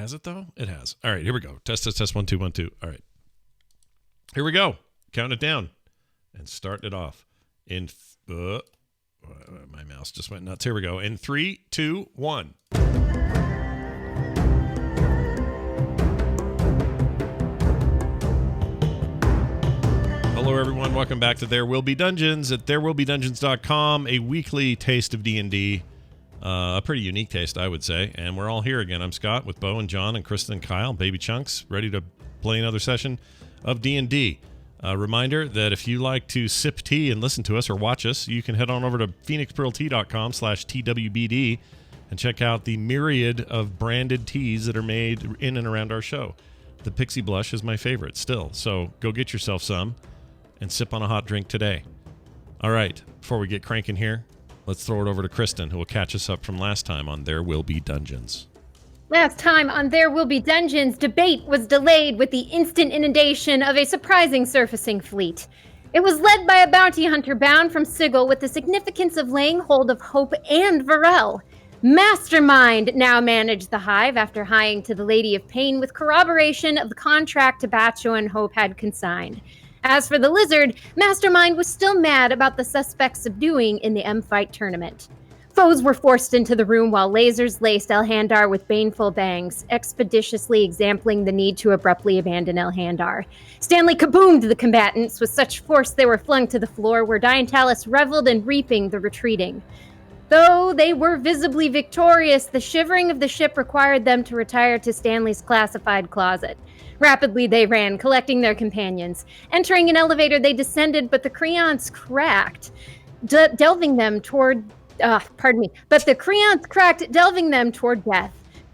Has it, though? It has. All right, here we go. Test, 1, 2, 1, 2. All right. Here we go. Count it down and start it off. My mouse just went nuts. Here we go. In 3, 2, 1. Hello, everyone. Welcome back to There Will Be Dungeons at therewillbedungeons.com, a weekly taste of D&D. A pretty unique taste, I would say. And we're all here again. I'm Scott with Bo and John and Kristen and Kyle, Baby Chunks, ready to play another session of D&D. A reminder that if you like to sip tea and listen to us or watch us, you can head on over to phoenixpearltea.com/TWBD and check out the myriad of branded teas that are made in and around our show. The Pixie Blush is my favorite still, so go get yourself some and sip on a hot drink today. All right, before we get cranking here, let's throw it over to Kristen, who will catch us up from last time on There Will Be Dungeons. Last time on There Will Be Dungeons, debate was delayed with the instant inundation of a surprising surfacing fleet. It was led by a bounty hunter bound from Sigil with the significance of laying hold of Hope and Varel. Mastermind now managed the hive after hieing to the Lady of Pain with corroboration of the contract Tabacho and Hope had consigned. As for the Lizard, Mastermind was still mad about the suspects subduing in the M-Fight tournament. Foes were forced into the room while lasers laced Elhandar with baneful bangs, expeditiously exampling the need to abruptly abandon Elhandar. Stanley kaboomed the combatants with such force they were flung to the floor, where Diantalis reveled in reaping the retreating. Though they were visibly victorious, the shivering of the ship required them to retire to Stanley's classified closet. Rapidly they ran, collecting their companions. Entering an elevator, they descended, but the creons cracked, delving them toward death.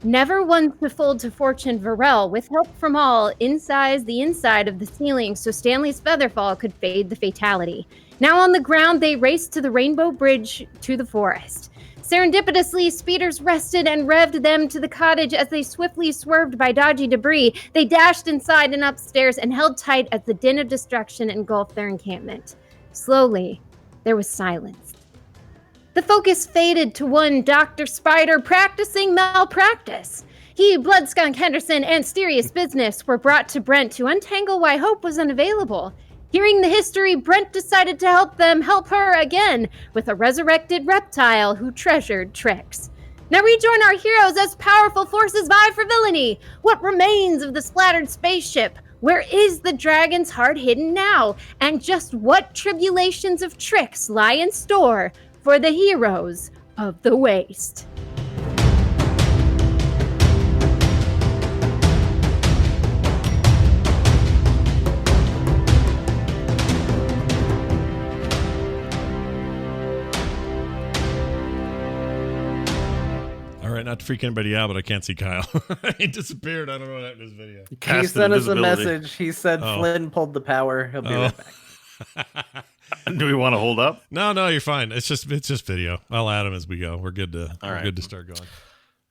Never one to fold to fortune, Varel, with help from all, incised the inside of the ceiling so Stanley's featherfall could fade the fatality. Now on the ground, they raced to the Rainbow Bridge to the forest. Serendipitously, speeders rested and revved them to the cottage as they swiftly swerved by dodgy debris. They dashed inside and upstairs and held tight as the din of destruction engulfed their encampment. Slowly, there was silence. The focus faded to one Dr. Spider practicing malpractice. He, Bloodskunk Henderson, and Mysterious Business were brought to Brent to untangle why Hope was unavailable. Hearing the history, Brent decided to help her again, with a resurrected reptile who treasured tricks. Now rejoin our heroes as powerful forces vie for villainy. What remains of the splattered spaceship? Where is the dragon's heart hidden now? And just what tribulations of tricks lie in store for the heroes of the Waste? Not to freak anybody out, but I can't see Kyle. He disappeared. I don't know what happened to his video. He sent us a message. He said Flynn pulled the power. He'll be right back. Do we want to hold up? No, you're fine. It's just video. I'll add him as we go. We're good to good to start going.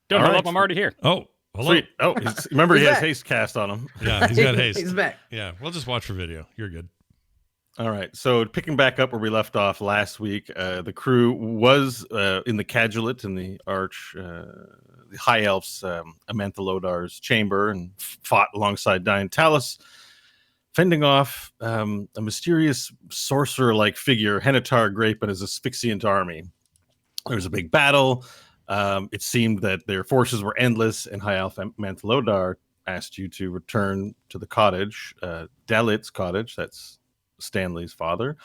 Don't hold up. I'm already here. Oh, hello. Sweet. Oh, remember he has haste cast on him. Yeah, he's got haste. He's back. Yeah, we'll just watch for video. You're good. All right, so picking back up where we left off last week, the crew was in the Cadulet in the Arch, the High Elf's Amanthallodar's chamber, and fought alongside Diantalis, fending off a mysterious sorcerer-like figure, Henatar Grape, and his asphyxiant army. There was a big battle. It seemed that their forces were endless, and High Elf Amanthalodar asked you to return to the cottage, Dalit's cottage, that's Stanley's father,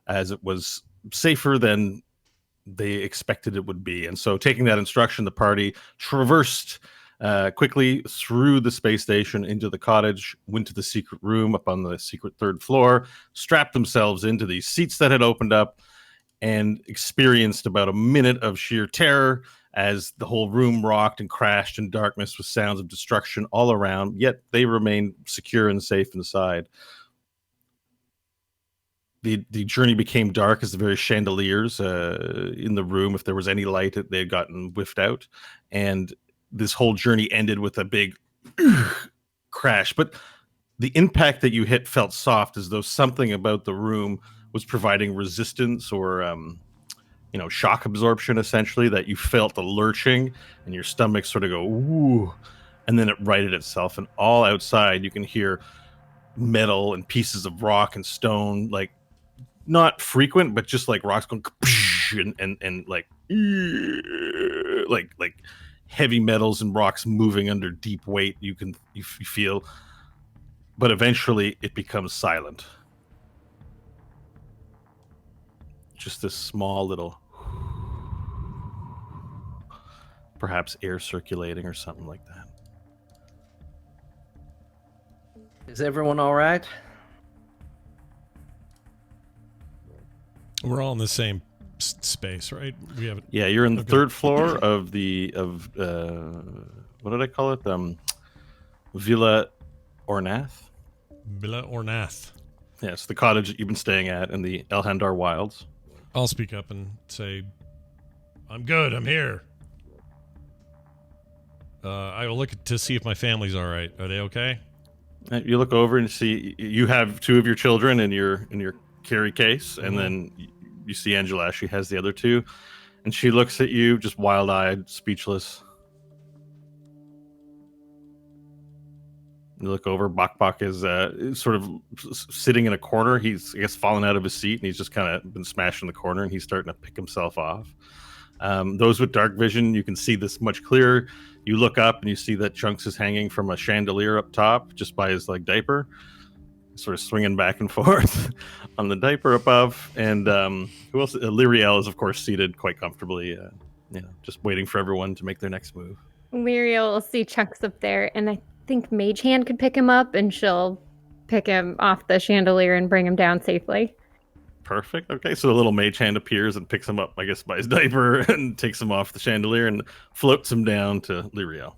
as it was safer than they expected it would be. And so, taking that instruction, the party traversed quickly through the space station into the cottage, went to the secret room up on the secret third floor, strapped themselves into these seats that had opened up, and experienced about a minute of sheer terror as the whole room rocked and crashed in darkness with sounds of destruction all around, yet they remained secure and safe inside. The journey became dark as the very chandeliers in the room, if there was any light, they had gotten whiffed out. And this whole journey ended with a big crash. But the impact that you hit felt soft, as though something about the room was providing resistance or shock absorption, essentially, that you felt the lurching and your stomach sort of go, ooh. and then it righted itself. And all outside, you can hear metal and pieces of rock and stone, like not frequent, but just like rocks going and like heavy metals and rocks moving under deep weight. You feel, but eventually it becomes silent. Just this small little, perhaps air circulating or something like that. Is everyone all right? We're all in the same space, right? We have. Yeah, you're in the third floor of what did I call it? Villa Ornath. Villa Ornath. Yes, the cottage that you've been staying at in the Elhandar Wilds. I'll speak up and say, I'm good. I'm here. I will look to see if my family's all right. Are they okay? You look over and see you have two of your children in your carry case, and then you see Angela. She has the other two, and she looks at you, just wild-eyed, speechless. You look over. Bok is sort of sitting in a corner. He's, I guess, fallen out of his seat, and he's just kind of been smashed in the corner, and he's starting to pick himself off. Those with dark vision, you can see this much clearer. You look up, and you see that Chunks is hanging from a chandelier up top, just by his diaper, sort of swinging back and forth on the diaper above. And who else? Lyriel is, of course, seated quite comfortably, just waiting for everyone to make their next move. Lyriel will see Chunks up there, and I think Mage Hand could pick him up, and she'll pick him off the chandelier and bring him down safely. Perfect. Okay, so the little mage hand appears and picks him up, I guess, by his diaper and takes him off the chandelier and floats him down to Lyriel.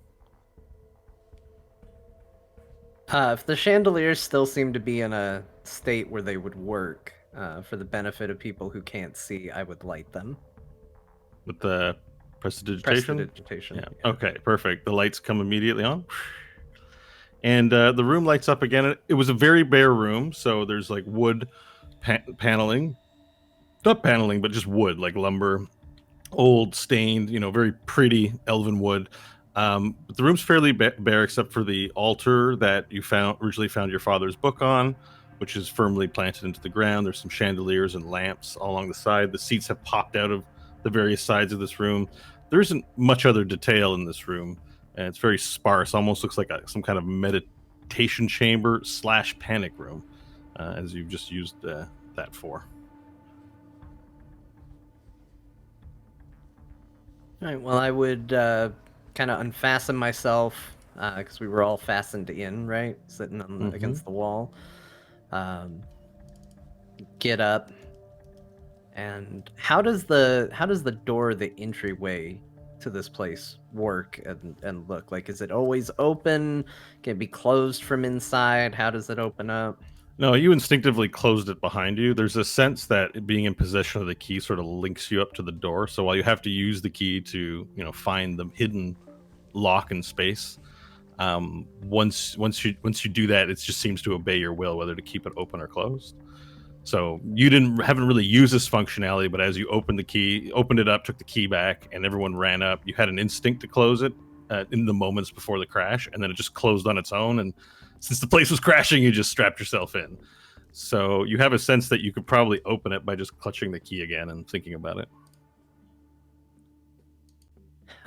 If the chandeliers still seem to be in a state where they would work, for the benefit of people who can't see, I would light them. With the prestidigitation? Prestidigitation. Yeah. Okay, perfect. The lights come immediately on. And the room lights up again. It was a very bare room, so there's wood paneling. Not paneling, but just wood, like lumber. Old, stained, very pretty elven wood. But the room's fairly bare except for the altar that you originally found your father's book on, which is firmly planted into the ground. There's some chandeliers and lamps all along the side. The seats have popped out of the various sides of this room. There isn't much other detail in this room, and it's very sparse. Almost looks like some kind of meditation chamber / panic room, as you've just used that for. All right, well, I would kind of unfasten myself, because we were all fastened in, right? Sitting on against the wall. Get up. And how does the door, the entryway to this place work and look? Like, is it always open? Can it be closed from inside? How does it open up? No, you instinctively closed it behind you. There's a sense that being in possession of the key sort of links you up to the door. So while you have to use the key to, find the hidden lock in space, once you do that, it just seems to obey your will, whether to keep it open or closed. So you haven't really used this functionality, but as you opened it up, took the key back, and everyone ran up, you had an instinct to close it in the moments before the crash, and then it just closed on its own. And since the place was crashing, you just strapped yourself in. So you have a sense that you could probably open it by just clutching the key again and thinking about it.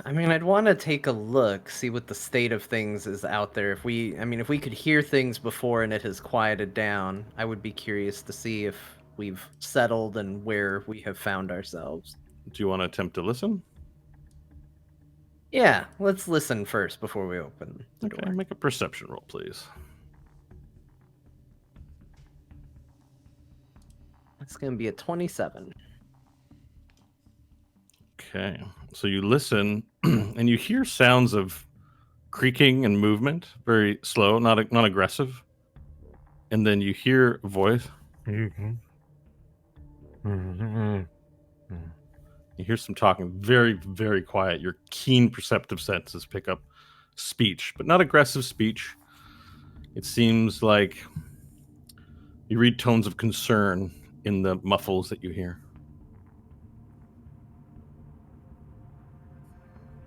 I mean, I'd want to take a look, see what the state of things is out there. If we could hear things before and it has quieted down, I would be curious to see if we've settled and where we have found ourselves. Do you want to attempt to listen? Yeah, let's listen first before we open the door. Make a perception roll, please. It's going to be a 27. Okay, so you listen, and you hear sounds of creaking and movement, very slow, not aggressive. And then you hear a voice. You hear some talking, very, very quiet. Your keen perceptive senses pick up speech, but not aggressive speech. It seems like you read tones of concern in the muffles that you hear.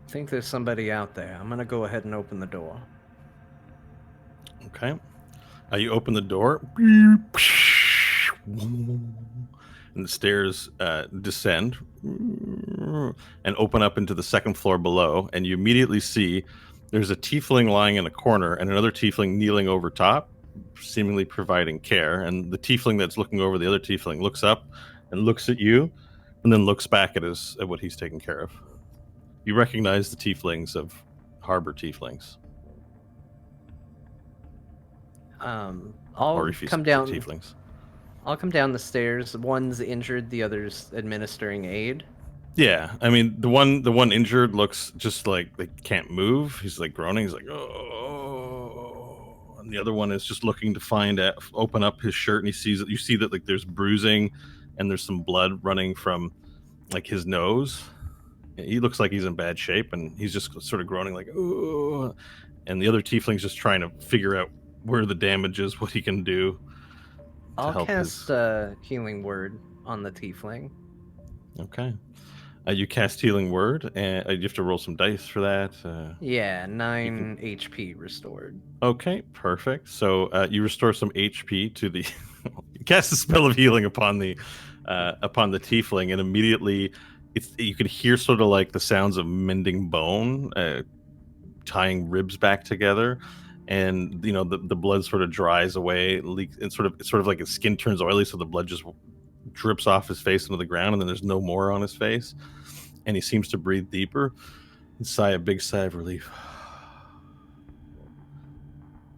I think there's somebody out there. I'm gonna go ahead and open the door. Okay. You open the door, and the stairs descend and open up into the second floor below. And you immediately see there's a tiefling lying in a corner and another tiefling kneeling over top, seemingly providing care. And the tiefling that's looking over the other tiefling looks up and looks at you, and then looks back at what he's taking care of. You recognize the tieflings of Harbor Tieflings. I'll come down. Tieflings. I'll come down the stairs. One's injured, the other's administering aid. Yeah, I mean the one injured looks just like they can't move. He's like groaning. He's like, oh, and the other one is just looking to open up his shirt, and you see that like there's bruising, and there's some blood running from like his nose. He looks like he's in bad shape, and he's just sort of groaning like, oh, and the other tiefling's just trying to figure out where the damage is, what he can do. I'll cast Healing Word on the tiefling. Okay. You cast Healing Word, and you have to roll some dice for that. Yeah, 9 HP restored. Okay, perfect. So you restore some HP to the... you cast a spell of healing upon the tiefling, and immediately you can hear sort of like the sounds of mending bone, tying ribs back together. And the blood sort of dries away, leaks, and sort of like his skin turns oily, so the blood just drips off his face into the ground, and then there's no more on his face, and he seems to breathe deeper and sigh a big sigh of relief.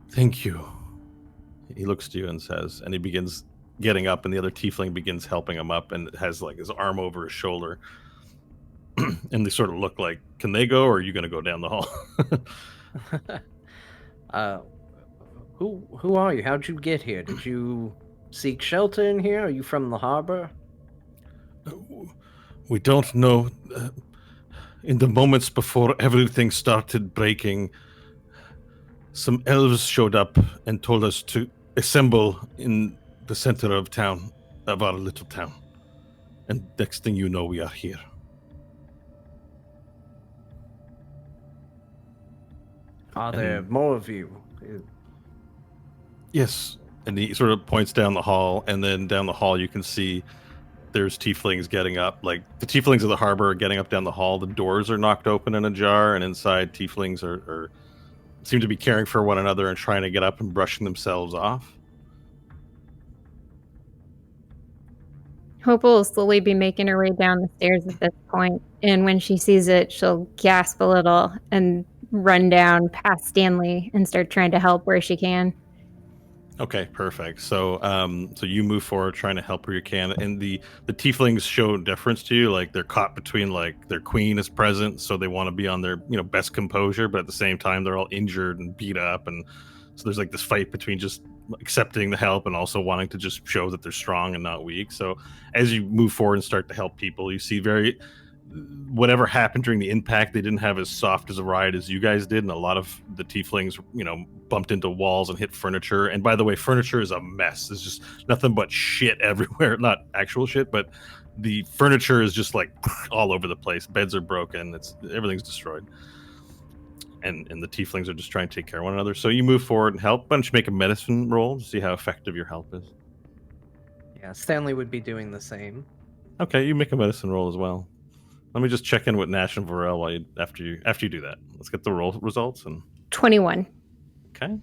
Thank you. He looks to you and says, and he begins getting up, and the other tiefling begins helping him up, and has like his arm over his shoulder. And they sort of look like, can they go, or are you going to go down the hall? Who are you? How'd you get here? Did you seek shelter in here? Are you from the harbor? We don't know. In the moments before everything started breaking, some elves showed up and told us to assemble in the center of town, of our little town. And next thing you know, we are here. Are there more of you? Yes. And he sort of points down the hall, and then down the hall you can see there's tieflings getting up. Like, the tieflings of the harbor are getting up down the hall. The doors are knocked open and ajar, and inside tieflings are seem to be caring for one another and trying to get up and brushing themselves off. Hope will slowly be making her way down the stairs at this point, and when she sees it, she'll gasp a little and run down past Stanley and start trying to help where she can. Okay, perfect. So so you move forward trying to help where you can, and the tieflings show deference to you. Like, they're caught between, like, their queen is present, so they want to be on their best composure, but at the same time they're all injured and beat up, and so there's like this fight between just accepting the help and also wanting to just show that they're strong and not weak. So as you move forward and start to help people, you see whatever happened during the impact, they didn't have as soft as a ride as you guys did, and a lot of the tieflings bumped into walls and hit furniture. And by the way, furniture is a mess. There's just nothing but shit everywhere. Not actual shit, but the furniture is just like all over the place. Beds are broken. Everything's destroyed, and the tieflings are just trying to take care of one another. So you move forward and help. Why don't you make a medicine roll to see how effective your help is? Yeah, Stanley would be doing the same. Okay, you make a medicine roll as well. Let me just check in with Nash and Varel after you do that. Let's get the roll results. And 21. Okay.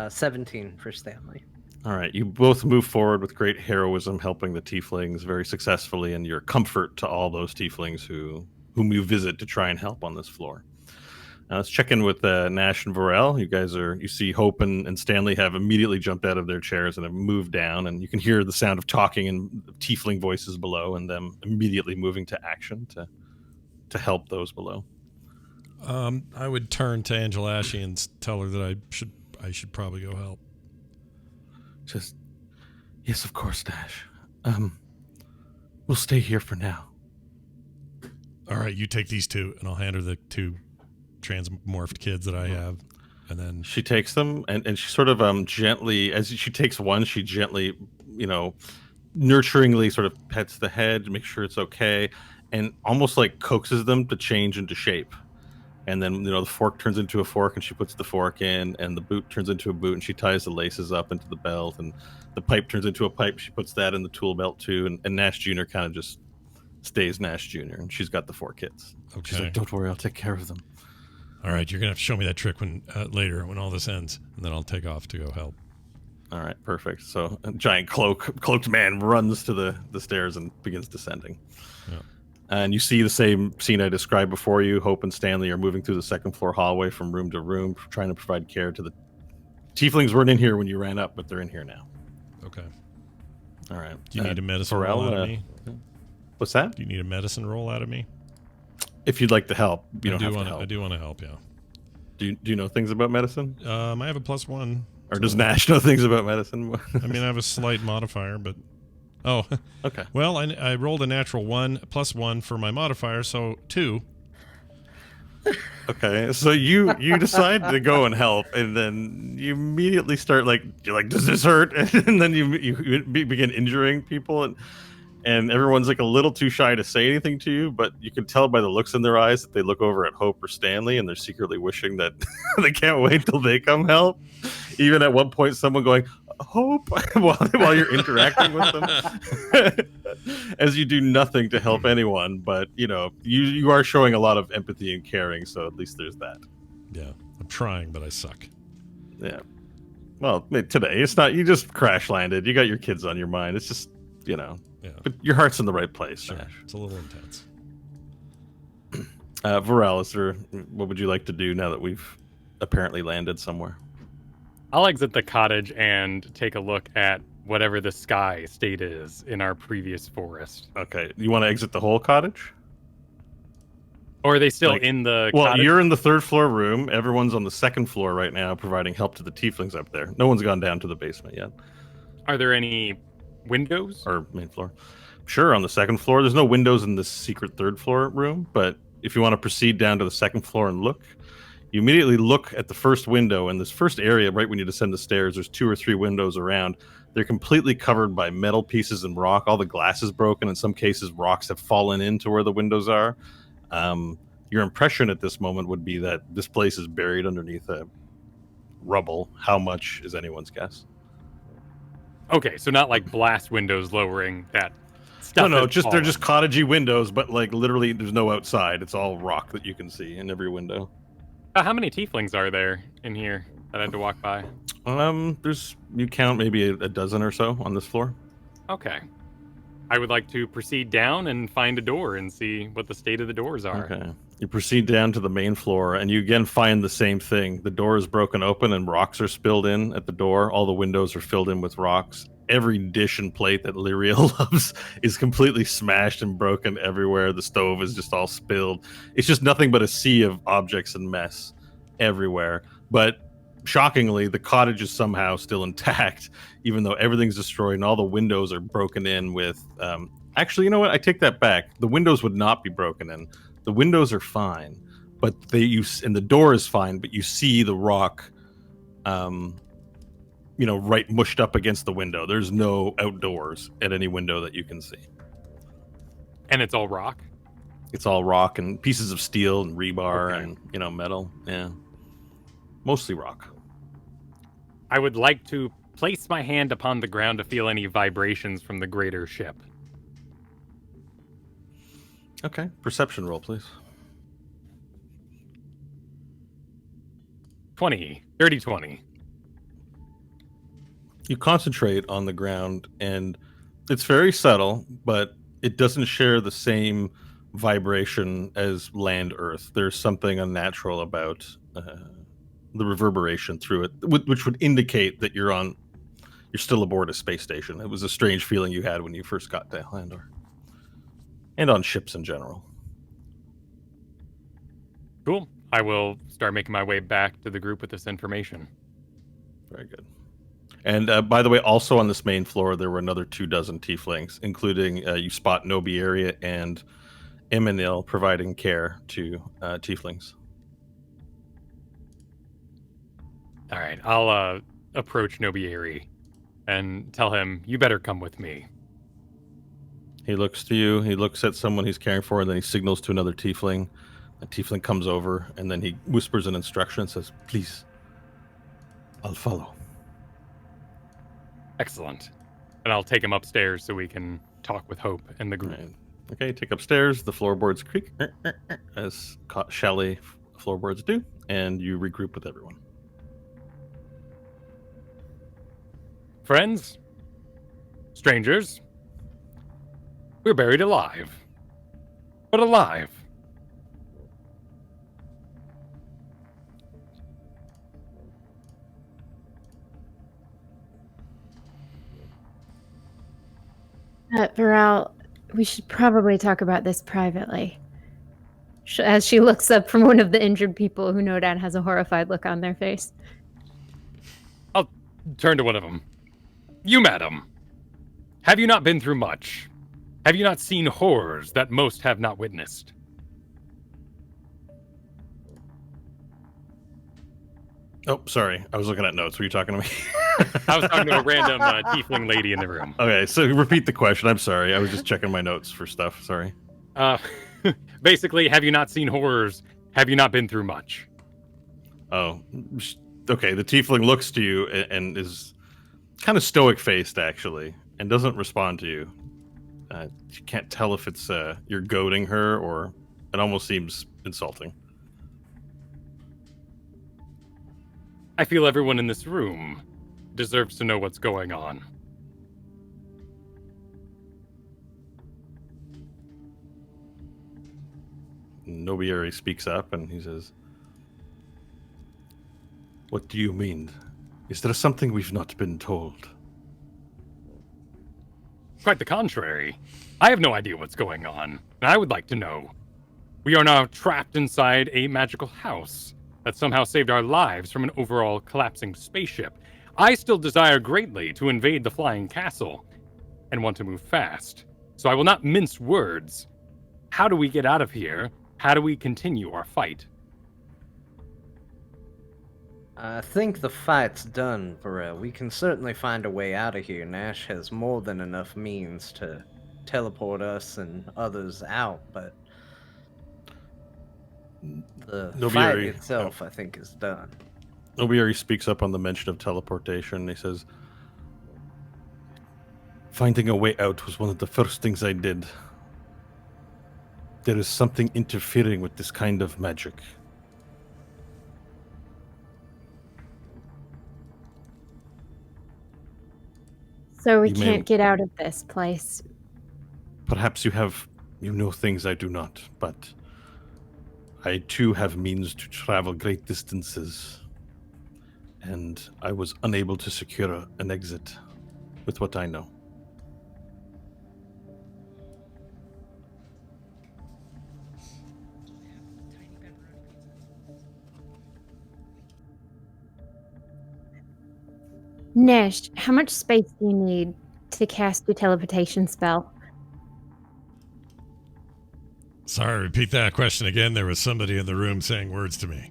17 for Stanley. All right, you both move forward with great heroism, helping the tieflings very successfully, and your comfort to all those tieflings whom you visit to try and help on this floor. Now let's check in with Nash and Varel. You see Hope and Stanley have immediately jumped out of their chairs and have moved down, and you can hear the sound of talking and tiefling voices below, and them immediately moving to action to help those below. I would turn to Angelashi and tell her that I should probably go help. Yes, of course, Nash. We'll stay here for now. All right, you take these two, and I'll hand her the two transmorphed kids that I have, and then she takes them, and she sort of gently, as she takes one, she gently, nurturingly sort of pets the head to make sure it's okay, and almost like coaxes them to change into shape. And then, the fork turns into a fork and she puts the fork in, and the boot turns into a boot and she ties the laces up into the belt, and the pipe turns into a pipe. She puts that in the tool belt too. And Nash Jr. kind of just stays Nash Jr. and she's got the 4 kits. Okay. She's like, don't worry, I'll take care of them. All right, you're going to have to show me that trick when later when all this ends, and then I'll take off to go help. All right, perfect. So a giant cloaked man runs to the stairs and begins descending. Yeah. And you see the same scene I described before you. Hope and Stanley are moving through the second floor hallway from room to room, trying to provide care to the tieflings. Weren't in here when you ran up, but they're in here now. Okay. All right. Do you need a medicine roll out of me? What's that? Do you need a medicine roll out of me? If you'd like to help, you don't have to help. I do want to help, yeah. Do you know things about medicine? I have a +1. Or does Nash know things about medicine? I mean, I have a slight modifier, but... Oh, okay. Well, I rolled a natural 1 +1 for my modifier, so 2. Okay, so you decide to go and help, and then you immediately start you're like, does this hurt? And then you begin injuring people, and everyone's like a little too shy to say anything to you, but you can tell by the looks in their eyes that they look over at Hope or Stanley, and they're secretly wishing that they can't wait till they come help. Even at one point, someone going, Hope, while you're interacting with them, as you do nothing to help anyone, but you are showing a lot of empathy and caring, so at least there's that. Yeah, I'm trying, but I suck. Yeah. Well, today it's not. You just crash landed. You got your kids on your mind. It's just Yeah. But your heart's in the right place. Sure. Nash. It's a little intense. Varel, what would you like to do now that we've apparently landed somewhere? I'll exit the cottage and take a look at whatever the sky state is in our previous forest. Okay. You want to exit the whole cottage? Or are they still in the Well, cottage? you're in the 3rd floor room. Everyone's on the 2nd floor right now providing help to the tieflings up there. No one's gone down to the basement yet. Are there any windows? Or main floor? Sure, on the 2nd floor. There's no windows in this secret 3rd floor room, but if you want to proceed down to the 2nd floor and look, you immediately look at the first window, and this first area, right when you descend the stairs, there's 2 or 3 windows around. They're completely covered by metal pieces and rock. All the glass is broken. In some cases, rocks have fallen into where the windows are. Your impression at this moment would be that this place is buried underneath a rubble. How much is anyone's guess? Okay, so not like blast windows lowering that stuff. No, they're just cottagey windows, but literally there's no outside. It's all rock that you can see in every window. How many tieflings are there in here that I had to walk by? You count maybe a dozen or so on this floor. Okay. I would like to proceed down and find a door and see what the state of the doors are. Okay. You proceed down to the main floor, and you again find the same thing. The door is broken open, and rocks are spilled in at the door. All the windows are filled in with rocks. Every dish and plate that Lyria loves is completely smashed and broken everywhere. The stove is just all spilled. It's just nothing but a sea of objects and mess everywhere. But shockingly, the cottage is somehow still intact, even though everything's destroyed and all the windows are broken in with... Actually, you know what? I take that back. The windows would not be broken in. The windows are fine, but and the door is fine, but you see the rock, right mushed up against the window. There's no outdoors at any window that you can see. And it's all rock? It's all rock and pieces of steel and rebar and, metal. Yeah. Mostly rock. I would like to place my hand upon the ground to feel any vibrations from the greater ship. Okay. Perception roll, please. dirty 20. You concentrate on the ground, and it's very subtle, but it doesn't share the same vibration as land earth. There's something unnatural about the reverberation through it, which would indicate that you're still aboard a space station. It was a strange feeling you had when you first got to Hlandor. And on ships in general. Cool. I will start making my way back to the group with this information. Very good. And by the way, also on this main floor, there were another 24 tieflings, including you spot Nobieri and Eminil providing care to tieflings. All right. I'll approach Nobieri and tell him, you better come with me. He looks to you. He looks at someone he's caring for, and then he signals to another tiefling. A tiefling comes over, and then he whispers an instruction and says, "Please, I'll follow." Excellent. And I'll take him upstairs so we can talk with Hope and the group. Right. Okay, take upstairs. The floorboards creak, as chalet floorboards do, and you regroup with everyone. Friends, strangers, we're buried alive. But alive. Varel, we should probably talk about this privately. As she looks up from one of the injured people who no doubt has a horrified look on their face. I'll turn to one of them. You, madam, have you not been through much? Have you not seen horrors that most have not witnessed? Oh, sorry. I was looking at notes. Were you talking to me? I was talking to a random tiefling lady in the room. Okay, so repeat the question. I'm sorry. I was just checking my notes for stuff. Sorry. Basically, have you not seen horrors? Have you not been through much? Oh, okay. The tiefling looks to you and is kind of stoic-faced, actually, and doesn't respond to you. You can't tell if it's you're goading her or it almost seems insulting. I feel everyone in this room deserves to know what's going on. Nobieri speaks up and he says, "What do you mean? Is there something we've not been told?" Quite the contrary. I have no idea what's going on, and I would like to know. We are now trapped inside a magical house that somehow saved our lives from an overall collapsing spaceship. I still desire greatly to invade the flying castle and want to move fast, so I will not mince words. How do we get out of here? How do we continue our fight? I think the fight's done, Varel. We can certainly find a way out of here. Nash has more than enough means to teleport us and others out, but the fight itself, I think, is done. Nobieri speaks up on the mention of teleportation. He says, "Finding a way out was one of the first things I did. There is something interfering with this kind of magic." So we can't get out of this place. Perhaps you know things I do not, but I too have means to travel great distances, and I was unable to secure an exit with what I know. Nesh, how much space do you need to cast your teleportation spell? Sorry, repeat that question again. There was somebody in the room saying words to me.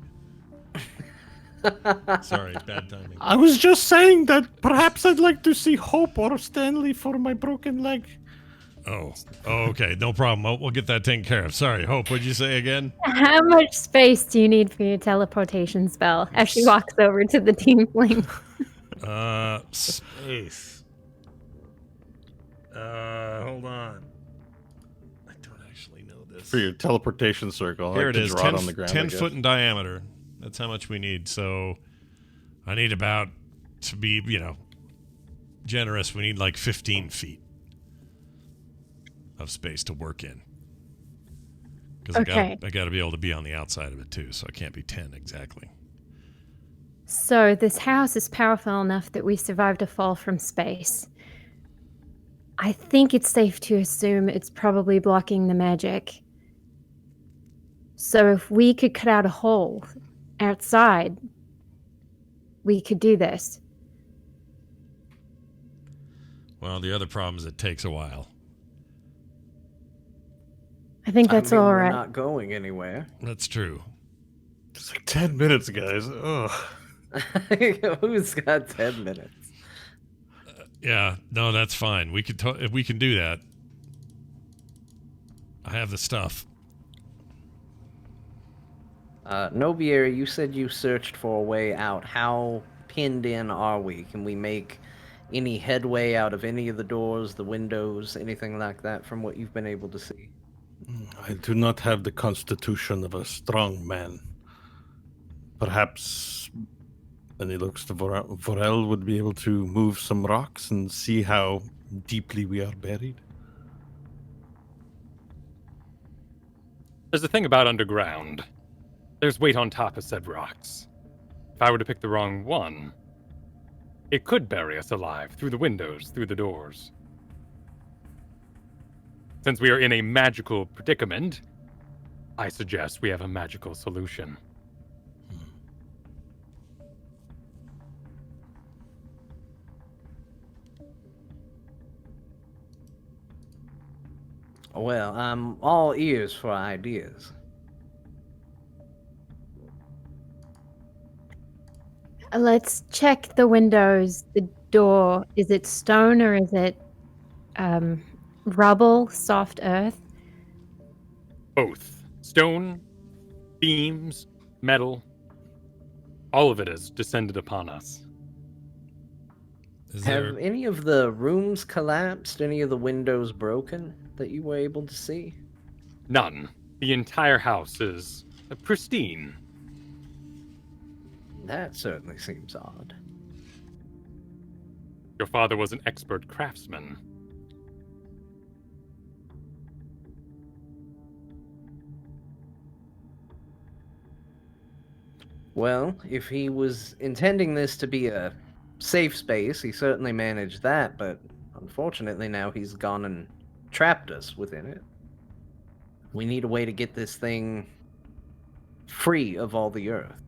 Sorry, bad timing. I was just saying that perhaps I'd like to see Hope or Stanley for my broken leg. Oh, okay. No problem. We'll get that taken care of. Sorry, Hope, what'd you say again? How much space do you need for your teleportation spell? As she walks over to the tiefling. Space. Hold on. I don't actually know this. For your teleportation circle. Here it is, draw 10, it on the ground, 10 foot in diameter. That's how much we need. So I need about, to be, generous, we need like 15 feet of space to work in. Because I got to be able to be on the outside of it too, so it can't be 10 exactly. So this house is powerful enough that we survived a fall from space. I think it's safe to assume it's probably blocking the magic. So if we could cut out a hole outside, we could do this. Well, the other problem is it takes a while. I think that's all we're right. not going anywhere. That's true. It's like 10 minutes, guys. Ugh. Who's got 10 minutes? Yeah, no, that's fine. We could if we can do that. I have the stuff. Novier, you said you searched for a way out. How pinned in are we? Can we make any headway out of any of the doors, the windows, anything like that from what you've been able to see? I do not have the constitution of a strong man. Perhaps, and he looks to Vorel, would be able to move some rocks and see how deeply we are buried. There's a thing about underground. There's weight on top of said rocks. If I were to pick the wrong one, it could bury us alive through the windows, through the doors. Since we are in a magical predicament, I suggest we have a magical solution. Well, I'm all ears for ideas. Let's check the windows, the door. Is it stone or is it rubble, soft earth? Both. Stone, beams, metal. All of it has descended upon us. Have any of the rooms collapsed? Any of the windows broken that you were able to see? None. The entire house is pristine. That certainly seems odd. Your father was an expert craftsman. Well, if he was intending this to be a safe space, he certainly managed that, but unfortunately now he's gone and trapped us within it. We need a way to get this thing free of all the earth.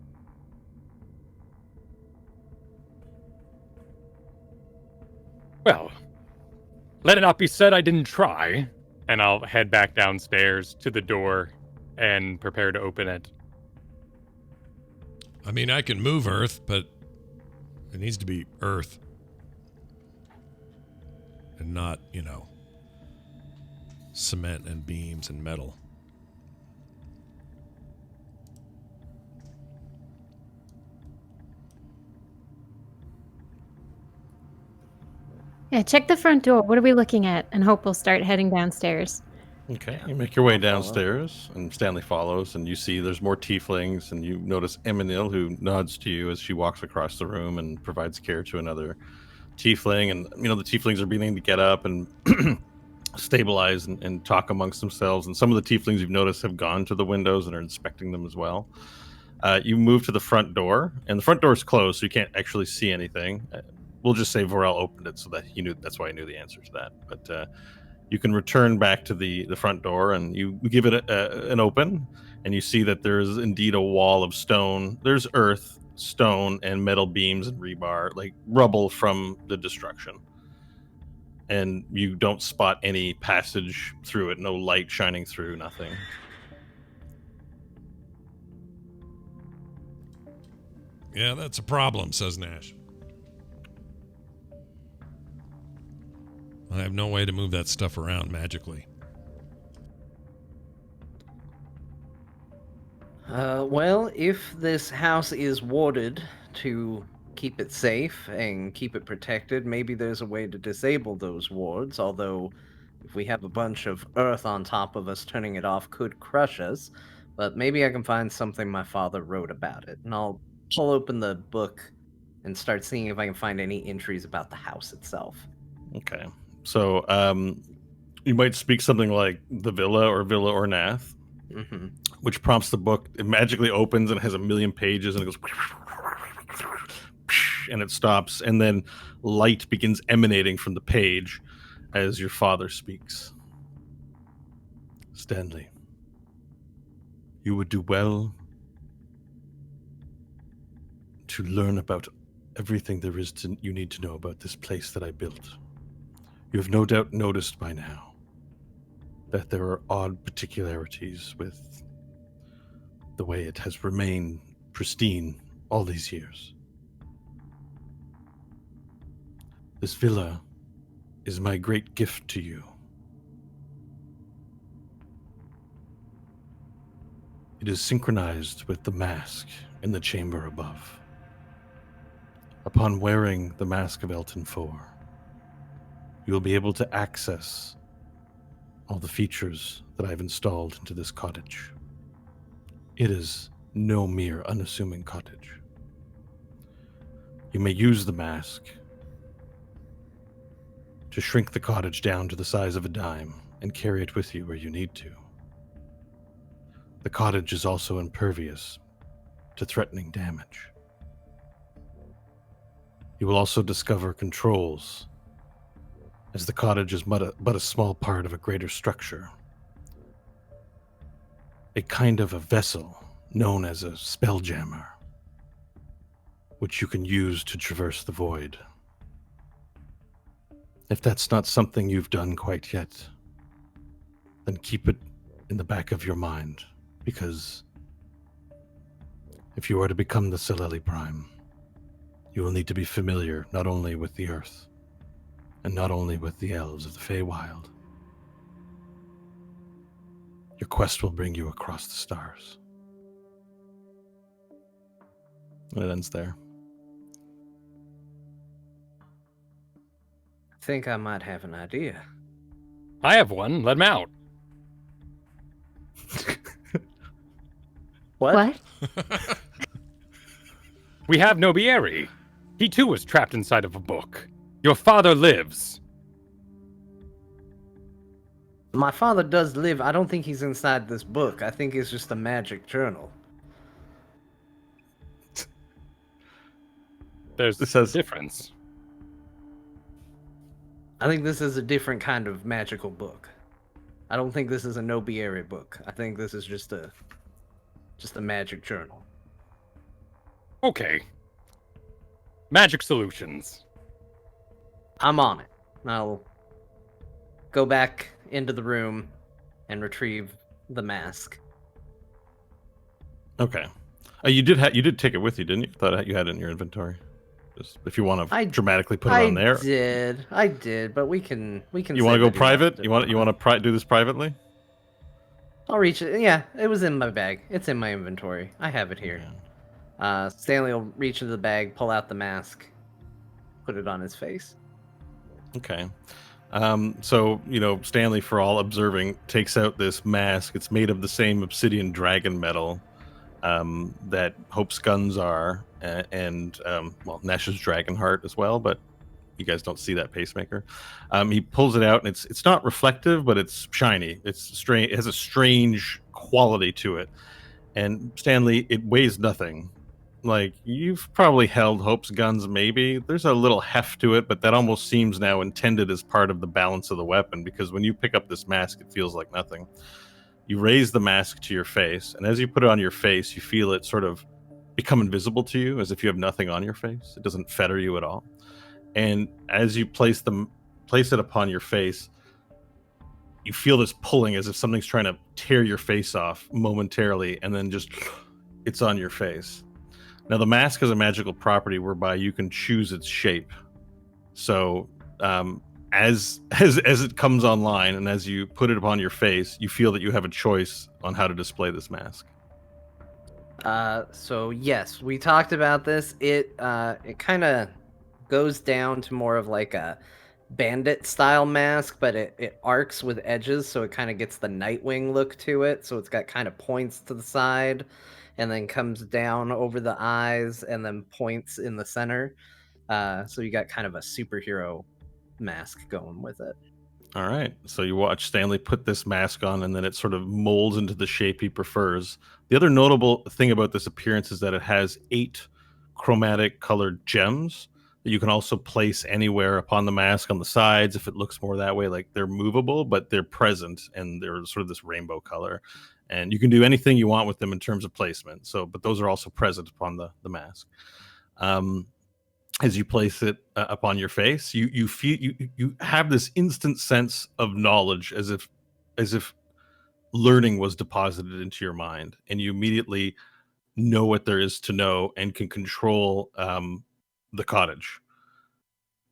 Well, let it not be said I didn't try. And I'll head back downstairs to the door and prepare to open it. I mean, I can move earth, but it needs to be earth. And not, cement and beams and metal. Yeah, check the front door. What are we looking at? And hope we'll start heading downstairs. Okay, you make your way downstairs, and Stanley follows, and you see there's more tieflings, and you notice Eminil, who nods to you as she walks across the room and provides care to another tiefling. And, the tieflings are beginning to get up and stabilize and talk amongst themselves. And some of the tieflings you've noticed have gone to the windows and are inspecting them as well. You move to the front door, and the front door is closed, so you can't actually see anything. We'll just say Vorel opened it so that he knew. That's why he knew the answer to that. But you can return back to the front door, and you give it an open, and you see that there's indeed a wall of stone. There's earth, stone, and metal beams and rebar, like rubble from the destruction. And you don't spot any passage through it, no light shining through, nothing. Yeah, that's a problem, says Nash. I have no way to move that stuff around magically. Well, if this house is warded to keep it safe and keep it protected, maybe there's a way to disable those wards, although if we have a bunch of earth on top of us, turning it off could crush us. But maybe I can find something my father wrote about it, and I'll pull open the book and start seeing if I can find any entries about the house itself. Okay. So you might speak something like the Villa or Ornath, which prompts the book. It magically opens and has a million pages, and it goes, and it stops, and then light begins emanating from the page as your father speaks. Stanley, you would do well to learn about everything there is you need to know about this place that I built. You have no doubt noticed by now that there are odd particularities with the way it has remained pristine all these years. This villa is my great gift to you. It is synchronized with the mask in the chamber above. Upon wearing the mask of Elton 4, you will be able to access all the features that I've installed into this cottage. It is no mere unassuming cottage. You may use the mask to shrink the cottage down to the size of a dime and carry it with you where you need to. The cottage is also impervious to threatening damage. You will also discover controls, as the cottage is but a small part of a greater structure. A kind of a vessel known as a spelljammer, which you can use to traverse the void. If that's not something you've done quite yet, then keep it in the back of your mind, because if you are to become the Soleli Prime, you will need to be familiar not only with the Earth, and not only with the elves of the Feywild. Your quest will bring you across the stars. And it ends there. I think I might have an idea. I have one. Let him out. What? We have Nobieri. He too was trapped inside of a book. Your father lives. My father does live. I don't think he's inside this book. I think it's just a magic journal. There's This has- a difference. I think this is a different kind of magical book. I don't think this is a Nobieri book. I think this is just a magic journal. Okay. Magic solutions. I'm on it. I'll go back into the room and retrieve the mask. Okay. You did take it with you, didn't you? Thought you had it in your inventory. Just if you want to dramatically put it on there. I did, but we can. You want to go private? You want to do this privately? I'll reach it. Yeah, it was in my bag. It's in my inventory. I have it here. Stanley will reach into the bag, pull out the mask, put it on his face. Okay. So, Stanley, for all observing, takes out this mask. It's made of the same obsidian dragon metal that Hope's guns are, and Nesh's dragon heart as well, but you guys don't see that pacemaker. He pulls it out, and it's not reflective, but it's shiny. It's strange. It has a strange quality to it. And Stanley, it weighs nothing. Like, you've probably held Hope's guns, maybe. There's a little heft to it, but that almost seems now intended as part of the balance of the weapon, because when you pick up this mask, it feels like nothing. You raise the mask to your face, and as you put it on your face, you feel it sort of become invisible to you, as if you have nothing on your face. It doesn't fetter you at all. And as you place it upon your face, you feel this pulling, as if something's trying to tear your face off momentarily, and then just it's on your face. Now, the mask has a magical property whereby you can choose its shape. So, as it comes online and as you put it upon your face, you feel that you have a choice on how to display this mask. So yes, we talked about this. It kind of goes down to more of like a bandit style mask, but it arcs with edges, so it kind of gets the Nightwing look to it. So it's got kind of points to the side, and then comes down over the eyes, and then points in the center. So you got kind of a superhero mask going with it. All right. So you watch Stanley put this mask on, and then it sort of molds into the shape he prefers. The other notable thing about this appearance is that it has 8 chromatic colored gems that you can also place anywhere upon the mask on the sides if it looks more that way. Like, they're movable, but they're present, and they're sort of this rainbow color. And you can do anything you want with them in terms of placement. So, but those are also present upon the mask. As you place it upon your face, you feel you have this instant sense of knowledge, as if learning was deposited into your mind, and you immediately know what there is to know and can control the cottage.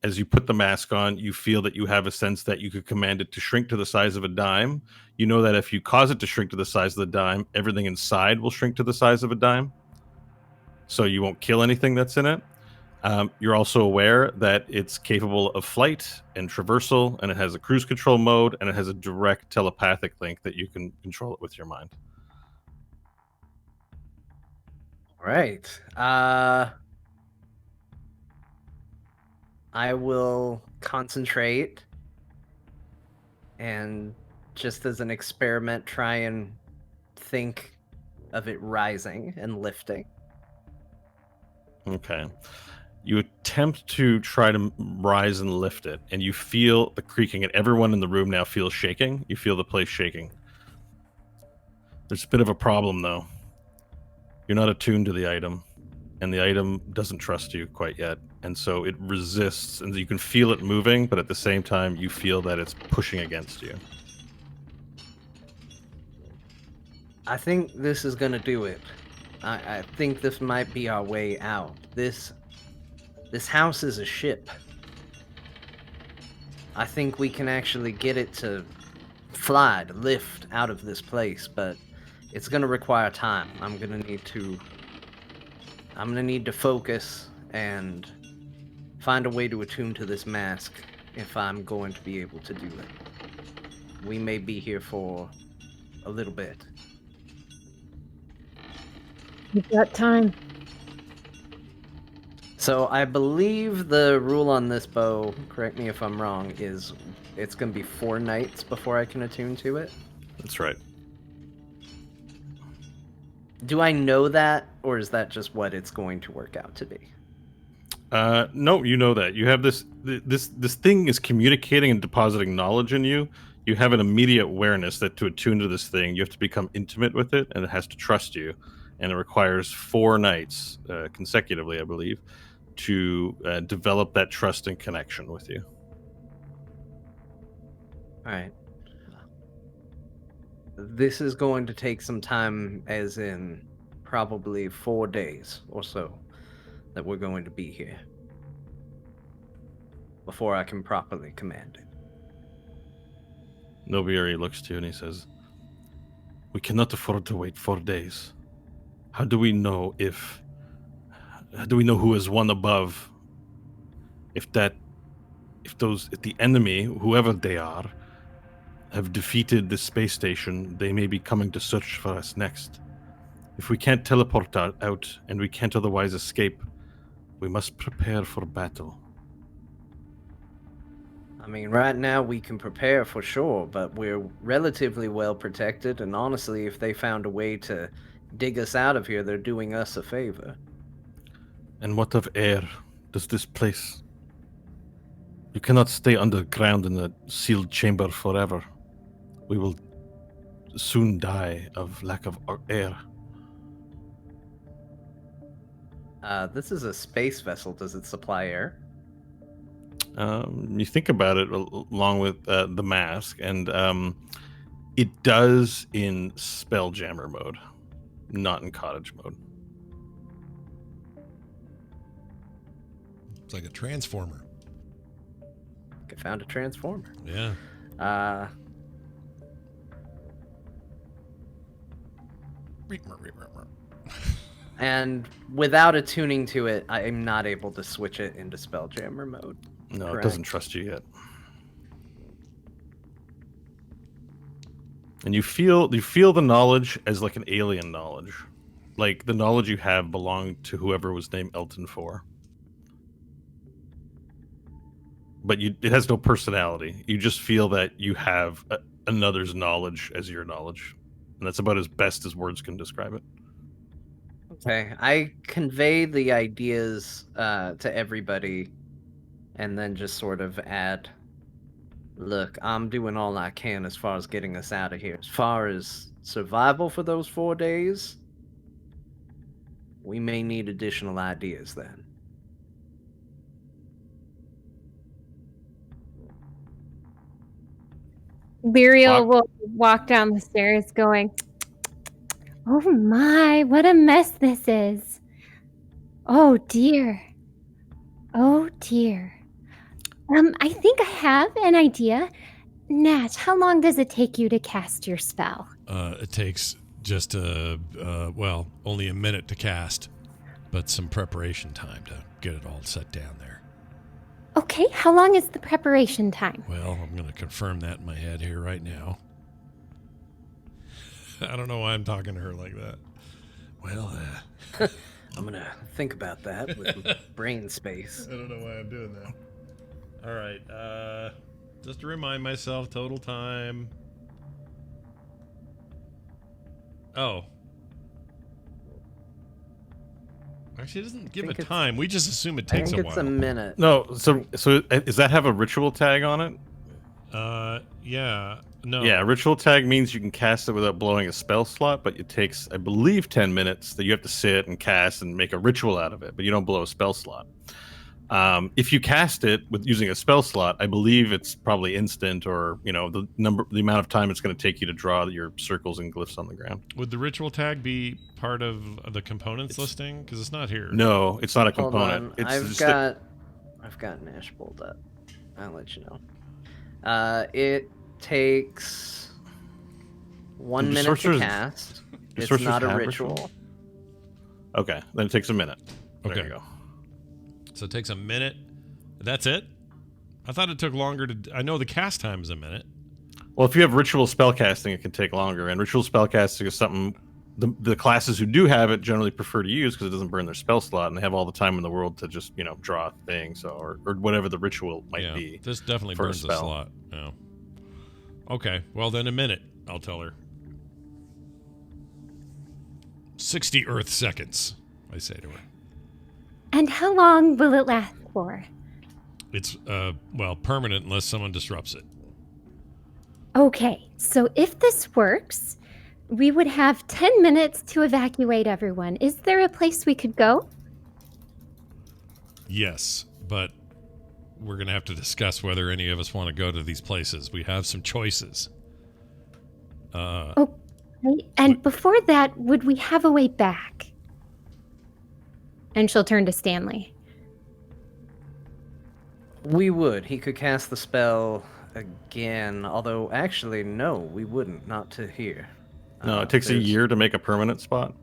as you put the mask on, you feel that you have a sense that you could command it to shrink to the size of a dime. You know that if you cause it to shrink to the size of the dime, everything inside will shrink to the size of a dime. So you won't kill anything that's in it. You're also aware that it's capable of flight and traversal, and it has a cruise control mode, and it has a direct telepathic link that you can control it with your mind. All right. I will concentrate and just as an experiment try and think of it rising and lifting. Okay. You attempt to try to rise and lift it, and you feel the creaking, and everyone in the room now feels shaking. You feel the place shaking. There's a bit of a problem, though. You're not attuned to the item, and the item doesn't trust you quite yet, and so it resists, and you can feel it moving, but at the same time, you feel that it's pushing against you. I think this is going to do it. I think this might be our way out. This house is a ship. I think we can actually get it to fly, to lift out of this place, but it's going to require time. I'm going to need to focus and find a way to attune to this mask if I'm going to be able to do it. We may be here for a little bit. You've got time. So I believe the rule on this bow, correct me if I'm wrong, is it's going to be 4 nights before I can attune to it. That's right. Do I know that, or is that just what it's going to work out to be? No, you know that. You have this thing is communicating and depositing knowledge in you. You have an immediate awareness that to attune to this thing, you have to become intimate with it, and it has to trust you. And it requires 4 nights consecutively, I believe, to develop that trust and connection with you. All right. This is going to take some time, as in probably 4 days or so that we're going to be here before I can properly command it. Nobieri looks to you and he says, "We cannot afford to wait 4 days. How do we know who is one above? If the enemy, whoever they are, have defeated the space station, they may be coming to search for us next. If we can't teleport out and we can't otherwise escape, we must prepare for battle." I mean, right now we can prepare for sure, but we're relatively well protected, and honestly, if they found a way to dig us out of here, they're doing us a favor. And what of air? Does this place... You cannot stay underground in a sealed chamber forever. We will soon die of lack of air. This is a space vessel. Does it supply air? You think about it along with the mask, and it does in Spelljammer mode, not in Cottage mode. It's like a transformer. I found a transformer. Yeah. And without attuning to it, I am not able to switch it into Spelljammer mode. No, Correct. It doesn't trust you yet. And you feel the knowledge as like an alien knowledge. Like the knowledge you have belonged to whoever was named Elton 4. But it has no personality. You just feel that you have another's knowledge as your knowledge. And that's about as best as words can describe it. Okay, I convey the ideas to everybody and then just sort of add, look, I'm doing all I can as far as getting us out of here. As far as survival for those 4 days, we may need additional ideas then. Lyriel will walk down the stairs going, "Oh my, what a mess this is. Oh dear. Oh dear." I think I have an idea. Nat, how long does it take you to cast your spell? It takes just only a minute to cast, but some preparation time to get it all set down there. Okay, how long is the preparation time? Well, I'm going to confirm that in my head here right now. I don't know why I'm talking to her like that. Well, I'm gonna think about that with my brain space. I don't know why I'm doing that. All right, just to remind myself, total time. Oh. Actually, it doesn't give a time. We just assume it I takes think a it's while. a minute. No, so does that have a ritual tag on it? Yeah. No. Yeah, ritual tag means you can cast it without blowing a spell slot, but it takes, I believe, 10 minutes that you have to sit and cast and make a ritual out of it, but you don't blow a spell slot. If you cast it with using a spell slot, I believe it's probably instant, or the amount of time it's going to take you to draw your circles and glyphs on the ground. Would the ritual tag be part of the components listing? Because it's not here. No, it's not a Hold component. on, It's I've just got Nash pulled up. I'll let you know. It takes 1 Do minute to sorcerers- cast. do It's sorcerers not a have ritual. Okay, then it takes a minute. There Okay. you go. So it takes a minute. That's it? I thought it took longer to... I know the cast time is a minute. Well, if you have ritual spell casting, it can take longer, and ritual spell casting is something the classes who do have it generally prefer to use because it doesn't burn their spell slot, and they have all the time in the world to just draw things or whatever the ritual might be. This definitely for a burns a spell. slot. Yeah. Okay, well then a minute, I'll tell her. 60 Earth seconds, I say to her. And how long will it last for? It's, permanent unless someone disrupts it. Okay, so if this works, we would have 10 minutes to evacuate everyone. Is there a place we could go? Yes, but we're going to have to discuss whether any of us want to go to these places. We have some choices. Okay, and before that, would we have a way back? And she'll turn to Stanley. We would. He could cast the spell again, although actually, no, we wouldn't. Not to here. No, it takes a there's- year to make a permanent spot.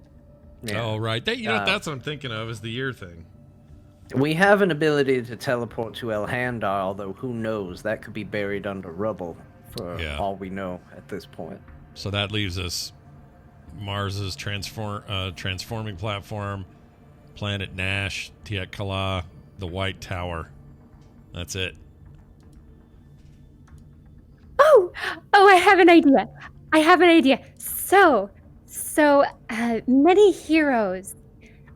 Yeah. Oh, right. That's what I'm thinking of, is the year thing. We have an ability to teleport to El Handar, although who knows? That could be buried under rubble for Yeah. all we know at this point. So that leaves us Mars's transforming platform, Planet Nash, Tiet Kala, the White Tower. That's it. Oh, I have an idea. So, many heroes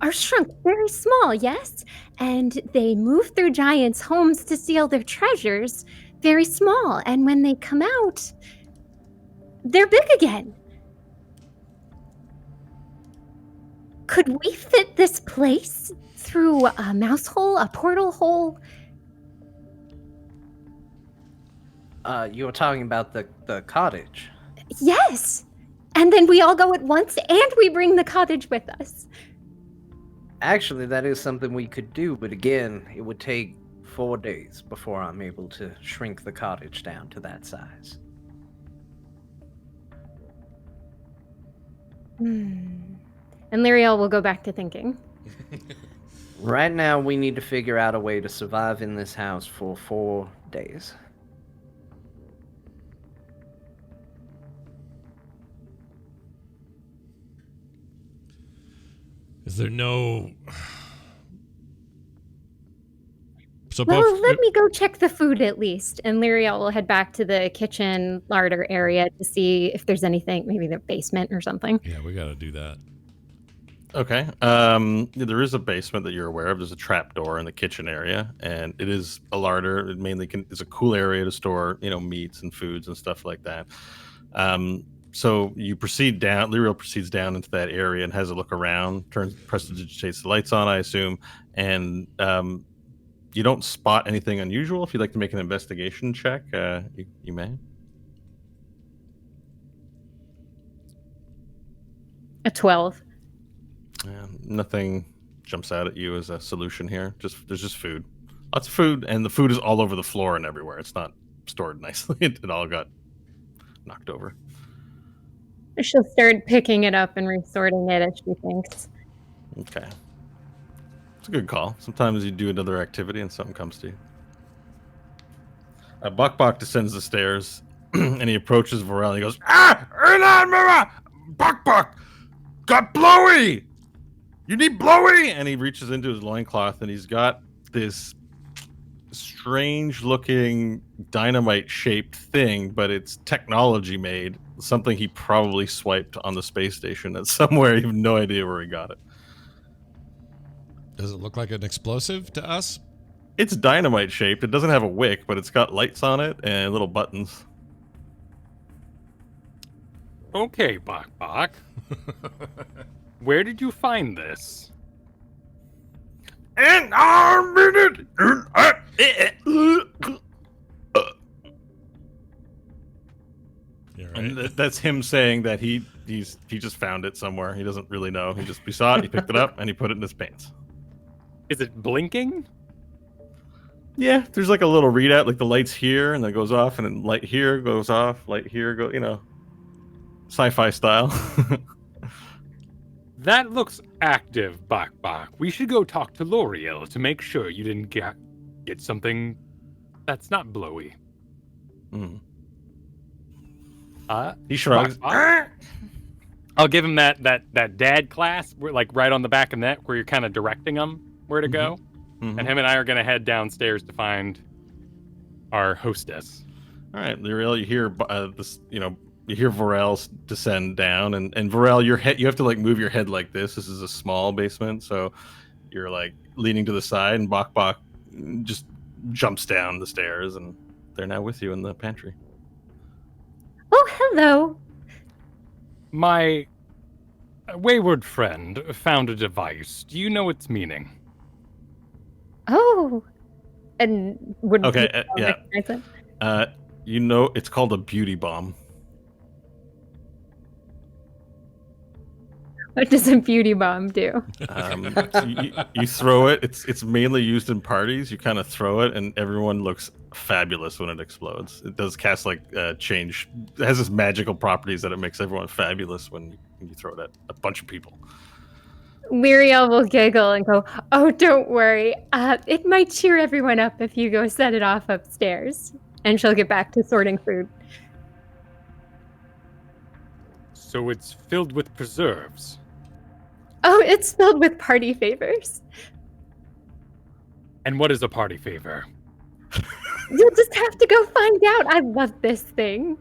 are shrunk very small, yes? And they move through giants' homes to steal their treasures, very small. And when they come out, they're big again. Could we fit this place through a mouse hole, a portal hole? You were talking about the cottage. Yes. And then we all go at once and we bring the cottage with us. Actually, that is something we could do, but again, it would take 4 days before I'm able to shrink the cottage down to that size. And Lyriel will go back to thinking. Right now, we need to figure out a way to survive in this house for 4 days. Is there no... So Well, both... let me go check the food at least. And Lyriel will head back to the kitchen larder area to see if there's anything, maybe the basement or something. Yeah, we got to do that. Okay. There is a basement that you're aware of. There's a trap door in the kitchen area, and it is a larder. It mainly is a cool area to store, meats and foods and stuff like that. So you proceed down. Lyriel proceeds down into that area and has a look around. Prestidigitates the lights on, I assume, and you don't spot anything unusual. If you'd like to make an investigation check, you may. A 12. Nothing jumps out at you as a solution here. There's just food. Lots of food, and the food is all over the floor and everywhere. It's not stored nicely. It all got knocked over. She'll start picking it up and resorting it as she thinks. Okay. It's a good call. Sometimes you do another activity and something comes to you. Bok descends the stairs and he approaches Varel and he goes, Bok, got blowy! You need blowy! And he reaches into his loincloth and he's got this strange looking dynamite shaped thing, but it's technology made. Something he probably swiped on the space station at somewhere. You have no idea where he got it. Does it look like an explosive to us? It's dynamite shaped. It doesn't have a wick, but it's got lights on it and little buttons. Okay, Bok. Where did you find this? In our minute. You're right. And that's him saying that he just found it somewhere. He doesn't really know. He saw it, he picked it up, and he put it in his pants. Is it blinking? Yeah, there's like a little readout, like the light's here, and then it goes off, and then light here goes off, light here go, sci-fi style. That looks active, Bok. We should go talk to L'Oreal to make sure you didn't get something that's not blowy. Mm. He shrugs. I'll give him that dad class, where, like right on the back of the neck, where you're kind of directing him where to go. Mm-hmm. And him and I are going to head downstairs to find our hostess. All right, L'Oreal, you hear this, you hear Varel descend down, and Varel, you have to like move your head like this. This is a small basement, so you're like leaning to the side, and Bok just jumps down the stairs, and they're now with you in the pantry. Oh, hello. My wayward friend found a device. Do you know its meaning? Oh. And would Okay, yeah. recognize it? It's called a beauty bomb. What does a beauty bomb do? You throw it. It's mainly used in parties. You kind of throw it, and everyone looks fabulous when it explodes. It does cast change. It has this magical properties that it makes everyone fabulous when you throw it at a bunch of people. Muriel will giggle and go, "Oh, don't worry. It might cheer everyone up if you go set it off upstairs." And she'll get back to sorting food. So it's filled with preserves. Oh, it's filled with party favors. And what is a party favor? You'll just have to go find out. I love this thing.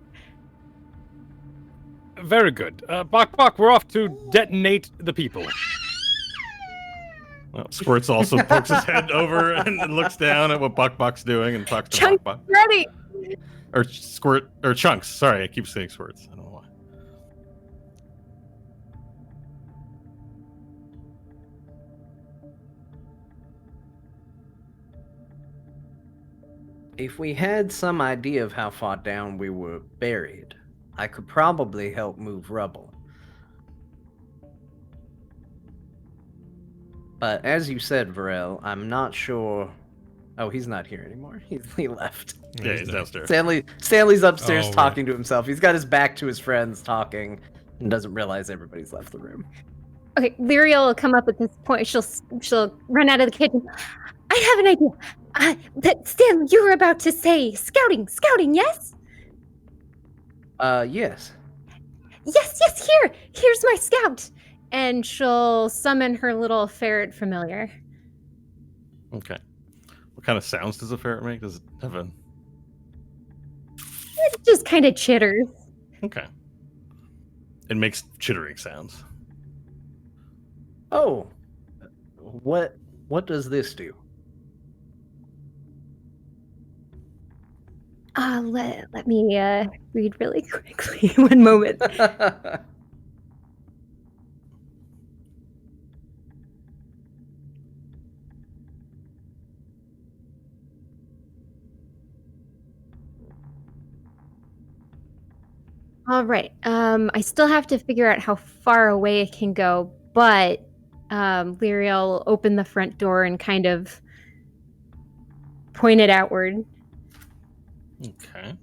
Very good. Bok, we're off to detonate the people. Well, Squirts also pokes his head over and looks down at what Bok's doing and talks to Chunk, Bok. ready. Or Squirt, or Chunks. Sorry, I keep saying Squirts. I don't know why. If we had some idea of how far down we were buried, I could probably help move rubble. But as you said, Varel, I'm not sure. Oh, he's not here anymore. He left. Yeah, he's downstairs. Stanley's upstairs Oh, talking to himself. He's got his back to his friends talking and doesn't realize everybody's left the room. Okay, Lyriel will come up at this point. She'll run out of the kitchen. I have an idea. Stan, you were about to say scouting, yes? Yes. Yes, here's my scout. And she'll summon her little ferret familiar. Okay. What kind of sounds does a ferret make? Does it have a... It just kind of chitters. Okay. It makes chittering sounds. Oh, what does this do? Let me read really quickly. One moment. All right. I still have to figure out how far away it can go, but Lyriel will open the front door and kind of pointed outward. Okay.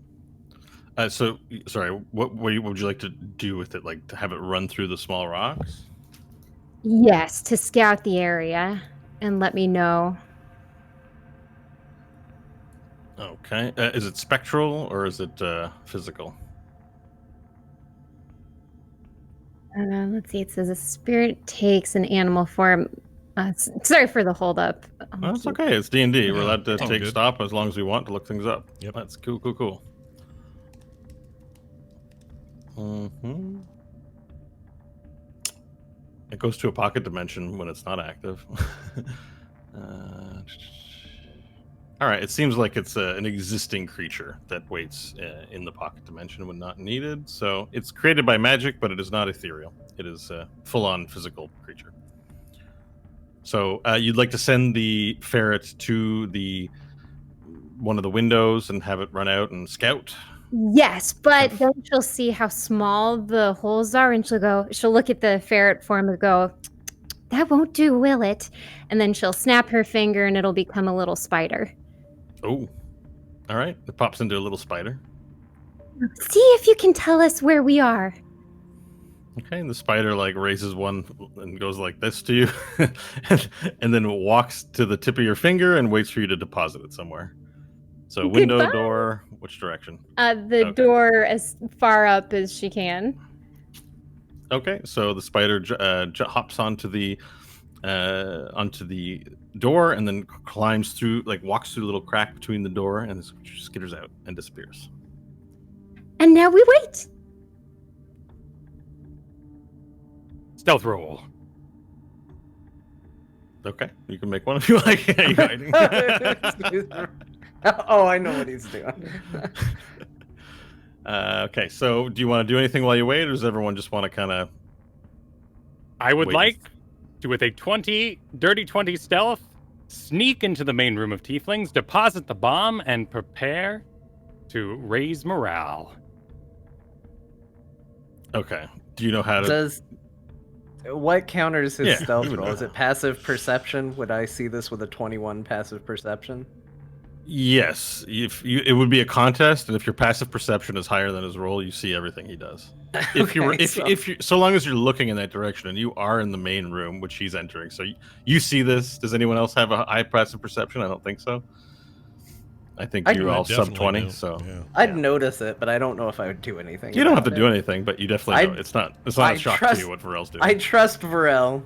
So, sorry, what would you like to do with it? Like to have it run through the small rocks? Yes, to scout the area and let me know. Okay. Is it spectral or is it physical? Let's see. It says a spirit takes an animal form. Sorry for the hold up. No, it's okay. It's D&D. We're Yeah, allowed to it's all take good. stop as long as we want to look things up. Yep. That's cool. Mm-hmm. It goes to a pocket dimension when it's not active. All right. It seems like it's an existing creature that waits in the pocket dimension when not needed. So it's created by magic, but it is not ethereal. It is a full-on physical creature. So you'd like to send the ferret to one of the windows and have it run out and scout? Yes, but then she'll see how small the holes are, and she'll look at the ferret form and go, "That won't do, will it?" And then she'll snap her finger, and it'll become a little spider. Oh, all right. It pops into a little spider. See if you can tell us where we are. Okay, and the spider like raises one and goes like this to you, and then walks to the tip of your finger and waits for you to deposit it somewhere. So window, Goodbye. door, which direction? The Okay. door as far up as she can. Okay, so the spider hops onto the door and then climbs through, like walks through a little crack between the door and skitters out and disappears. And now we wait. Stealth roll. Okay, you can make one if you like. Are you hiding? Oh, I know what he's doing. Okay, so do you want to do anything while you wait, or does everyone just want to kind of... I would Wait. like to, with a dirty 20 stealth, sneak into the main room of Tieflings, deposit the bomb, and prepare to raise morale. Okay, do you know how to... What counters his Yeah, stealth you would roll? know. Is it passive perception? Would I see this with a 21 passive perception? Yes, it would be a contest, and if your passive perception is higher than his roll, you see everything he does. If you so long as you're looking in that direction and you are in the main room, which he's entering, so you see this. Does anyone else have a high passive perception? I don't think so. I think you're all sub Definitely 20, do. so Yeah. I'd notice it, but I don't know if I would do anything. you don't have to about do it. anything, but you definitely know. It's not a shock to you what Varel's doing. I trust Varel,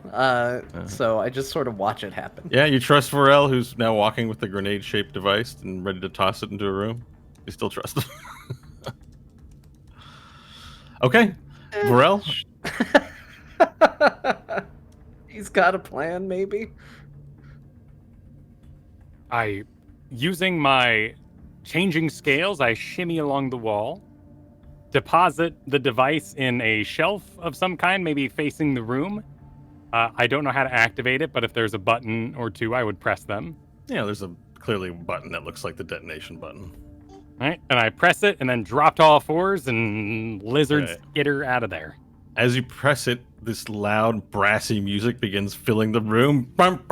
so I just sort of watch it happen. Yeah, you trust Varel, who's now walking with the grenade-shaped device and ready to toss it into a room. You still trust him. Okay, Varel. He's got a plan, maybe. Using my changing scales, I shimmy along the wall, deposit the device in a shelf of some kind, maybe facing the room. I don't know how to activate it, but if there's a button or two, I would press them. Yeah, there's clearly a button that looks like the detonation button. All right, and I press it and then drop to all fours and lizards Okay. skitter out of there. As you press it, this loud, brassy music begins filling the room. Larry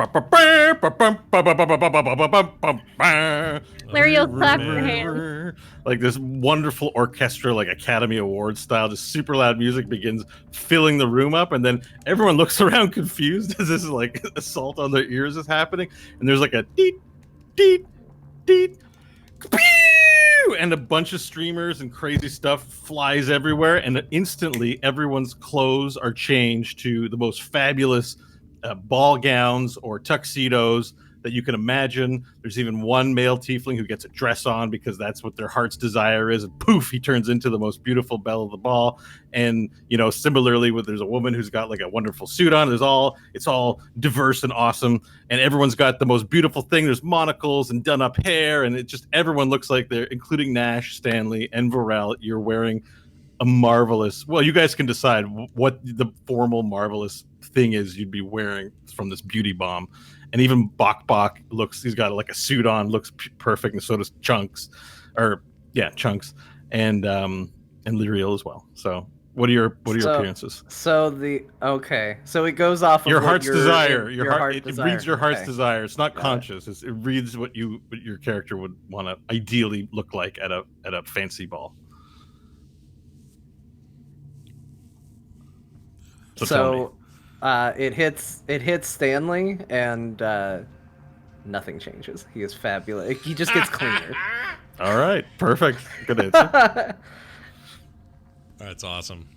will clap her hands. Like this wonderful orchestra, like Academy Awards style, just super loud music begins filling the room up, and then everyone looks around confused as this is like assault on their ears is happening, and there's like a deet, deet, deet, and a bunch of streamers and crazy stuff flies everywhere, and instantly everyone's clothes are changed to the most fabulous ball gowns or tuxedos that you can imagine. There's even one male tiefling who gets a dress on because that's what their heart's desire is, and poof, he turns into the most beautiful belle of the ball. And similarly, there's a woman who's got like a wonderful suit on. It's all diverse and awesome, and everyone's got the most beautiful thing. There's monocles and done up hair, and everyone looks like they're, including Nash, Stanley, and Varel. You're wearing a marvelous, well, you guys can decide what the formal marvelous thing is you'd be wearing from this beauty bomb. And even Bok he's got like a suit on, looks perfect, and so does Chunks, and Lyriel as well. So What are your So- appearances? So it goes off of Your what heart's desire. Your heart. It desire. reads your heart's Okay. desire. It's not Got it. conscious. It reads what your character would want to ideally look like at a fancy ball. So tell me. It hits Stanley, and nothing changes. He is fabulous. He just gets cleaner. All right, perfect. Good answer. That's awesome.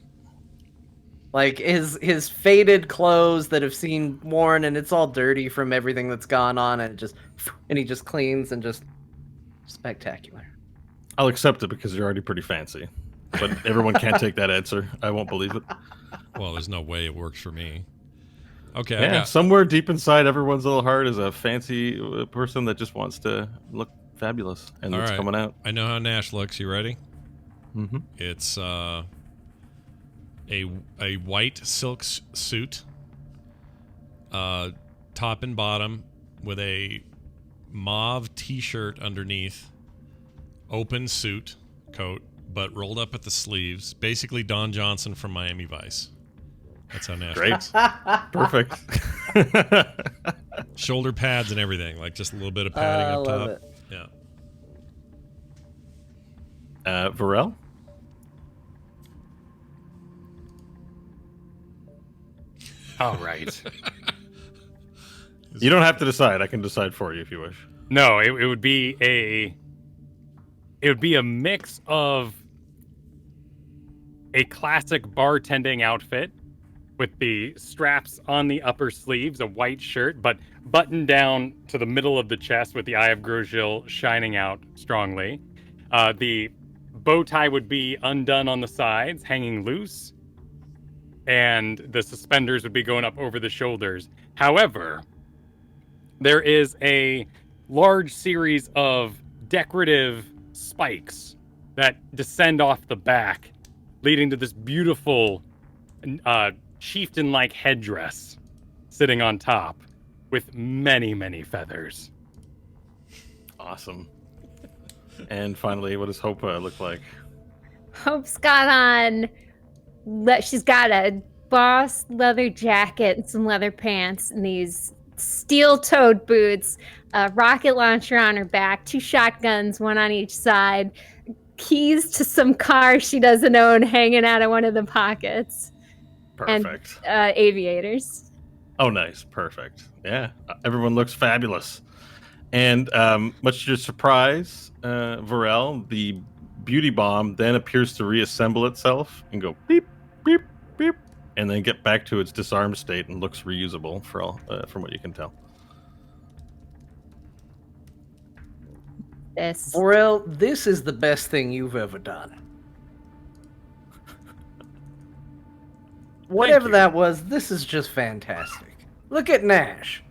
Like his faded clothes that have seen worn, and it's all dirty from everything that's gone on, and he just cleans and just spectacular. I'll accept it because you're already pretty fancy, but everyone can't take that answer. I won't believe it. Well, there's no way it works for me. Okay. Yeah, somewhere deep inside everyone's little heart is a fancy person that just wants to look fabulous, and All it's right. coming out. I know how Nash looks. You ready? Mm-hmm. It's a white silk suit, top and bottom, with a mauve T-shirt underneath, open suit coat, but rolled up at the sleeves. Basically, Don Johnson from Miami Vice. That's how Nash Great. looks. Perfect. Shoulder pads and everything, like just a little bit of padding I up love top. it. Yeah. Varel? All right. You don't have to decide. I can decide for you if you wish. No, it would be a mix of a classic bartending outfit with the straps on the upper sleeves, a white shirt, but buttoned down to the middle of the chest with the Eye of Grosjean shining out strongly. The bow tie would be undone on the sides, hanging loose, and the suspenders would be going up over the shoulders. However, there is a large series of decorative spikes that descend off the back, leading to this beautiful chieftain-like headdress sitting on top with many, many feathers. Awesome. And finally, what does Hope look like? Hope's got on. She's got a boss leather jacket and some leather pants and these steel-toed boots, a rocket launcher on her back, 2 shotguns, one on each side, keys to some car she doesn't own hanging out of one of the pockets, Perfect. and aviators. Oh, nice. Perfect. Yeah. Everyone looks fabulous. And much to your surprise, Varel, the beauty bomb then appears to reassemble itself and go beep, beep, beep, and then get back to its disarmed state and looks reusable for all, from what you can tell. This. Borel, this is the best thing you've ever done. Whatever you. that was, this is just fantastic. Look at Nash.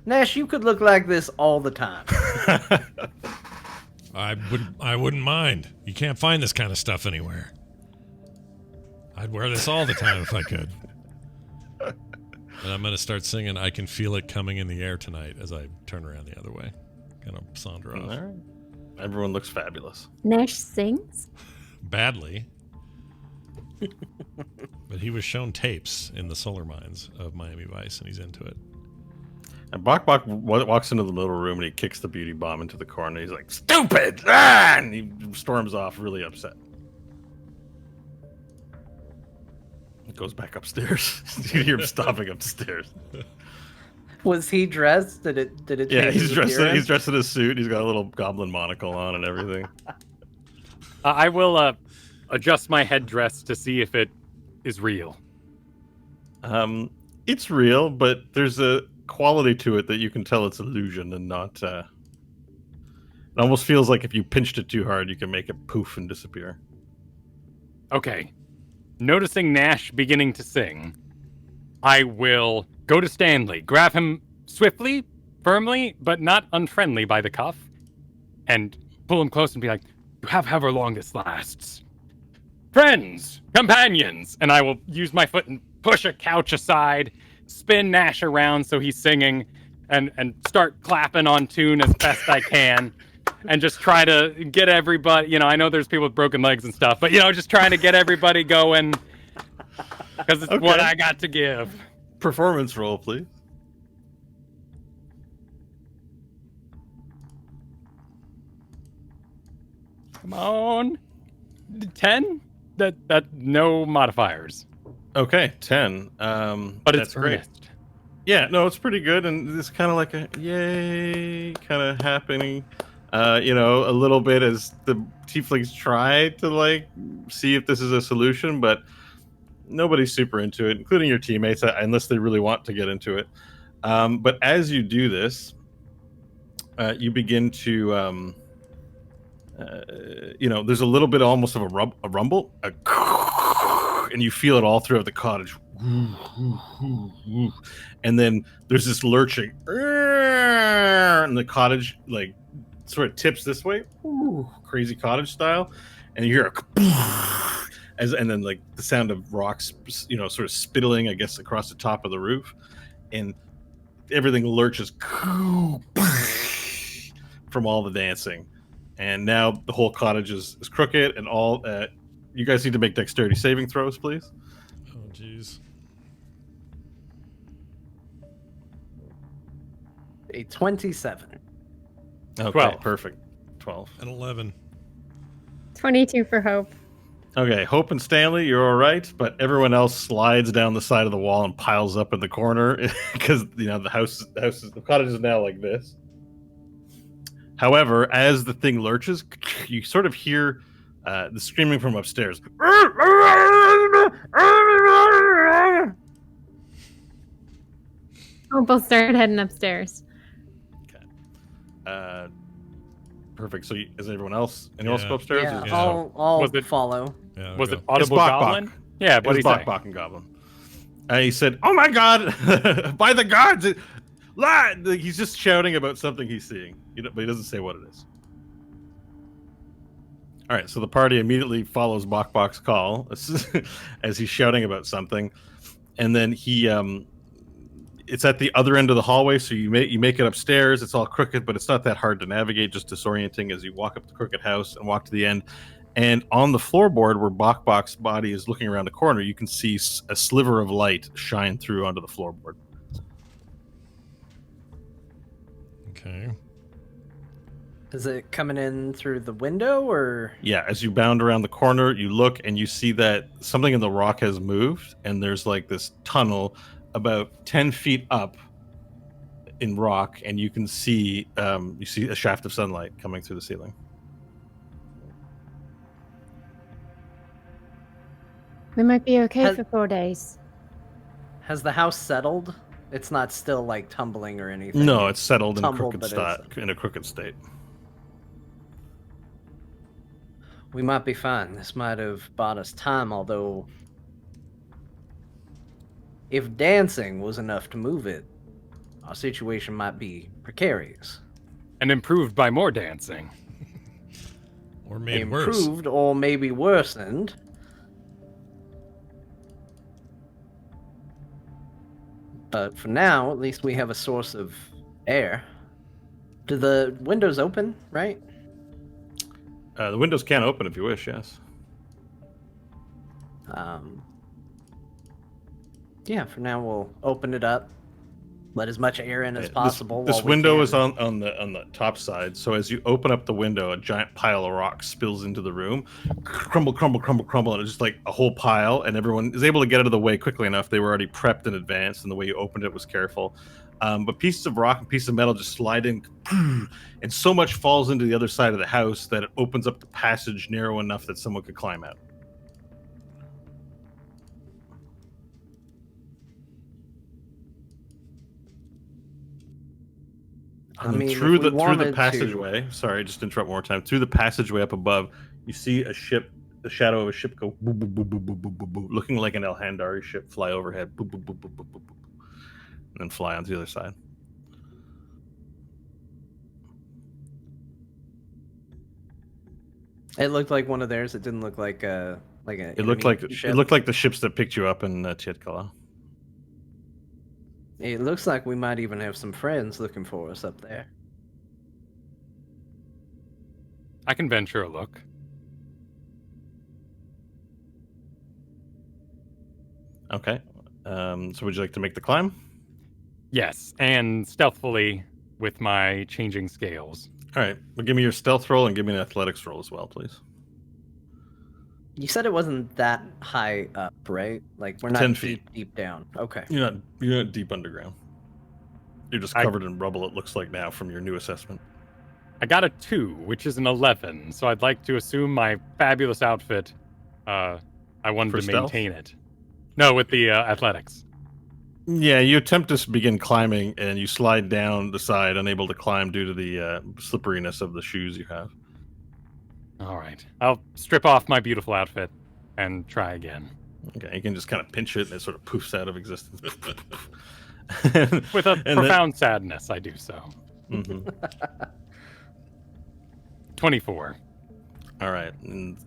Nash, you could look like this all the time. I wouldn't mind. You can't find this kind of stuff anywhere. I'd wear this all the time if I could. And I'm gonna start singing "I Can Feel It Coming in the Air Tonight" as I turn around the other way. Kind of saunter All off. right. Everyone looks fabulous. Nash sings. Badly. But he was shown tapes in the solar mines of Miami Vice, and he's into it. And Bok walks into the little room and he kicks the beauty bomb into the corner. He's like, "Stupid!" Ah! And he storms off, really upset. He goes back upstairs. You hear him stomping up the stairs. Was he dressed? Did it Yeah, change he's his dressed. appearance? He's dressed in a suit. He's got a little goblin monocle on and everything. I will adjust my headdress to see if it is real. It's real, but there's a quality to it that you can tell it's illusion and not. It almost feels like if you pinched it too hard, you can make it poof and disappear. Okay. Noticing Nash beginning to sing, I will go to Stanley, grab him swiftly, firmly, but not unfriendly by the cuff, and pull him close and be like, "You have however long this lasts. Friends, companions!" And I will use my foot and push a couch aside, spin Nash around so he's singing, and start clapping on tune as best I can. and just try to get everybody. You know, I know there's people with broken legs and stuff, but just trying to get everybody going because it's what I got to give. Performance roll, please. Come on, 10. That no modifiers. Okay, 10. But that's it's great. earnest. Yeah, no, it's pretty good, and it's kind of like a yay kind of happening. A little bit as the tieflings try to like see if this is a solution, but nobody's super into it, including your teammates, unless they really want to get into it. But as you do this, you begin to, there's a little bit almost of a rumble, and you feel it all throughout the cottage. And then there's this lurching, and the cottage like sort of tips this way, crazy cottage style, and you hear and then like the sound of rocks, sort of spittling, I guess, across the top of the roof, and everything lurches from all the dancing, and now the whole cottage is crooked, and all. You guys need to make dexterity saving throws, please. Oh, jeez. A 27. Okay, 12. perfect. 12. And 11. 22 for Hope. Okay, Hope and Stanley, you're all right, but everyone else slides down the side of the wall and piles up in the corner because the cottage is now like this. However, as the thing lurches, you sort of hear the screaming from upstairs. We'll both start heading upstairs. Perfect. So, is anyone else go upstairs? Yeah, Yeah. I'll Was it- follow. Yeah, Was go. it Audible Bok Goblin? Bok. Yeah, It what was do you say? Bok Bok and Goblin. He said, "Oh my God, by the gods!" He's just shouting about something he's seeing, but he doesn't say what it is. All right, so the party immediately follows Bok Bok's call as he's shouting about something, and then he it's at the other end of the hallway, so you make it upstairs. It's all crooked, but it's not that hard to navigate, just disorienting as you walk up the crooked house and walk to the end. And on the floorboard where Bok Bok's body is looking around the corner, you can see a sliver of light shine through onto the floorboard. Okay. Is it coming in through the window or? Yeah, as you bound around the corner, you look and you see that something in the rock has moved, and there's like this tunnel about 10 feet up in rock, and you can see a shaft of sunlight coming through the ceiling. We might be okay for 4 days. Has the house settled? It's not still like tumbling or anything. No, it's settled in a Tumbled, crooked but in a crooked state. We might be fine. This might have bought us time, although if dancing was enough to move it, our situation might be precarious. And improved by more dancing. Or made worse. Improved or maybe worsened. But for now, at least we have a source of air. Do the windows open, right? The windows can open if you wish, yes. Yeah, for now we'll open it up. Let as much air in as possible. This while we window can. is on the top side, so as you open up the window, a giant pile of rocks spills into the room. Crumble, crumble, crumble, crumble, and it's just like a whole pile, and everyone is able to get out of the way quickly enough. They were already prepped in advance, and the way you opened it was careful. But pieces of rock and pieces of metal just slide in, and so much falls into the other side of the house that it opens up the passage narrow enough that someone could climb out. I And mean, through if we the wanted to- passageway, sorry, just to interrupt one more time. Through the passageway up above, you see a ship, the shadow of a ship go boop, boop, boop, boop, boop, boop, boop, boop, looking like an Elhandari ship fly overhead, boop, boop, boop, boop, boop, boop, boop, and then fly onto the other side. It looked like one of theirs. It didn't look like a It looked like ship. it looked like the ships that picked you up in Tietkala. It looks like we might even have some friends looking for us up there. I can venture a look. Okay. So would you like to make the climb? Yes, and stealthily with my changing scales. All right. Well, give me your stealth roll and give me an athletics roll as well, please. You said it wasn't that high up, right? Like we're not 10 feet. deep down. Okay. You're not deep underground. You're just I- covered in rubble, it looks like now, from your new assessment. I got a 2, which is an 11, so I'd like to assume my fabulous outfit, I wanted For to stealth? maintain it. No, with the athletics. Yeah, you attempt to begin climbing, and you slide down the side, unable to climb due to the slipperiness of the shoes you have. All right. I'll strip off my beautiful outfit and try again. Okay, you can just kind of pinch it, and it sort of poofs out of existence. With a And profound sadness, I do so. Mhm. 24. All right, and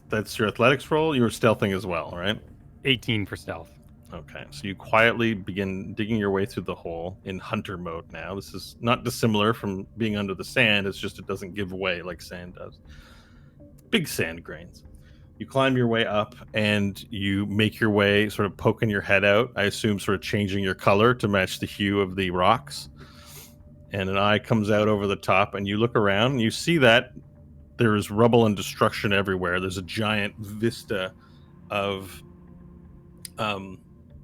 that's your athletics roll. You were stealthing as well, right? 18 for stealth. Okay, so you quietly begin digging your way through the hole in hunter mode now. This is not dissimilar from being under the sand. It's just it doesn't give way like sand does. Big sand grains. You climb your way up and you make your way, sort of poking your head out. I assume sort of changing your color to match the hue of the rocks. And an eye comes out over the top, and you look around and you see that there is rubble and destruction everywhere. There's a giant vista of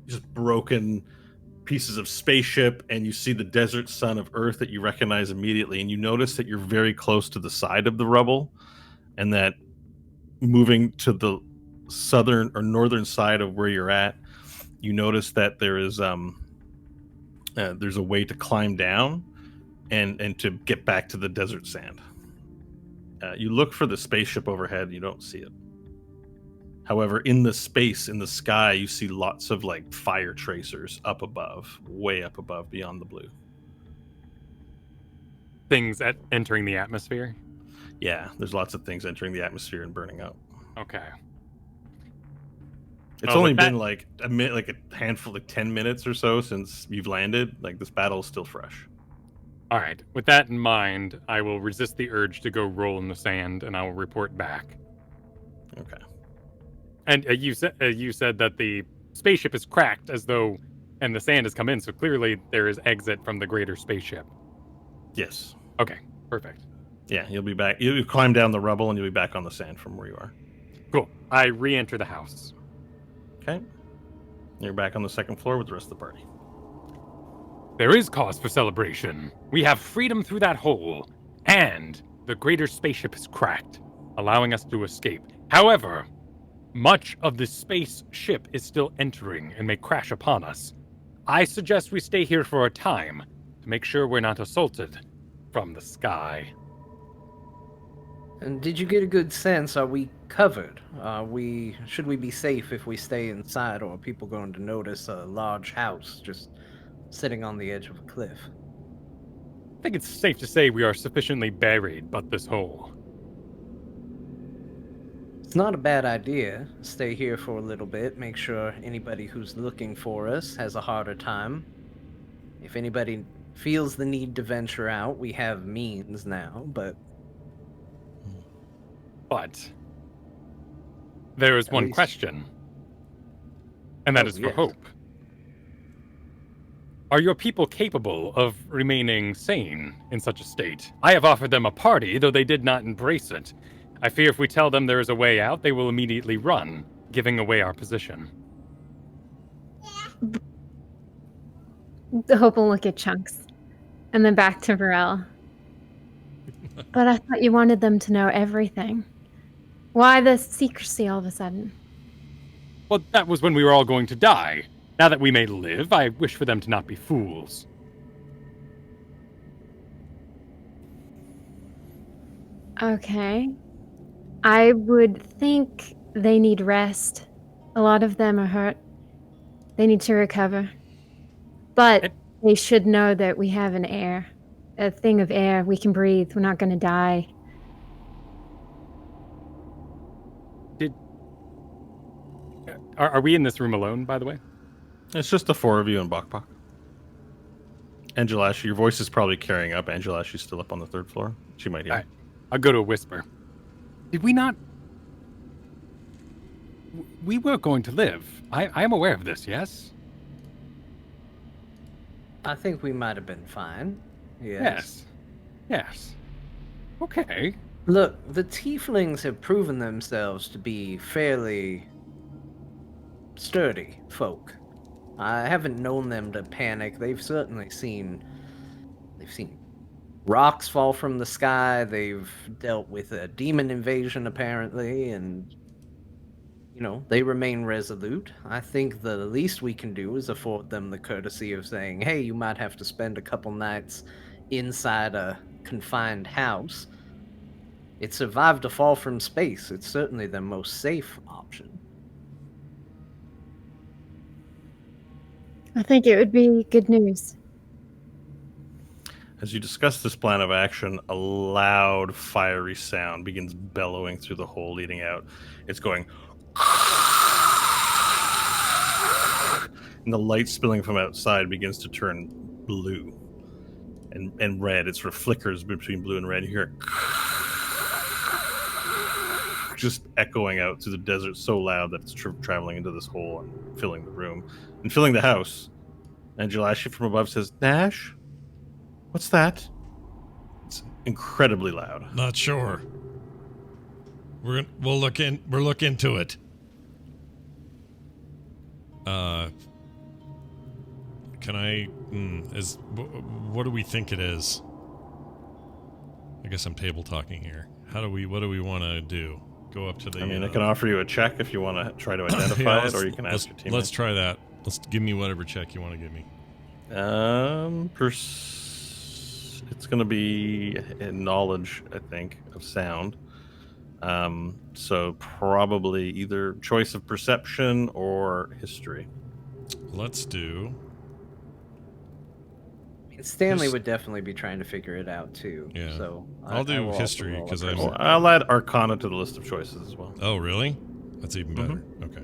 just broken pieces of spaceship, and you see the desert sun of Earth that you recognize immediately, and you notice that you're very close to the side of the rubble, and that moving to the southern or northern side of where you're at, you notice that there's a way to climb down and to get back to the desert sand. You look for the spaceship overhead, you don't see it. However, in the space, in the sky, you see lots of like fire tracers up above, way up above, beyond the blue. Things entering the atmosphere? Yeah, there's lots of things entering the atmosphere and burning out. Okay. It's Oh, only but that- been like a minute, like a handful, like 10 minutes or so since you've landed. Like this battle is still fresh. All right. With that in mind, I will resist the urge to go roll in the sand, and I will report back. Okay. And you said that the spaceship is cracked and the sand has come in, so clearly there is exit from the greater spaceship. Yes. Okay, perfect. Yeah, you'll be back. You'll climb down the rubble and you'll be back on the sand from where you are. Cool. I re-enter the house. Okay. You're back on the second floor with the rest of the party. There is cause for celebration. We have freedom through that hole, and the greater spaceship is cracked, allowing us to escape. However, much of the spaceship is still entering and may crash upon us. I suggest we stay here for a time to make sure we're not assaulted from the sky. And did you get a good sense? Are we covered? Should we be safe if we stay inside, or are people going to notice a large house just sitting on the edge of a cliff? I think it's safe to say we are sufficiently buried but this hole. It's not a bad idea. Stay here for a little bit, make sure anybody who's looking for us has a harder time. If anybody feels the need to venture out, we have means now, but there is At one least- question, and that Oh, is for yes. Hope. Are your people capable of remaining sane in such a state? I have offered them a party, though they did not embrace it. I fear if we tell them there is a way out, they will immediately run, giving away our position. The Hope will look at Chunks, and then back to Varel. But I thought you wanted them to know everything. Why the secrecy all of a sudden? Well, that was when we were all going to die. Now that we may live, I wish for them to not be fools. Okay. I would think they need rest. A lot of them are hurt. They need to recover. But they should know that we have a thing of air. We can breathe. We're not going to die. Are we in this room alone, by the way? It's just the four of you and Bok Bok. Angelash, your voice is probably carrying up. Angelash, she's still up on the third floor. She might hear. All right. I'll go to a whisper. Did we not? We were going to live. I am aware of this, yes? I think we might have been fine. Yes. Yes. Okay. Look, the tieflings have proven themselves to be fairly sturdy folk. I haven't known them to panic. They've certainly seen rocks fall from the sky. They've dealt with a demon invasion apparently, and they remain resolute. I think the least we can do is afford them the courtesy of saying, "Hey, you might have to spend a couple nights inside a confined house." It survived a fall from space. It's certainly the most safe option. I think it would be good news. As you discuss this plan of action, a loud, fiery sound begins bellowing through the hole leading out. It's going. And the light spilling from outside begins to turn blue and red. It sort of flickers between blue and red. You hear it just echoing out through the desert so loud that it's traveling into this hole and filling the room and filling the house. And Jalashi from above says, "Nash? What's that?" It's incredibly loud. Not sure. We'll look into it. Can I? What do we think it is? I guess I'm table talking here. What do we want to do? Go up to the. I can offer you a check if you want to try to identify it, or you can ask your team. Let's try that. Let's give me whatever check you want to give me. It's going to be knowledge, I think, of sound. So probably either choice of perception or history. Let's do. Stanley would definitely be trying to figure it out too. Yeah. So I'll do history because I'll add Arcana to the list of choices as well. Oh, really? That's even better. Okay.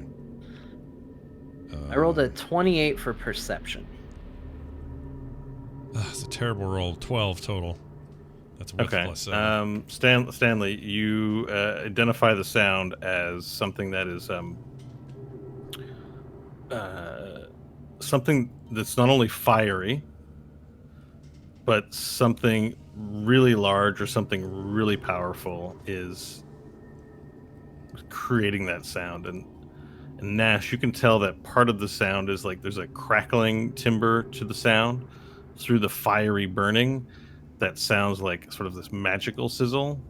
I rolled a 28 for perception. It's a terrible roll. 12 total. That's with okay. plus 7. Stanley, you identify the sound as something that is something that's not only fiery, but something really large or something really powerful is creating that sound. And Nash, you can tell that part of the sound is like there's a crackling timbre to the sound through the fiery burning that sounds like sort of this magical sizzle.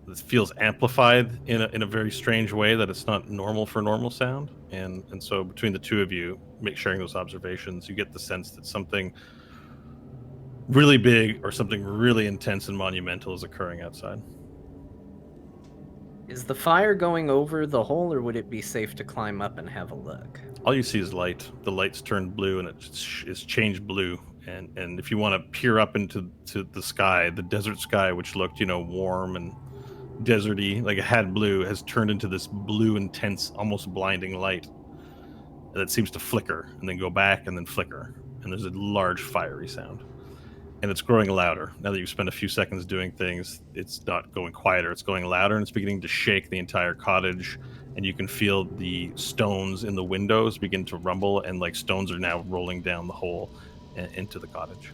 It feels amplified in a very strange way that it's not normal for normal sound. And so between the two of you, sharing those observations, you get the sense that something really big or something really intense and monumental is occurring outside. Is the fire going over the hole, or would it be safe to climb up and have a look? All you see is light. The light's turned blue, and it's changed blue. And if you want to peer up into the sky, the desert sky, which looked, warm and deserty, like it had blue, has turned into this blue, intense, almost blinding light that seems to flicker and then go back and then flicker. And there's a large fiery sound. And it's growing louder. Now that you've spent a few seconds doing things, it's not going quieter. It's going louder, and it's beginning to shake the entire cottage. And you can feel the stones in the windows begin to rumble, and like stones are now rolling down the hole into the cottage.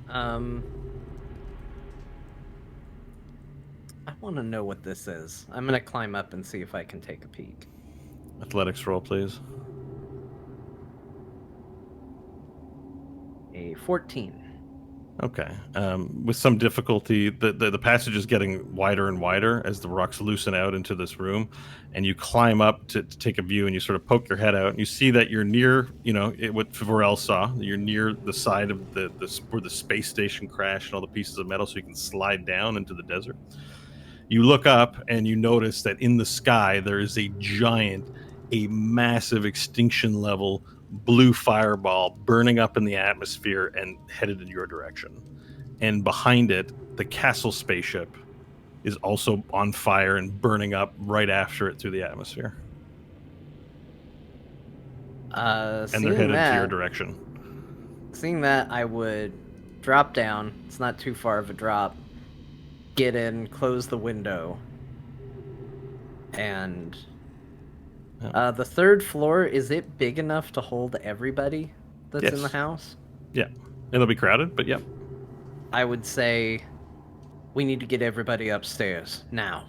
I want to know what this is. I'm going to climb up and see if I can take a peek. Athletics roll, please. A 14. Okay. With some difficulty, the passage is getting wider and wider as the rocks loosen out into this room, and you climb up to take a view, and you sort of poke your head out, and you see that you're near, what Vorel saw. You're near the side of where the space station crashed and all the pieces of metal, so you can slide down into the desert. You look up, and you notice that in the sky there is a massive extinction-level blue fireball burning up in the atmosphere and headed in your direction. And behind it, the castle spaceship is also on fire and burning up right after it through the atmosphere. And they're headed to your direction. Seeing that, I would drop down. It's not too far of a drop. Get in, close the window. And the third floor, is it big enough to hold everybody that's in the Yes. house? Yeah. It'll be crowded, but yeah. I would say we need to get everybody upstairs now.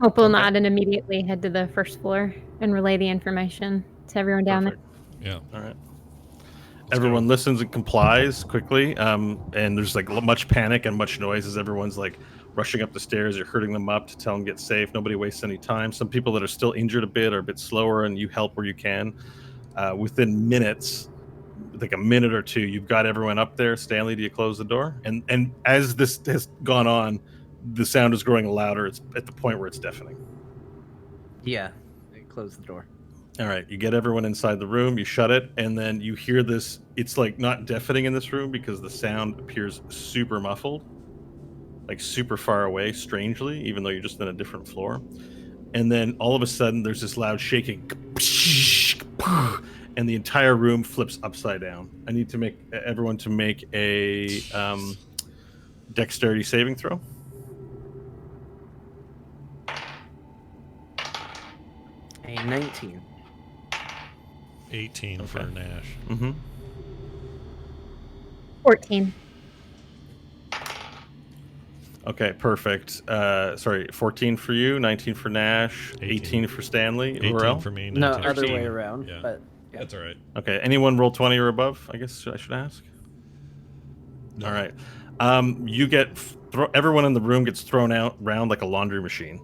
Hope will Okay. nod and immediately head to the first floor and relay the information to everyone down Perfect. Yeah. All right. Let's Everyone go. listens and complies quickly. And there's like much panic and much noise as everyone's like rushing up the stairs. You're herding them up to tell them get safe. Nobody wastes any time. Some people that are still injured a bit are a bit slower, and you help where you can. Within minutes, like a minute or two, you've got everyone up there. Stanley, do you close the door? And as this has gone on, the sound is growing louder. It's at the point where it's deafening. Yeah, close the door. All right, you get everyone inside the room, you shut it, and then you hear this. It's like not deafening in this room because the sound appears super muffled, like super far away, strangely, even though you're just in a different floor. And then all of a sudden, there's this loud shaking, and the entire room flips upside down. I need to make everyone to make a dexterity saving throw. A 19. 18 for Okay. Nash. Mm-hmm. 14. Okay, perfect. Sorry, 14 for you, 19 for Nash, 18 for Stanley. 18 Urel? for me. No, 19 for other Steve. way around. Yeah. But yeah. That's all right. Okay, anyone roll 20 or above? I guess I should ask. No. All right. You get everyone in the room gets thrown out around like a laundry machine.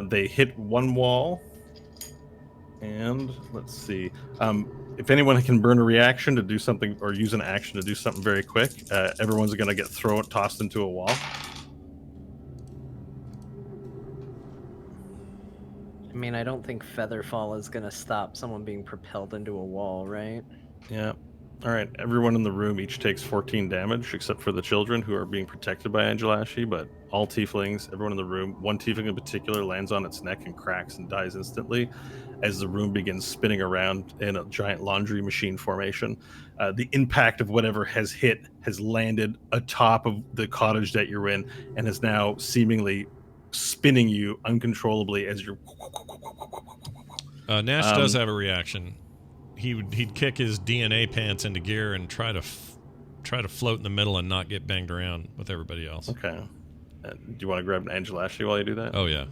They hit one wall, and let's see. If anyone can burn a reaction to do something or use an action to do something very quick, everyone's going to get tossed into a wall. I mean, I don't think Featherfall is going to stop someone being propelled into a wall, right? Yeah. All right. Everyone in the room each takes 14 damage, except for the children who are being protected by Angelashi. But all tieflings, everyone in the room, one tiefling in particular, lands on its neck and cracks and dies instantly as the room begins spinning around in a giant laundry machine formation. The impact of whatever has hit has landed atop of the cottage that you're in and is now seemingly spinning you uncontrollably as you're. Nash does have a reaction. He'd kick his DNA pants into gear and try to float in the middle and not get banged around with everybody else. Okay. Do you want to grab Angelashi while you do that? Oh yeah,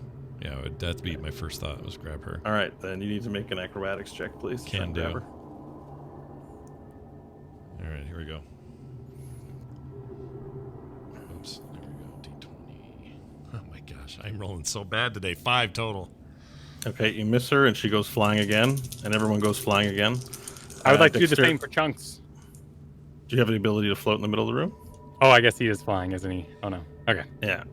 that'd be my first thought was grab her. All right, then you need to make an acrobatics check, please. to try Can and do. grab her. All right, here we go. Oops, there we go. D20. Oh my gosh, I'm rolling so bad today. 5 total. Okay, you miss her, and she goes flying again, and everyone goes flying again. I would like to do the Dexter, same for Chunks. Do you have the ability to float in the middle of the room? Oh, I guess he is flying, isn't he? Oh no. Okay. Yeah.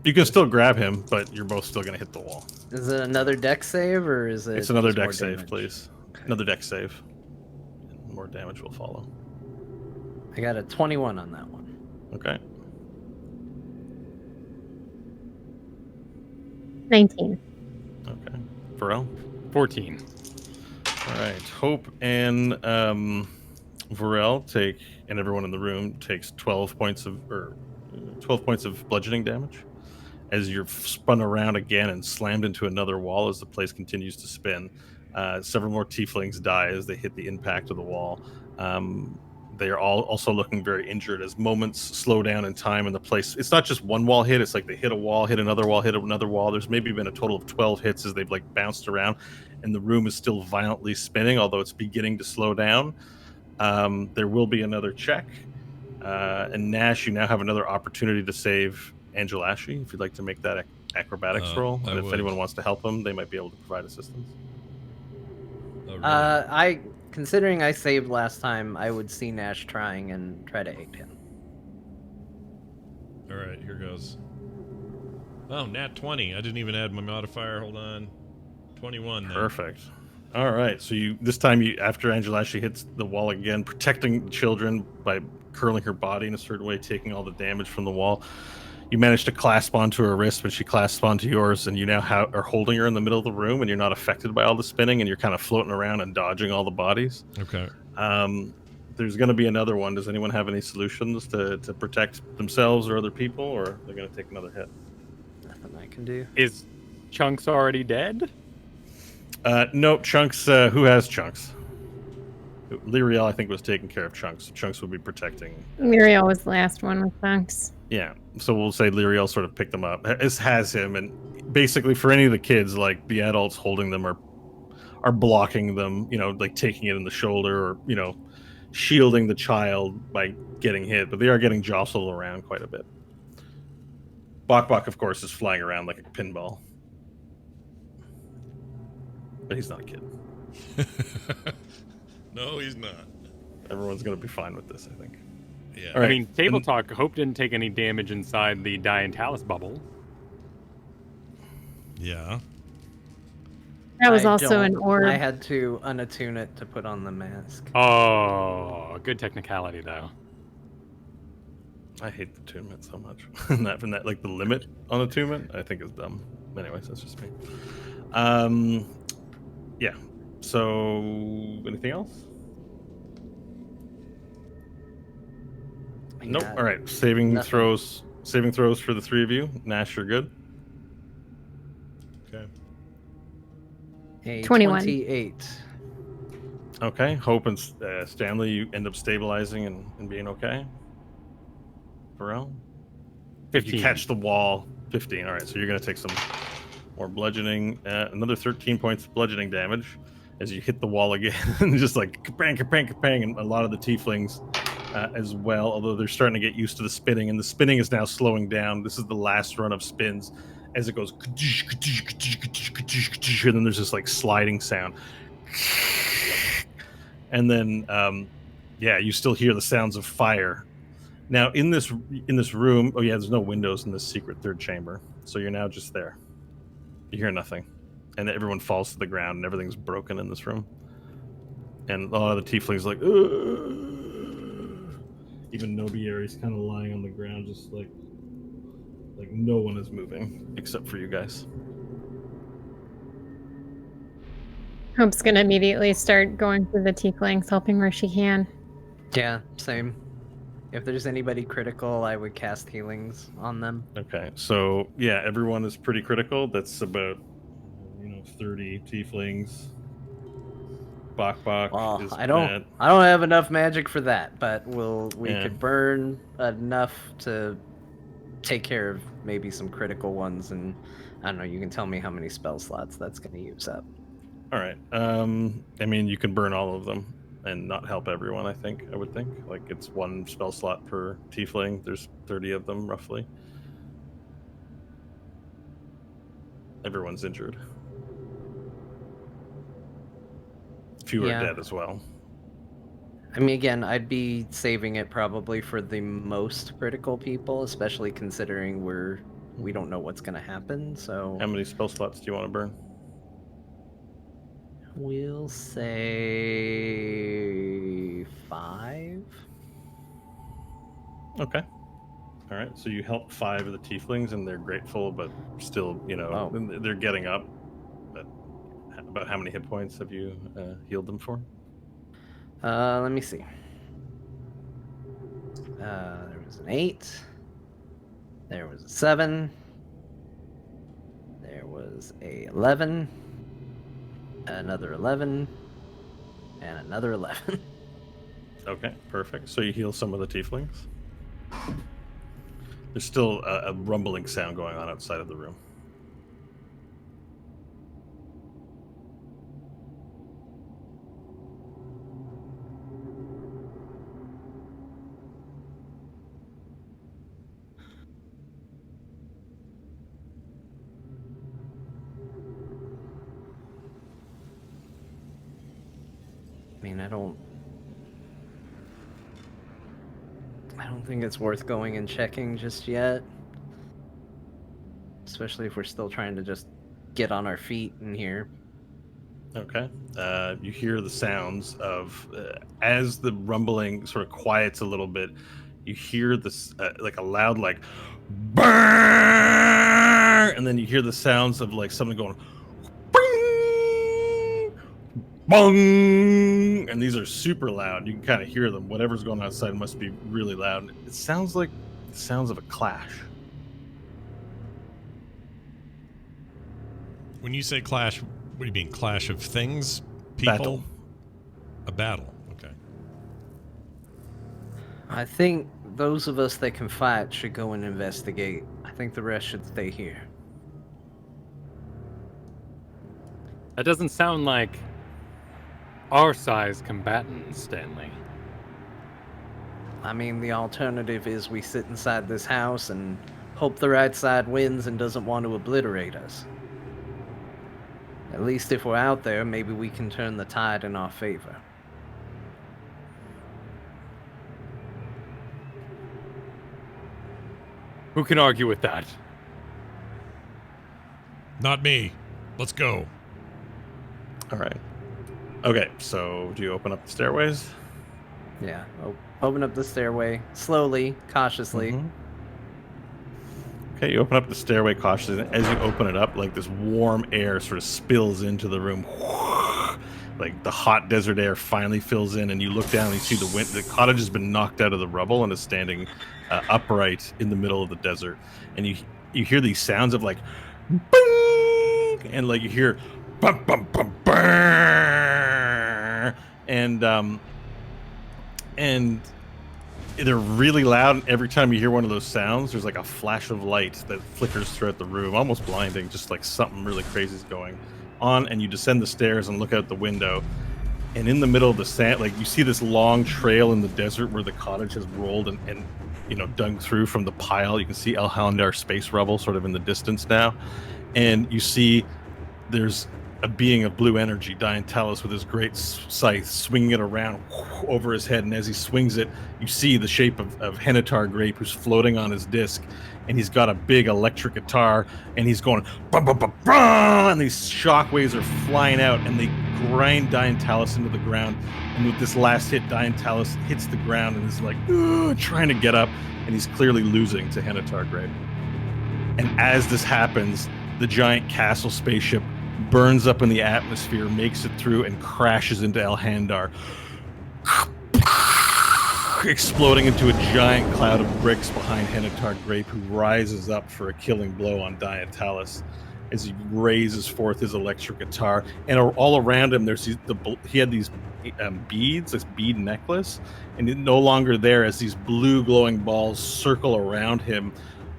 You can still grab him, but you're both still going to hit the wall. Is it another deck save, or is it? It's another just more deck save, damage? please. Okay. Another deck save. More damage will follow. I got a 21 on that one. Okay. 19. Okay. Pharrell? 14. All right. Hope and Varel take, and everyone in the room takes 12 points of bludgeoning damage as you're spun around again and slammed into another wall as the place continues to spin. Several more tieflings die as they hit the impact of the wall. They are all also looking very injured as moments slow down in time in the place. It's not just one wall hit. It's like they hit a wall, hit another wall, hit another wall. There's maybe been a total of 12 hits as they've like bounced around, and the room is still violently spinning, although it's beginning to slow down. There will be another check. And Nash, you now have another opportunity to save Angelashi if you'd like to make that acrobatics roll. I And if would. anyone wants to help him, they might be able to provide assistance. Oh, really? Considering I saved last time, I would see Nash trying and try to aid him. All right, here goes. Oh, nat 20. I didn't even add my modifier. Hold on. 21 then. Perfect. All right. So this time after Angelashi hits the wall again, protecting the children by curling her body in a certain way, taking all the damage from the wall. You manage to clasp onto her wrist, but she clasps onto yours, and you now are holding her in the middle of the room, and you're not affected by all the spinning, and you're kind of floating around and dodging all the bodies. Okay. there's going to be another one. Does anyone have any solutions to protect themselves or other people, or they're going to take another hit? Nothing I can do. Is Chunks already dead? No, Chunks. Who has Chunks? Lyriel, I think, was taking care of Chunks. So Chunks would be protecting. Muriel was the last one with Chunks. Yeah, so we'll say Lyriel sort of picked them up. This has him, and basically for any of the kids, like the adults holding them are blocking them. You know, like taking it in the shoulder, or shielding the child by getting hit. But they are getting jostled around quite a bit. Bok, of course, is flying around like a pinball, but he's not a kid. No, he's not. Everyone's gonna be fine with this, I think. Yeah. All right. I mean, Table Talk, Hope didn't take any damage inside the Dientalis bubble. Yeah. That was I also an don't- orb. I had to unattune it to put on the mask. Oh, good technicality, though. I hate the attunement so much. that like the limit on attunement, I think is dumb. Anyways, that's just me. Yeah. So, anything else? Nope. Yeah, All right. Saving nothing. throws. Saving throws for the three of you. Nash, you're good. Okay. A 21. 28. Okay. Hope and Stanley, you end up stabilizing and being okay. Pharrell? 15. You catch the wall. 15. All right. So you're going to take some more bludgeoning. Another 13 points of bludgeoning damage as you hit the wall again. Just like kapang, kapang, kapang. And a lot of the tieflings as well, although they're starting to get used to the spinning. And the spinning is now slowing down. This is the last run of spins as it goes. And then there's this like sliding sound. And then, you still hear the sounds of fire. Now in this room, there's no windows in this secret third chamber, so you're now just there. You hear nothing, and everyone falls to the ground, and everything's broken in this room. And a lot of the tieflings like, ugh. Even Nobieri's kind of lying on the ground, just like no one is moving except for you guys. Hope's gonna immediately start going through the tieflings, helping where she can. Yeah, same. If there's anybody critical, I would cast healings on them. Okay, so yeah, everyone is pretty critical. That's about 30 tieflings. Bok Well, is I don't bad. have enough magic for that, but we Yeah. could burn enough to take care of maybe some critical ones, and I don't know, you can tell me how many spell slots that's going to use up. All right. I mean, you can burn all of them and not help everyone, I would think. Like, it's one spell slot per tiefling. There's 30 of them, roughly. Everyone's injured. Few are Yeah. dead as well. I mean, again, I'd be saving it probably for the most critical people, especially considering we don't know what's going to happen, so... How many spell slots do you want to burn? We'll say 5. Okay. All right. So you help 5 of the tieflings, and they're grateful, but still, they're getting up. But about how many hit points have you healed them for? Let me see. There was an 8. There was a 7. There was a 11. Another 11. And another 11. Okay, perfect. So you heal some of the tieflings. There's still a rumbling sound going on outside of the room. I mean, I don't think it's worth going and checking just yet. Especially if we're still trying to just get on our feet in here. Okay. You hear the sounds of, as the rumbling sort of quiets a little bit, you hear this, like a loud, like, burr! And then you hear the sounds of, like, something going, bing! bong, and these are super loud. You can kind of hear them. Whatever's going on outside must be really loud. It sounds like the sounds of a clash. When you say clash, what do you mean? Clash of things? People? Battle. A battle. Okay. I think those of us that can fight should go and investigate. I think the rest should stay here. That doesn't sound like our size combatants, Stanley. I mean, the alternative is we sit inside this house and hope the right side wins and doesn't want to obliterate us. At least if we're out there, maybe we can turn the tide in our favor. Who can argue with that? Not me. Let's go. All right. Okay, so do you open up the stairways? Yeah, open up the stairway, slowly, cautiously. Mhm. Okay, you open up the stairway cautiously. And as you open it up, like this warm air sort of spills into the room. Like the hot desert air finally fills in, and you look down and you see the cottage has been knocked out of the rubble and is standing upright in the middle of the desert. And you hear these sounds of like, boom, and like you hear, bum bum bum bum, and they're really loud, and every time you hear one of those sounds, there's like a flash of light that flickers throughout the room, almost blinding, just like something really crazy is going on. And you descend the stairs and look out the window, and in the middle of the sand, like you see this long trail in the desert where the cottage has rolled and dug through from the pile. You can see El Hallandar space rubble sort of in the distance now, and you see there's a being of blue energy, Diantalis, with his great scythe, swinging it around over his head. And as he swings it, you see the shape of Henitar Grape, who's floating on his disc. And he's got a big electric guitar, and he's going, bum, bum, bum, bum, and these shockwaves are flying out, and they grind Diantalis into the ground. And with this last hit, Diantalis hits the ground and is like, trying to get up, and he's clearly losing to Henitar Grape. And as this happens, the giant castle spaceship burns up in the atmosphere, makes it through, and crashes into El Hallandar, exploding into a giant cloud of bricks behind Henitar Grape, who rises up for a killing blow on Diantalis as he raises forth his electric guitar. And all around him, he had these beads, this bead necklace, and it's no longer there, as these blue glowing balls circle around him,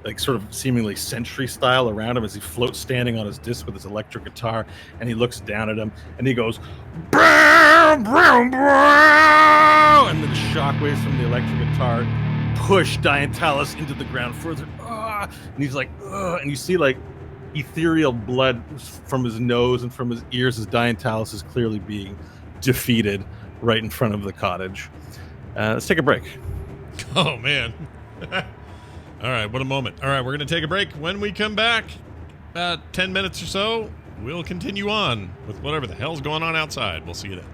like sort of seemingly sentry style around him, as he floats standing on his disc with his electric guitar. And he looks down at him and he goes, brow, brow, brow, and then the shockwaves from the electric guitar push Diantalis into the ground further. And he's like, and you see like ethereal blood from his nose and from his ears as Diantalis is clearly being defeated right in front of the cottage. Let's take a break. Oh, man. All right, what a moment. All right, we're going to take a break. When we come back, about 10 minutes or so, we'll continue on with whatever the hell's going on outside. We'll see you then.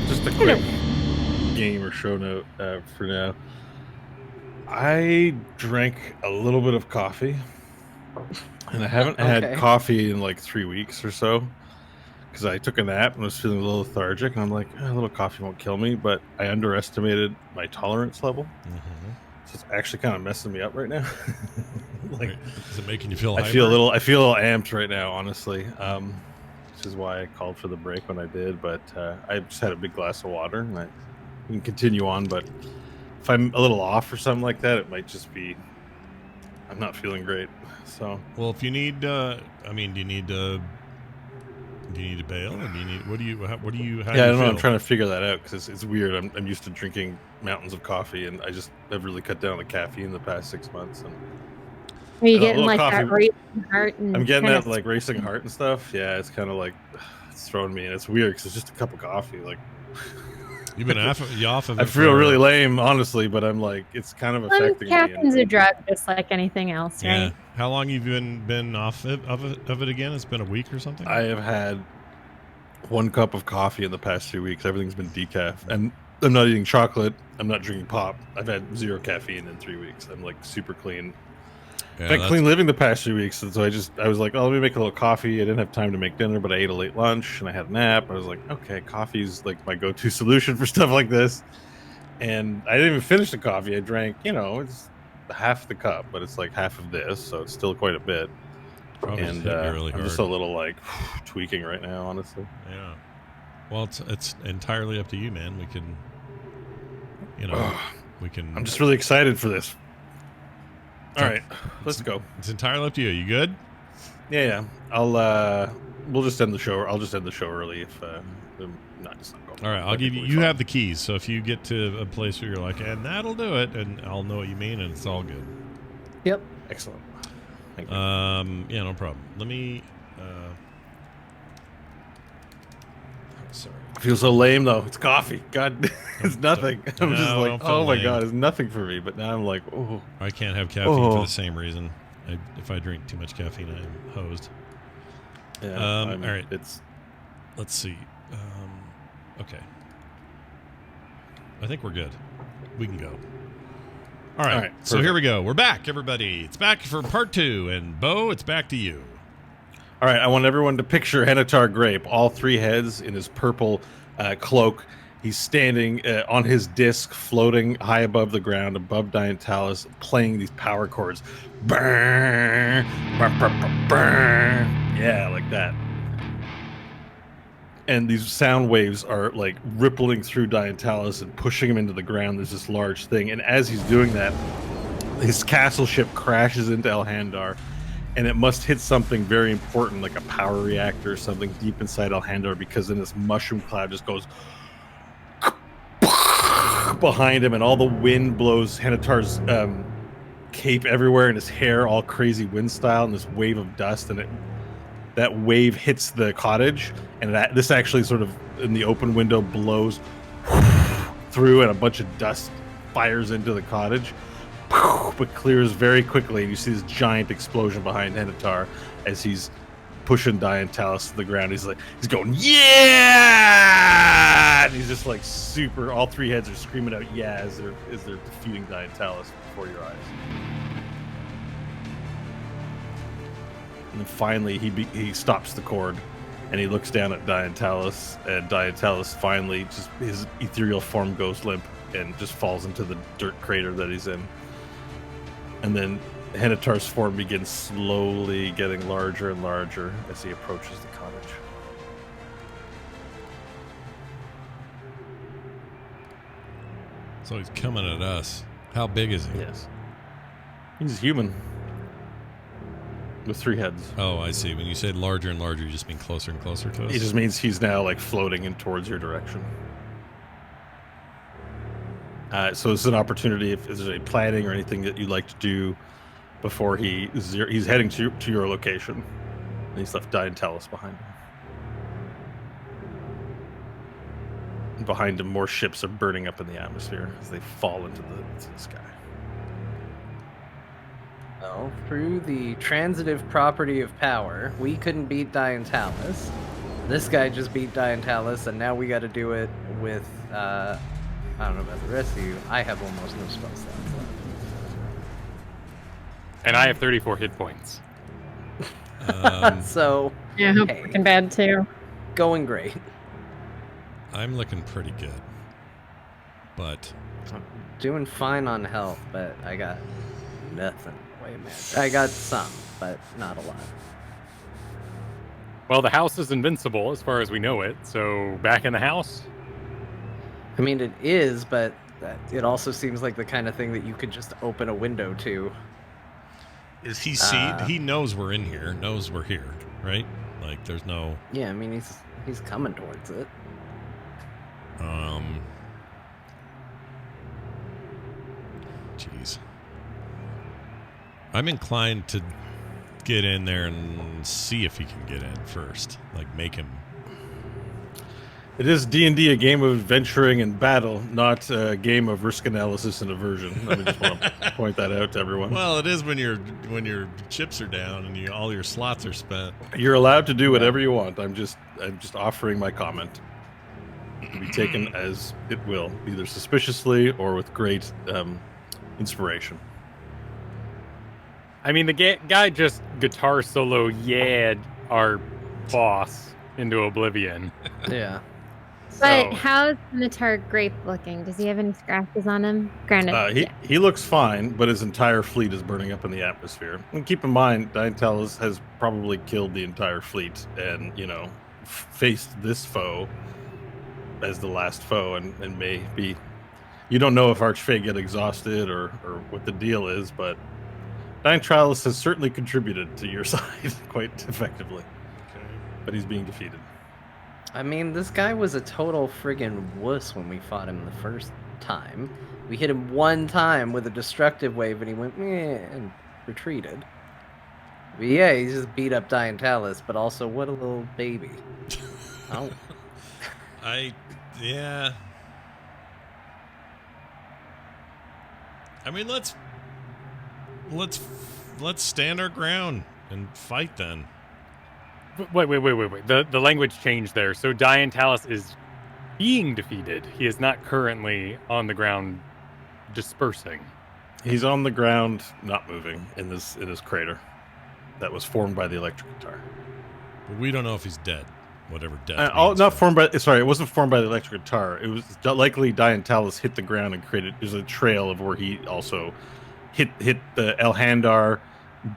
Just a quick game or show note for now. I drank a little bit of coffee, and I haven't had Okay. coffee in like 3 weeks or so because I took a nap and was feeling a little lethargic. And I'm like, a little coffee won't kill me, but I underestimated my tolerance level. Mm-hmm. So it's actually kind of messing me up right now. Like, Right. Is it making you feel? I hyper? feel a little amped right now, honestly. Which is why I called for the break when I did. But I just had a big glass of water, and I can continue on. But if I'm a little off or something like that, it might just be I'm not feeling great. So Well, if you need, do you need to bail? Or do you need? What do you? How do you? How do yeah, I you don't know. I'm feel? trying to figure that out because it's weird. I'm used to drinking mountains of coffee, and I've really cut down on the caffeine the past 6 months. And Are you a getting little like coffee- that racing heart? And I'm getting kinda that like racing heart and stuff. Yeah, it's kind of like it's throwing me, and it's weird because it's just a cup of coffee. Like You've been off of it. I feel for- really lame, honestly, but I'm like it's kind of affecting me. Caffeine's a drug, just like anything else, Yeah. right? How long have you been off of it again? It's been a week or something. I have had 1 cup of coffee in the past 2 weeks. Everything's been decaf, and I'm not eating chocolate. I'm not drinking pop. I've had 0 caffeine in 3 weeks. I'm like super clean. Yeah, I've had that's- clean living the past 3 weeks, and so I was like, oh, let me make a little coffee. I didn't have time to make dinner, but I ate a late lunch and I had a nap. I was like, okay, coffee's like my go-to solution for stuff like this. And I didn't even finish the coffee. I drank, it's half the cup, but it's like half of this, so it's still quite a bit. Probably And hit you really I'm just a hard. little like tweaking right now, honestly. Yeah. Well, it's entirely up to you, man. We can, we can. I'm just really excited for this. All right, let's go. It's entirely up to you. You good? Yeah. We'll just end the show. I'll just end the show early if not going. All right. I'll give you. You have the keys. So if you get to a place where you're like, and that'll do it, and I'll know what you mean, and it's all good. Yep. Excellent. Thank you. Yeah, no problem. Let me. Sorry. I feel so lame though. It's coffee. God, it's nothing. I'm No, just don't like, feel oh my lame. god, it's nothing for me. But now I'm like, oh. I can't have caffeine for Oh. the same reason. If I drink too much caffeine, I am hosed. Yeah. All right. It's Let's see. Okay. I think we're good. We can go. All right. So here we go. We're back, everybody. It's back for part 2. And Bo, it's back to you. all right. I want everyone to picture Hennetar Grape, all 3 heads in his purple cloak. He's standing on his disc, floating high above the ground, above Diantalis, playing these power chords. Brr, brr, brr, brr, brr. Yeah, like that. And these sound waves are like rippling through Diantalis and pushing him into the ground. There's this large thing. And as he's doing that, his castle ship crashes into Elhandar. And it must hit something very important, like a power reactor or something deep inside Elhandar, because then this mushroom cloud just goes behind him, and all the wind blows Hennetar's cape everywhere, and his hair all crazy wind style, and this wave of dust, and that wave hits the cottage, and this actually sort of in the open window blows through, and a bunch of dust fires into the cottage, but clears very quickly, and you see this giant explosion behind Hennetar as he's pushing Diantalis to the ground. He's going, yeah! And he's just like super, all 3 heads are screaming out, yeah, as they're defeating Diantalis before your eyes. And then finally he stops the cord, and he looks down at Diantalis, and Diantalis finally, just his ethereal form goes limp and just falls into the dirt crater that he's in. And then Hennetar's form begins slowly getting larger and larger as he approaches the cottage. So he's coming at us. How big is he? Yes. He's human. With 3 heads. Oh, I see. When you say larger and larger, you just mean closer and closer to us? It just means he's now like floating in towards your direction. So it's an opportunity if there's any planning or anything that you'd like to do before he's heading to your location. And he's left Diantalis behind him. And behind him, more ships are burning up in the atmosphere as they fall into the sky. Well, through the transitive property of power, we couldn't beat Diantalis. This guy just beat Diantalis, and now we got to do it with, I don't know about the rest of you. I have almost no spell slots left. And I have 34 hit points. So, Yeah, I'm hey, freaking bad too. going great. I'm looking pretty good. But I'm doing fine on health, but I got nothing. Wait a minute. I got some, but not a lot. Well, the house is invincible as far as we know it, so back in the house? I mean, it is, but it also seems like the kind of thing that you could just open a window to. is he he knows we're in here, knows we're here, right? Like there's no Yeah, I mean, he's coming towards it. Jeez. I'm inclined to get in there and see if he can get in first. Like make him. It is D&D, a game of adventuring and battle, not a game of risk analysis and aversion. I just want to point that out to everyone. Well, it is when your chips are down and all your slots are spent. You're allowed to do whatever you want. I'm just offering my comment to be taken as it will, either suspiciously or with great inspiration. I mean, the guy just guitar solo our boss into oblivion. Yeah. But So- how's Minotaur Grape looking? Does he have any scratches on him? Granted, He looks fine, but his entire fleet is burning up in the atmosphere. And keep in mind, Diantalis has probably killed the entire fleet and, faced this foe as the last foe and maybe... You don't know if Archfey get exhausted or what the deal is, but Diantalis has certainly contributed to your side quite effectively. Okay. But he's being defeated. I mean, this guy was a total friggin' wuss when we fought him the first time. We hit him one time with a destructive wave and he went meh and retreated. But yeah, he just beat up Diantalis, but also what a little baby. Oh. Yeah. I mean, let's stand our ground and fight then. Wait. The language changed there. So Diantalis is being defeated. He is not currently on the ground dispersing. He's on the ground, not moving, in this crater that was formed by the electric guitar. But we don't know if he's dead. Whatever death. It wasn't formed by the electric guitar. It was likely Diantalis hit the ground and there's a trail of where he also hit the Elhandar,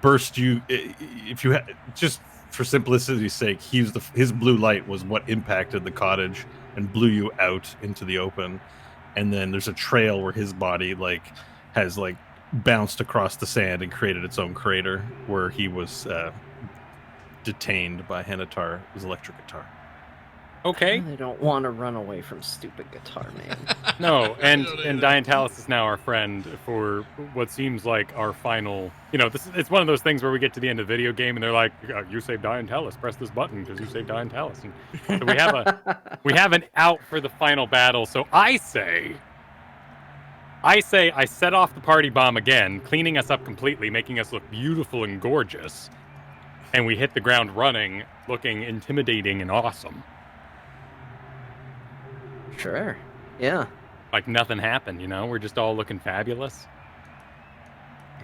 burst you. If you just for simplicity's sake, his blue light was what impacted the cottage and blew you out into the open. And then there's a trail where his body has bounced across the sand and created its own crater where he was detained by Hanatar's electric guitar. Okay. I don't want to run away from stupid guitar, man. No, and Diantalis is now our friend for what seems like our final. It's one of those things where we get to the end of the video game and they're like, "You saved Diantalis. Press this button because you saved Diantalis." And so we have an out for the final battle. So I say I set off the party bomb again, cleaning us up completely, making us look beautiful and gorgeous, and we hit the ground running, looking intimidating and awesome. Sure. Yeah. Like nothing happened, We're just all looking fabulous.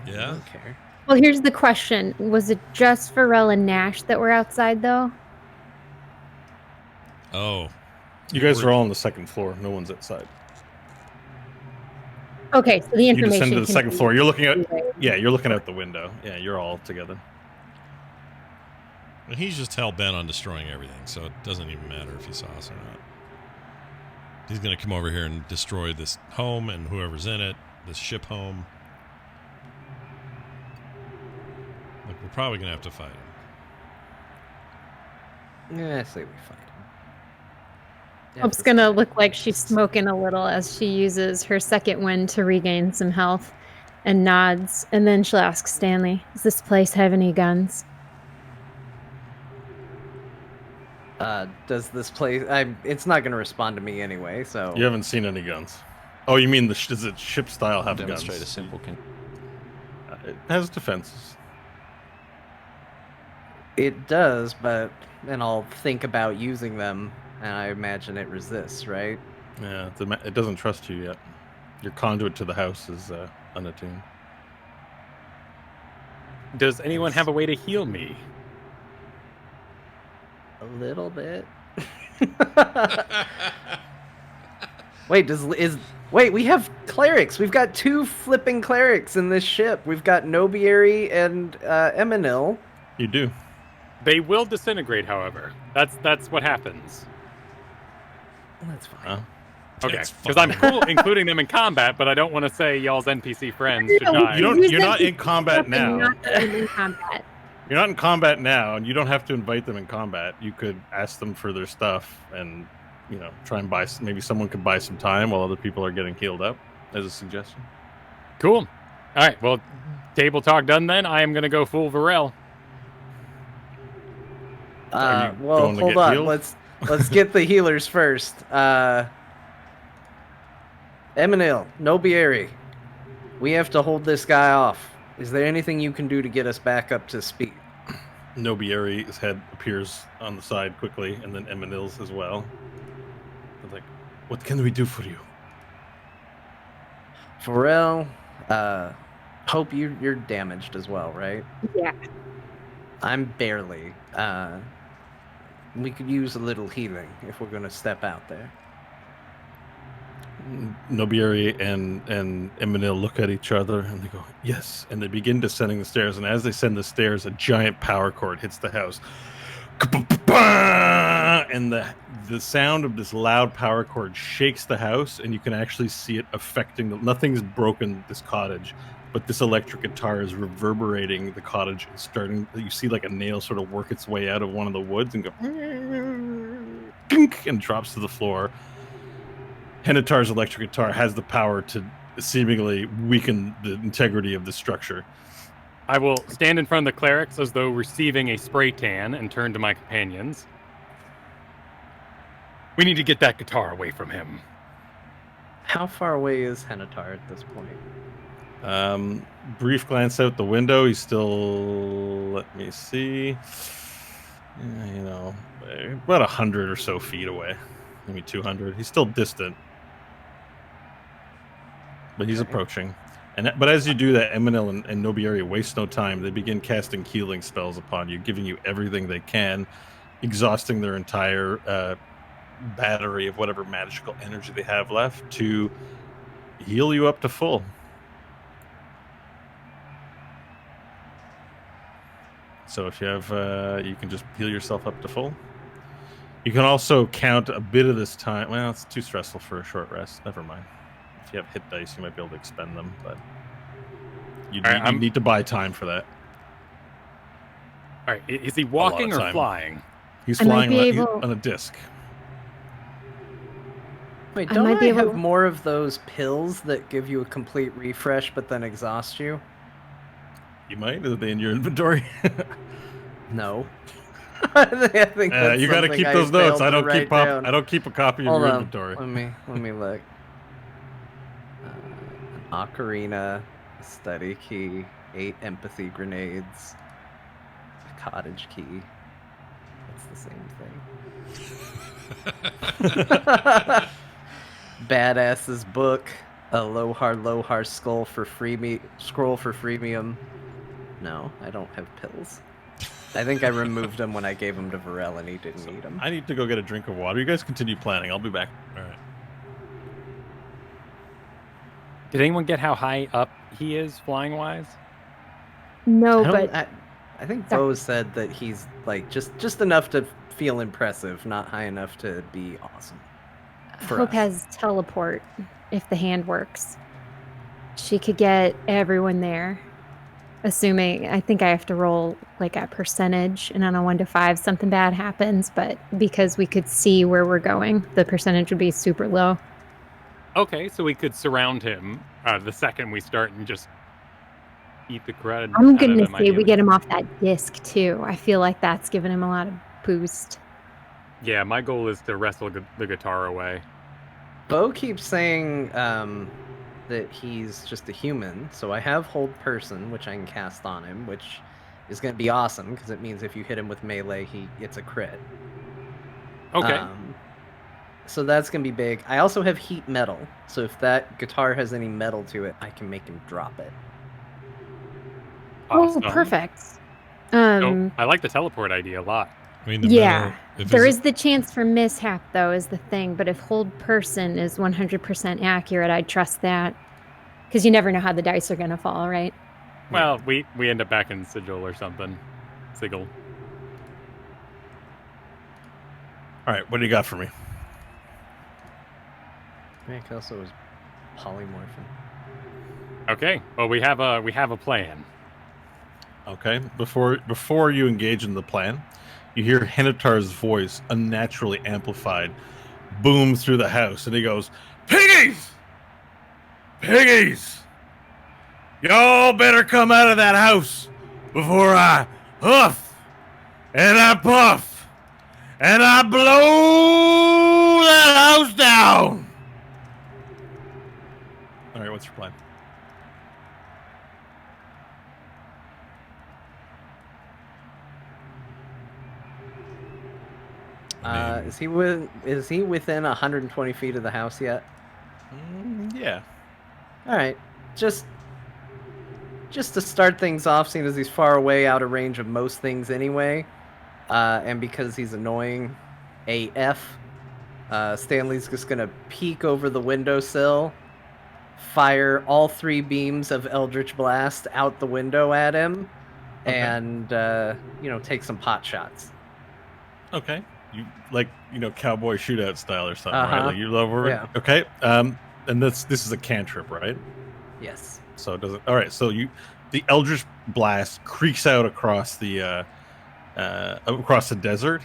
I Yeah. don't care. well, here's the question: was it just Pharrell and Nash that were outside, though? Oh. You guys are all on the second floor. No one's outside. Okay, so the You information. descend to the can second be- floor. You're looking you're looking out the window. Yeah, you're all together. And he's just hell bent on destroying everything, so it doesn't even matter if he saw us or not. He's going to come over here and destroy this home and whoever's in it, this ship home. Like, we're probably going to have to fight him. Yeah, I say we fight him. Hope's gonna look like she's smoking a little as she uses her second wind to regain some health, and nods. And then she'll ask Stanley, "Does this place have any guns?" Does this place? It's not gonna respond to me anyway. So You haven't seen any guns. Oh, you mean does it ship style have Demonstrate a guns? simple It has defenses. It does, but then I'll think about using them, and I imagine it resists, right? Yeah, it doesn't trust you yet. Your conduit to the house is unattuned. Does anyone have a way to heal me? A little bit. Wait, we have clerics. We've got 2 flipping clerics in this ship. We've got Nobieri and Eminil. You do. They will disintegrate, however. That's what happens. That's fine. Huh? Okay, It's because I'm fine. cool including them in combat, but I don't want to say y'all's NPC friends should Yeah, die. You're not in combat now. Not in combat. You're not in combat now, and you don't have to invite them in combat. You could ask them for their stuff, and try and buy. Maybe someone could buy some time while other people are getting healed up, as a suggestion. Cool. All right, well, table talk done then. I am going to go full Varel. Are you Well, going to hold get on. healed? Let's get the healers first. Eminil, Nobieri, we have to hold this guy off. Is there anything you can do to get us back up to speed? Nobieri's head appears on the side quickly, and then Eminil's as well. It's like, what can we do for you? Pharrell, hope you're damaged as well, right? Yeah. I'm barely. We could use a little healing if we're gonna step out there. Nobieri and Eminil look at each other and they go, yes. And they begin descending the stairs. And as they ascend the stairs, a giant power cord hits the house. And the sound of this loud power cord shakes the house, and you can actually see it affecting nothing's broken this cottage, but this electric guitar is reverberating the cottage and starting. You see like a nail sort of work its way out of one of the woods and go and drops to the floor. Henitar's electric guitar has the power to seemingly weaken the integrity of the structure. I will stand in front of the clerics as though receiving a spray tan and turn to my companions. We need to get that guitar away from him. How far away is Henitar at this point? Brief glance out the window. He's still, let me see, about 100 or so feet away, maybe 200. He's still distant, but he's approaching. But as you do that, Eminil and Nobieri waste no time. They begin casting healing spells upon you, giving you everything they can, exhausting their entire battery of whatever magical energy they have left to heal you up to full. So if you have, you can just heal yourself up to full. You can also count a bit of this time. Well, it's too stressful for a short rest. Never mind. If you have hit dice, you might be able to expend them, but you need to buy time for that. All right, is he walking or time. flying? He's I might flying be able- on a disc. Wait, I don't might I be able- have more of those pills that give you a complete refresh but then exhaust you? You might. Are they in your inventory? No. I think that's You got to something keep those notes. failed I to don't write down. I don't keep a copy of Hold your on. inventory. Let me look. Ocarina, study key, 8 empathy grenades, a cottage key. It's the same thing. Badass's book, a Lohar scroll for freemium. No, I don't have pills. I think I removed them when I gave them to Varel and he didn't need them. I need to go get a drink of water. You guys continue planning. I'll be back. All right. Did anyone get how high up he is flying wise? No, I don't- but I think Sorry. Bo said that he's like just enough to feel impressive, not high enough to be awesome. for Hope us. has teleport if the hand works. She could get everyone there. Assuming, I think I have to roll like a percentage, and on a 1 to 5, something bad happens. But because we could see where we're going, the percentage would be super low. Okay, so we could surround him the second we start and just eat the crud. I'm out of gonna him, say we ideally. get him off that disc too. I feel like that's given him a lot of boost. Yeah, my goal is to wrestle the guitar away. Bo keeps saying that he's just a human, so I have hold person, which I can cast on him, which is going to be awesome because it means if you hit him with melee, it's a crit. Okay. So that's going to be big. I also have heat metal. So if that guitar has any metal to it, I can make him drop it. Awesome. Oh, perfect. So I like the teleport idea a lot. I mean, the Yeah, metal, there is the chance for mishap, though, is the thing. But if hold person is 100% accurate, I'd trust that. Because you never know how the dice are going to fall, right? Well, we end up back in Sigil or something. Sigil. All right, what do you got for me? Nick also is polymorphing. Okay. Well, we have a plan. Okay, before you engage in the plan, you hear Henitar's voice, unnaturally amplified, boom through the house, and he goes, "Piggies! Piggies! Y'all better come out of that house before I huff and I puff and I blow that house down!" All right, what's your plan? Is he within 120 feet of the house yet? Yeah. All right, just to start things off, seeing as he's far away, out of range of most things anyway, and because he's annoying AF, Stanley's just gonna peek over the windowsill, fire all 3 beams of Eldritch Blast out the window at him, and take some pot shots. Okay. You cowboy shootout style or something, right? Uh-huh. Like you love over. Yeah. Okay. And this is a cantrip, right? Yes. So it doesn't. All right. So the Eldritch Blast creaks out across the desert,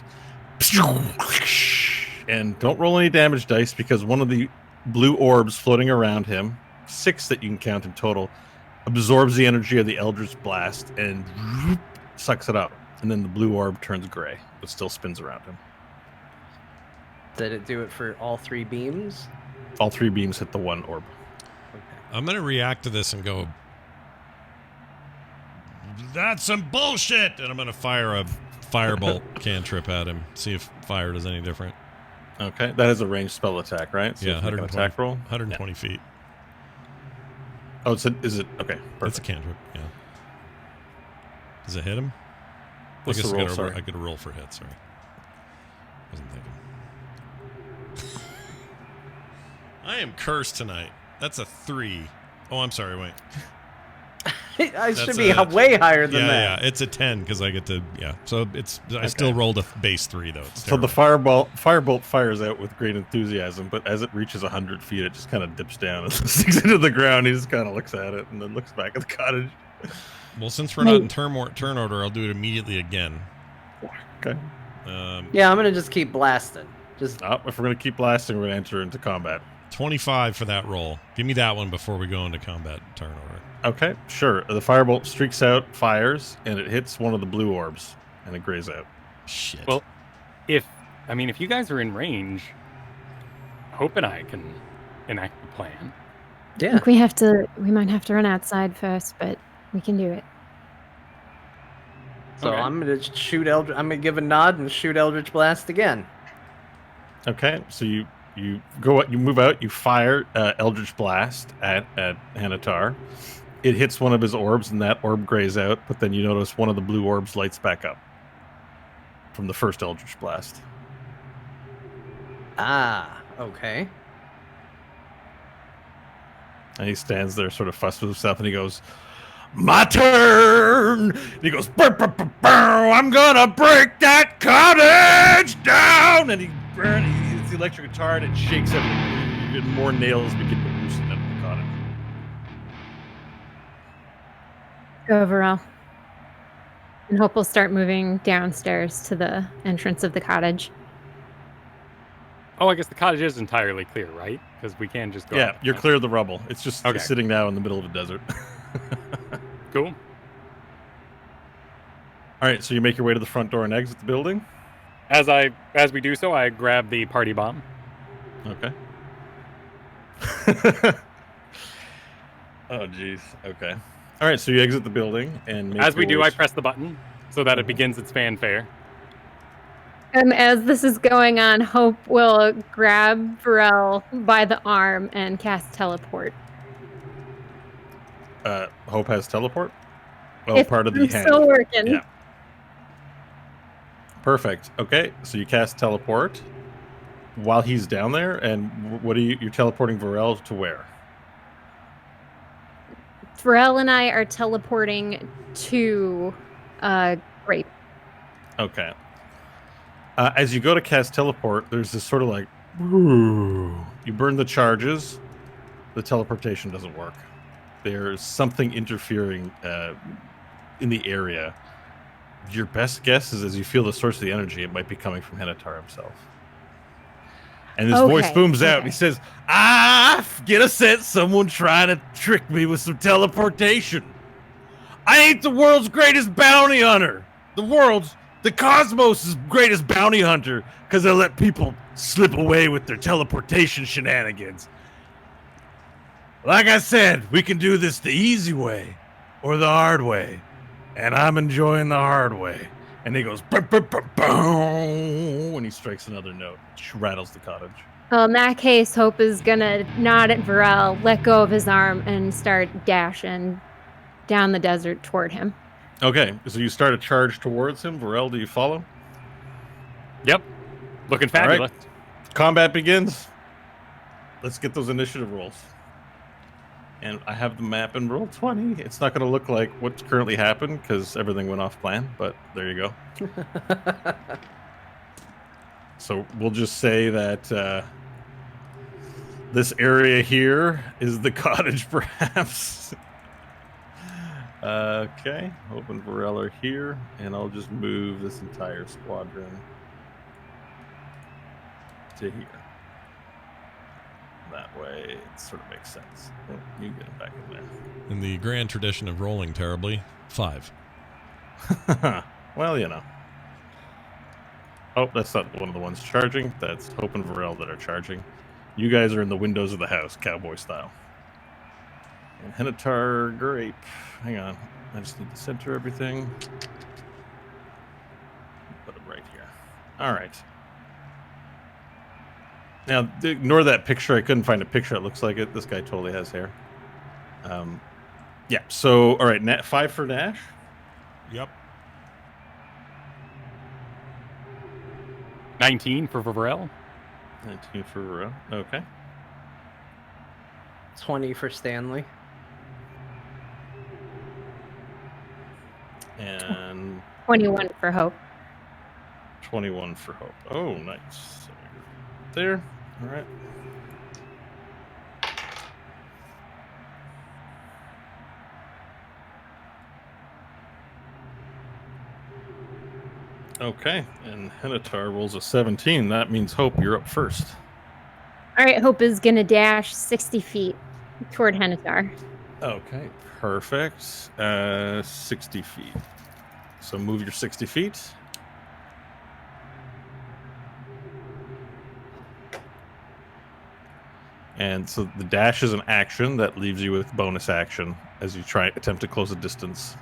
and don't roll any damage dice because one of the blue orbs floating around him, 6 that you can count in total, absorbs the energy of the Eldritch Blast and sucks it up, and then the blue orb turns gray, but still spins around him. Did it do it for all 3 beams? All 3 beams hit the one orb. Okay. I'm going to react to this and go, "That's some bullshit!" And I'm going to fire a firebolt cantrip at him. See if fire does any different. Okay, that is a ranged spell attack, right? So Yeah, you can make an 120, attack roll. 120 feet. Oh, is it okay? Perfect. It's a cantrip, yeah. Does it hit him? What's I guess the roll? I Sorry. got to roll for hit, sorry. Wasn't thinking. I am cursed tonight. That's a 3. Oh, I'm sorry, wait. I should That's be a- way higher than Yeah, that. yeah, it's a 10 because I get to, yeah. So I still rolled a base 3, though. It's So the terrible. firebolt fires out with great enthusiasm, but as it reaches 100 feet, it just kind of dips down and sinks into the ground. He just kind of looks at it and then looks back at the cottage. Well, since we're not in turn order, I'll do it immediately again. Okay. Yeah, I'm gonna just keep blasting. Just If we're gonna keep blasting, we're gonna enter into combat. 25 for that roll. Give me that one before we go into combat turn order. Okay, sure. The firebolt streaks out, fires, and it hits one of the blue orbs, and it grays out. Shit. Well, if you guys are in range, Hope and I can enact the plan. I yeah. think we might have to run outside first, but we can do it. So Okay. I'm gonna shoot I'm gonna give a nod and shoot Eldritch Blast again. Okay, so you go out, you move out, you fire Eldritch Blast at Hanitar. It hits one of his orbs, and that orb grays out. But then you notice one of the blue orbs lights back up from the first Eldritch Blast. Ah, okay. And he stands there, sort of fussed with himself, and he goes, "My turn!" And he goes, "Brr, brr, brr, brr, I'm gonna break that cottage down!" And he hits the electric guitar, and it shakes everything. And more nails begin to loosen out of the cottage. Go overall. And Hope will start moving downstairs to the entrance of the cottage. Oh, I guess the cottage is entirely clear, right? Because we can just go. Yeah, out the you're front. clear of the rubble. It's just Okay. sitting now in the middle of a desert. Cool. All right, so you make your way to the front door and exit the building. As we do so, I grab the party bomb. Okay. Oh, jeez. Okay. All right, so you exit the building and make As we your do, way I press the button so that it begins its fanfare. As this is going on, Hope will grab Varel by the arm and cast teleport. Hope has teleport. Oh, If part of the I'm hand. still working. Yeah. Perfect. Okay, so you cast teleport while he's down there, and what are you? You're teleporting Varel to where? Varel and I are teleporting to Grape. Okay. As you go to cast teleport, there's this sort of like, you burn the charges. The teleportation doesn't work. There's something interfering in the area. Your best guess is as you feel the source of the energy, it might be coming from Henatar himself. And his voice booms out. And he says, get a sense someone trying to trick me with some teleportation. I ain't the world's greatest bounty hunter. The cosmos' greatest bounty hunter, because I let people slip away with their teleportation shenanigans. Like I said, we can do this the easy way or the hard way. And I'm enjoying the hard way. And he goes, boom, and he strikes another note, which rattles the cottage. Well, in that case, Hope is gonna nod at Varel, let go of his arm, and start dashing down the desert toward him. Okay, so you start a charge towards him. Varel, do you follow? Yep. Looking fabulous. Right. Combat begins. Let's get those initiative rolls. And I have the map in roll 20. It's not going to look like what's currently happened because everything went off plan, but there you go. So we'll just say that this area here is the cottage, perhaps. Okay, Hope and Varel are here, and I'll just move this entire squadron to here. That way, it sort of makes sense. Oh, you get it back in there. In the grand tradition of rolling terribly, 5. Well, you know. Oh, that's not one of the ones charging. That's Hope and Varel that are charging. You guys are in the windows of the house, cowboy style. And Henatar, Grape. Hang on. I just need to center everything. Put it right here. All right. Now, ignore that picture. I couldn't find a picture that looks like it. This guy totally has hair. Yeah, so, all right, 5 for Nash. Yep. 19 for Varel. 19 for Varel. Okay. 20 for Stanley. And 21 for Hope. 21 for Hope. Oh, nice. So there. All right. Okay, and Henatar rolls a 17. That means Hope, you're up first. All right, Hope is gonna dash 60 feet toward Henatar. Okay, perfect. 60 feet. So move your 60 feet. And so the dash is an action that leaves you with bonus action as you attempt to close a distance.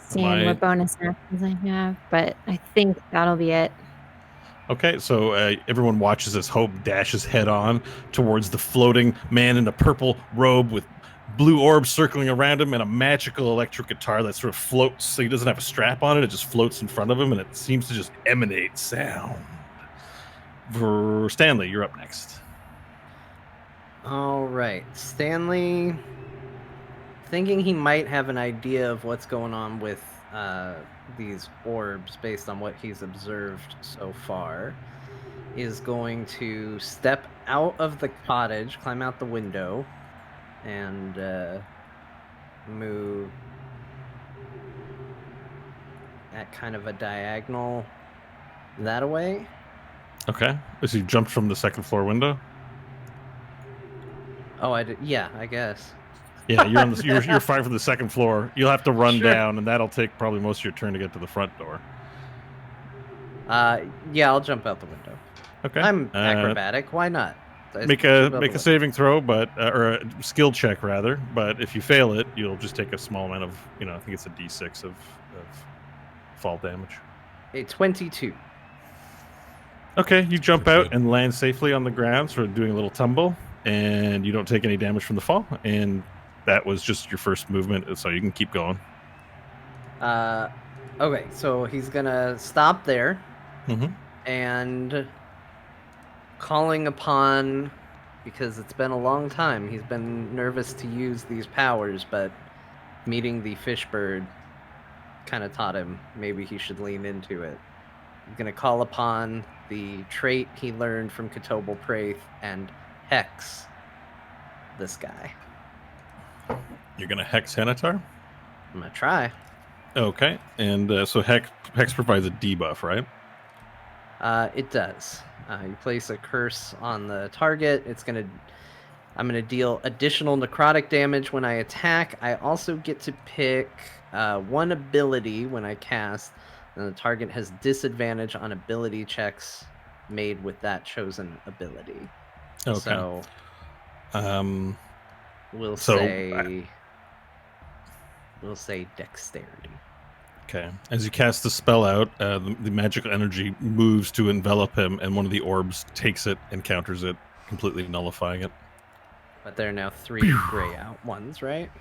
Seeing what bonus actions I have, but I think that'll be it. Okay, so everyone watches as Hope dashes head on towards the floating man in a purple robe with blue orbs circling around him and a magical electric guitar that sort of floats. So he doesn't have a strap on it. It just floats in front of him and it seems to just emanate sound. Stanley, you're up next. All right. Stanley, thinking he might have an idea of what's going on with these orbs based on what he's observed so far, is going to step out of the cottage, climb out the window, and move at kind of a diagonal that way. Okay. As you jumped from the second floor window? Oh, I did. Yeah, I guess. Yeah, you're on the, you're fine from the second floor. You'll have to run down, and that'll take probably most of your turn to get to the front door. Yeah, I'll jump out the window. Okay. I'm acrobatic. Why not? Make a saving throw, but or a skill check rather. But if you fail it, you'll just take a small amount of, I think it's a D6 of fall damage. A 22. Okay, you jump out good. and land safely on the ground, sort of doing a little tumble, and you don't take any damage from the fall. And that was just your first movement, so you can keep going. Okay, so he's gonna stop there, Mm-hmm. and calling upon, because it's been a long time, he's been nervous to use these powers, but meeting the fish bird kind of taught him maybe he should lean into it. He's gonna call upon the trait he learned from Ketobal Praith and hex this guy. You're gonna hex Hanatar. I'm gonna try. Okay, and so hex provides a debuff, right? It does. You place a curse on the target. I'm gonna deal additional necrotic damage when I attack. I also get to pick one ability when I cast, and the target has disadvantage on ability checks made with that chosen ability. Okay. So, we'll so say dexterity. Okay. As you cast the spell out, the magical energy moves to envelop him, and one of the orbs takes it and counters it, completely nullifying it. But there are now 3 gray out ones, right?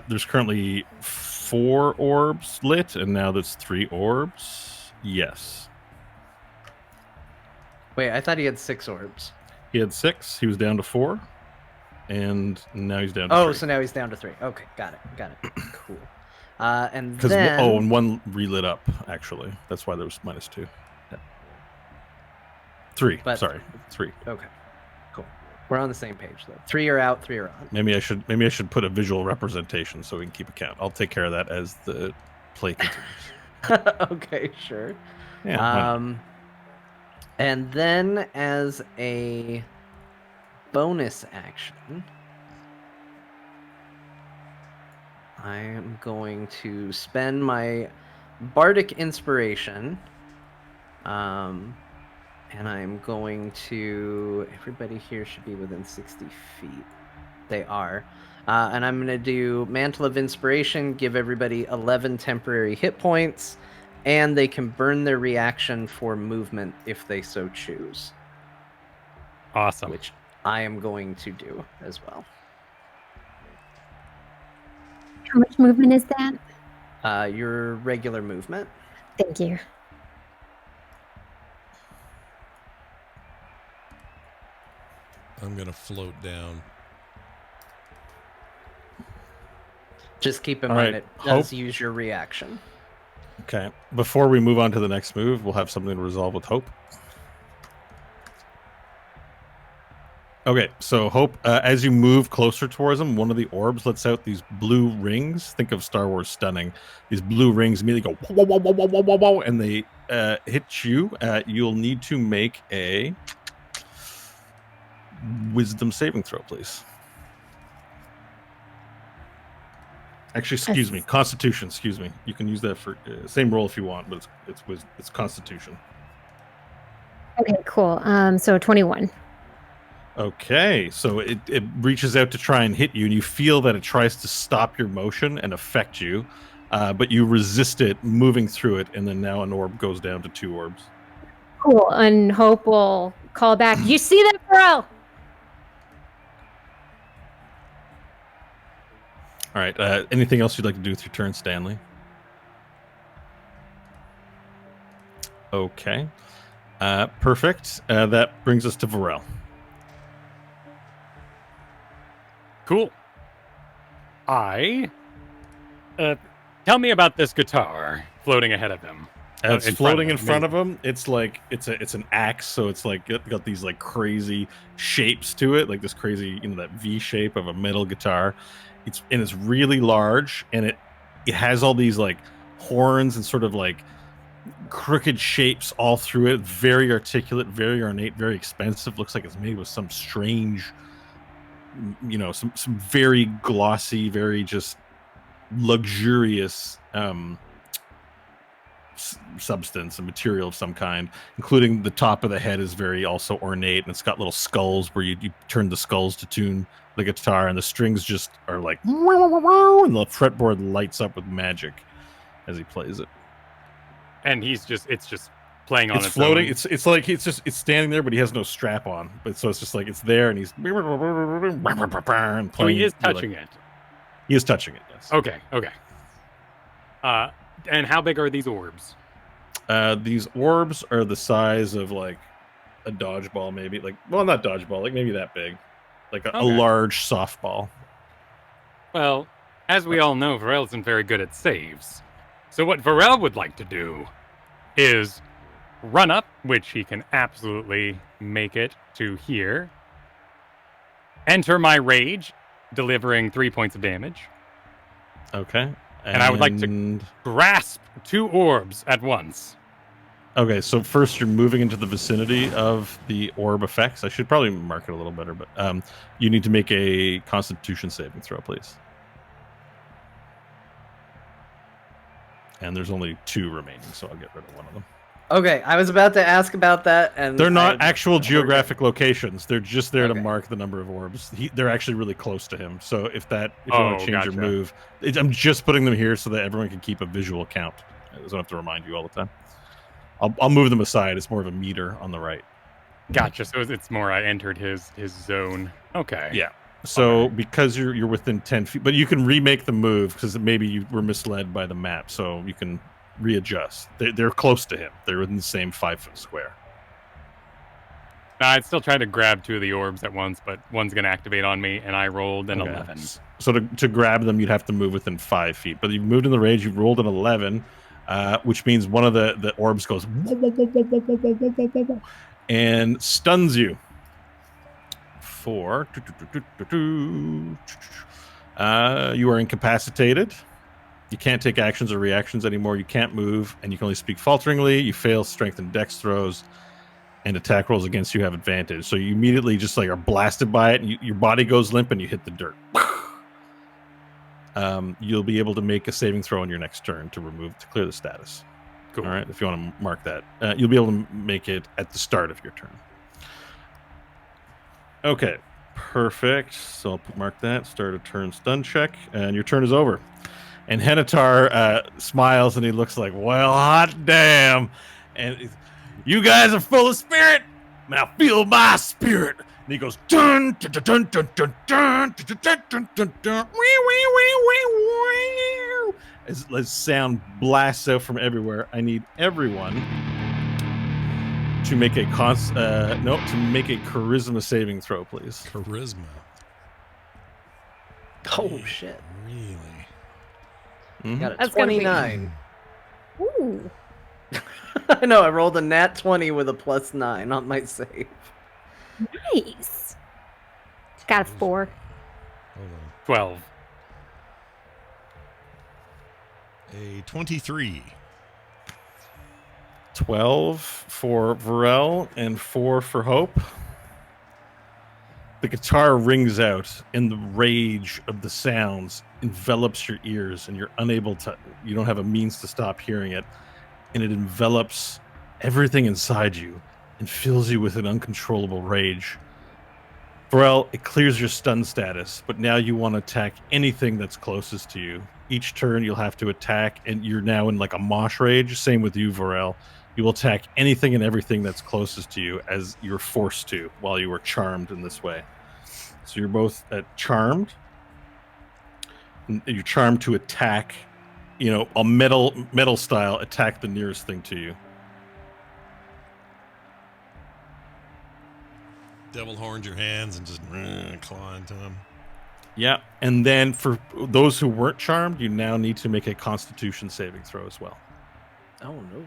There's currently 4 orbs lit, and now there's 3 orbs. Yes. Wait, I thought he had 6 orbs. He had 6. He was down to 4, and now he's down to 3. So now he's down to 3. Okay, got it. Cool. And Because then... and one relit up, actually. That's why there was -2. Yeah. 3. But- Sorry, 3. Okay, cool. We're on the same page, though. 3 are out, 3 are on. Maybe I should put a visual representation so we can keep account. I'll take care of that as the play continues. Okay, sure. Yeah. why not? And then as a bonus action, I am going to spend my bardic inspiration, and I'm going to... Everybody here should be within 60 feet. They are. And I'm going to do Mantle of Inspiration, give everybody 11 temporary hit points, and they can burn their reaction for movement if they so choose, Awesome. which I am going to do as well. How much movement is that? Your regular movement. Thank you. I'm gonna float down. Just keep in All mind right, it does Hope. use your reaction. Okay. Before we move on to the next move, we'll have something to resolve with Hope. Okay, so Hope, as you move closer towards him, one of the orbs lets out these blue rings. Think of Star Wars Stunning. These blue rings immediately go whoa, whoa, whoa, whoa, whoa, whoa, whoa, and they hit you. You'll need to make a wisdom saving throw, please. Actually, excuse me, Constitution. Excuse me. You can use that for same roll if you want, but it's Constitution. Okay, cool. So 21. Okay, so it reaches out to try and hit you, and you feel that it tries to stop your motion and affect you, but you resist it, moving through it, and then now an orb goes down to 2 orbs. Cool. And Hope will call back. You see that, bro? All right, anything else you'd like to do with your turn, Stanley? Okay, perfect. That brings us to Varel. Cool. Tell me about this guitar floating ahead of him. It's in front floating of in him, front of him. It's like it's an axe, so it's like got these like crazy shapes to it, like this crazy, that V shape of a metal guitar. It's really large, and it has all these like horns and sort of like crooked shapes all through it. Very articulate, very ornate, very expensive. Looks like it's made with some strange, some very glossy, very just luxurious substance, a material of some kind, including the top of the head is very also ornate, and it's got little skulls where you turn the skulls to tune the guitar, and the strings just are like, and the fretboard lights up with magic as he plays it. And it's just playing on its floating. own. It's like it's standing there, but he has no strap on. But so it's just like it's there, and he's playing. So he is touching it. He is touching it. Yes. Okay. And how big are these orbs? These orbs are the size of like a dodgeball, maybe. Like, well, not dodgeball, like maybe that big, like a large softball. Well, as we all know, Varel isn't very good at saves. So what Varel would like to do is run up, which he can absolutely make it to here. Enter my rage, delivering 3 points of damage. Okay. And I would like to grasp 2 orbs at once. Okay, so first you're moving into the vicinity of the orb effects. I should probably mark it a little better, but you need to make a Constitution saving throw, please. And there's only 2 remaining, so I'll get rid of one of them. Okay, I was about to ask about that, and they're not actual geographic locations. They're just there to mark the number of orbs. They're actually really close to him. So if you want to change your move, I'm just putting them here so that everyone can keep a visual count. I don't have to remind you all the time. I'll move them aside. It's more of a meter on the right. Gotcha. So it's more I entered his zone. Okay. Yeah. So because you're within 10 feet, but you can remake the move because maybe you were misled by the map. So you can readjust. They're close to him. They're within the same 5-foot square. I'd still try to grab 2 of the orbs at once, but one's going to activate on me, and I rolled an 11. So to grab them, you'd have to move within 5 feet. But you've moved in the range. You've rolled an 11, which means one of the orbs goes and stuns you. For you are incapacitated. You can't take actions or reactions anymore. You can't move, and you can only speak falteringly. You fail strength and dex throws, and attack rolls against you have advantage. So you immediately just like are blasted by it, and your body goes limp, and you hit the dirt. You'll be able to make a saving throw on your next turn to clear the status. Cool. All right, if you want to mark that, you'll be able to make it at the start of your turn. Okay, perfect. So I'll mark that. Start a turn stun check, and your turn is over. And Henatar smiles, and he looks like, well, hot damn. And you guys are full of spirit. Now feel my spirit. And he goes, dun, dun, dun, dun, dun, dun, dun, dun, dun, dun, dun, dun, as sound blasts out from everywhere. I need everyone to make a charisma saving throw, please. Charisma. Oh shit! Really? Mm-hmm. Got a That's gonna be- 29. Ooh. I know. I rolled a nat 20 with a +9 on my save. Nice. Got a 4. Hold on. 12. A 23. 12 for Varel and 4 for Hope. The guitar rings out, and the rage of the sounds envelops your ears, and you don't have a means to stop hearing it, and it envelops everything inside you and fills you with an uncontrollable rage. Varel, it clears your stun status, but now you want to attack anything that's closest to you. Each turn you'll have to attack, and you're now in like a mosh rage. Same with you, Varel. You will attack anything and everything that's closest to you as you're forced to while you were charmed in this way. So you're both charmed. You're charmed to attack, a metal style, attack the nearest thing to you. Devil horns your hands and just claw into them. Yeah, and then for those who weren't charmed, you now need to make a Constitution saving throw as well. Oh no!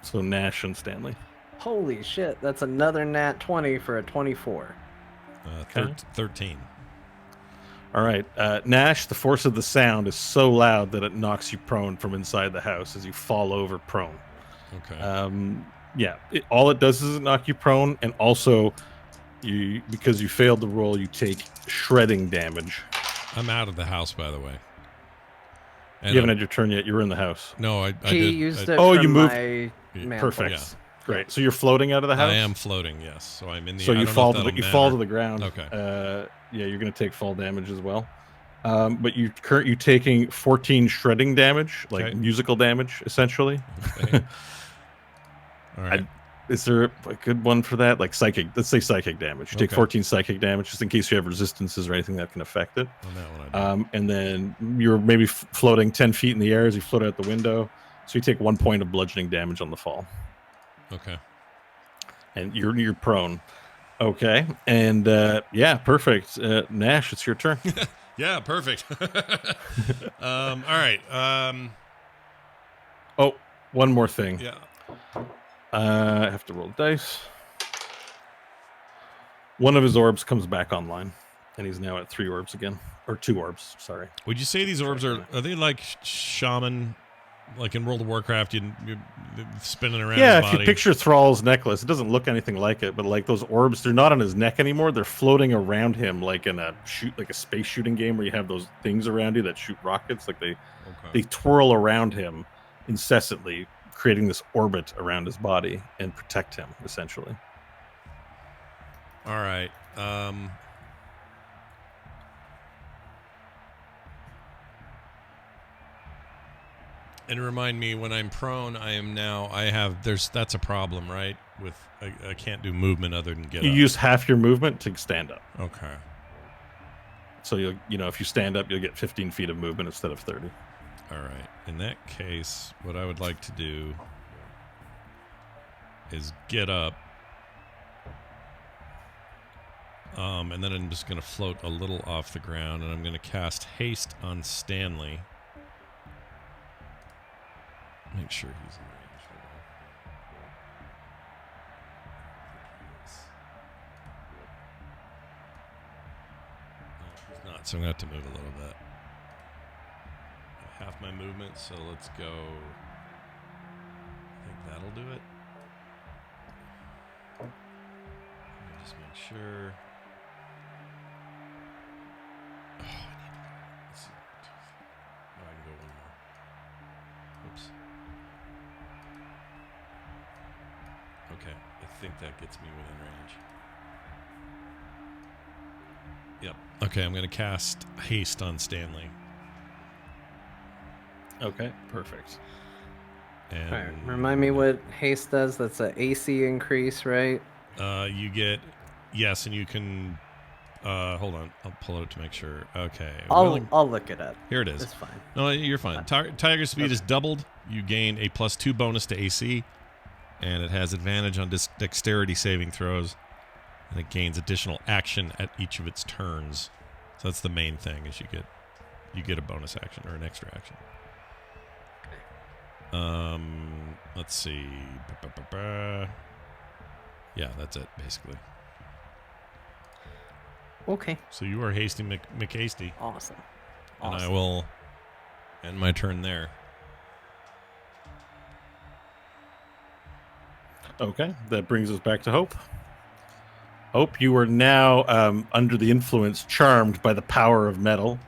So Nash and Stanley. Holy shit! That's another nat 20 for a 24. 13. All right, Nash. The force of the sound is so loud that it knocks you prone from inside the house as you fall over prone. Okay. Yeah, all it does is it knock you prone, and also because you failed the roll, you take shredding damage. I'm out of the house, by the way. And You haven't had your turn yet. You were in the house. No, I He did. used I, it. Oh, from you moved- my Yeah, mantle. Perfect. Yeah. Great. So you're floating out of the house. I am floating. Yes. So I'm in the. So I you don't fall know to if the that'll fall to matter. the ground. Okay. Yeah, you're gonna take fall damage as well. But you taking 14 shredding damage, like Okay. musical damage, essentially. Okay. All right. Is there a good one for that? Like psychic. Let's say psychic damage. You take Okay. 14 psychic damage, just in case you have resistances or anything that can affect it. On that one, I do. And then you're maybe floating 10 feet in the air as you float out the window. So you take 1 point of bludgeoning damage on the fall, Okay. and you're prone. Okay, and yeah, perfect. Nash, it's your turn. Yeah. Perfect. All right. Oh, one more thing. Yeah. I have to roll dice. One of his orbs comes back online, and he's now at 3 orbs again, or 2 orbs. Sorry. Would you say these orbs are they like shaman, like in World of Warcraft? You're spinning around. Yeah, his if body? you picture Thrall's necklace, it doesn't look anything like it, but like those orbs, they're not on his neck anymore. They're floating around him, like in a space shooting game where you have those things around you that shoot rockets. Like they Okay. twirl around him incessantly, creating this orbit around his body and protect him essentially. All right. And remind me, when I'm prone, that's a problem, right? With I can't do movement other than get You up. use half your movement to stand up. Okay. So if you stand up, you'll get 15 feet of movement instead of 30. All right. In that case, what I would like to do is get up. And then I'm just going to float a little off the ground, and I'm going to cast haste on Stanley. Make sure he's in range. No, he's not, so I'm going to have to move a little bit. Half my movement, so let's go. I think that'll do it. Let me just make sure. Oh, I need to. Let's see. Oh, I can go one more. Oops. Okay, I think that gets me within range. Yep. Okay, I'm going to cast haste on Stanley. Okay, perfect. And All right, remind me what haste does. That's an AC increase, right? you get yes, and you can hold on. I'll pull it up to make sure. Okay. I'll look it up. Here it is. It's fine. No, you're fine. Tiger speed is doubled. You gain a +2 bonus to AC, and it has advantage on dexterity saving throws, and it gains additional action at each of its turns. So that's the main thing: is you get a bonus action or an extra action. Let's see. Yeah, that's it basically. Okay. So you are Hasty McHasty, Awesome. and I will end my turn there. Okay, that brings us back to Hope. Hope, you are now under the influence, charmed by the power of metal,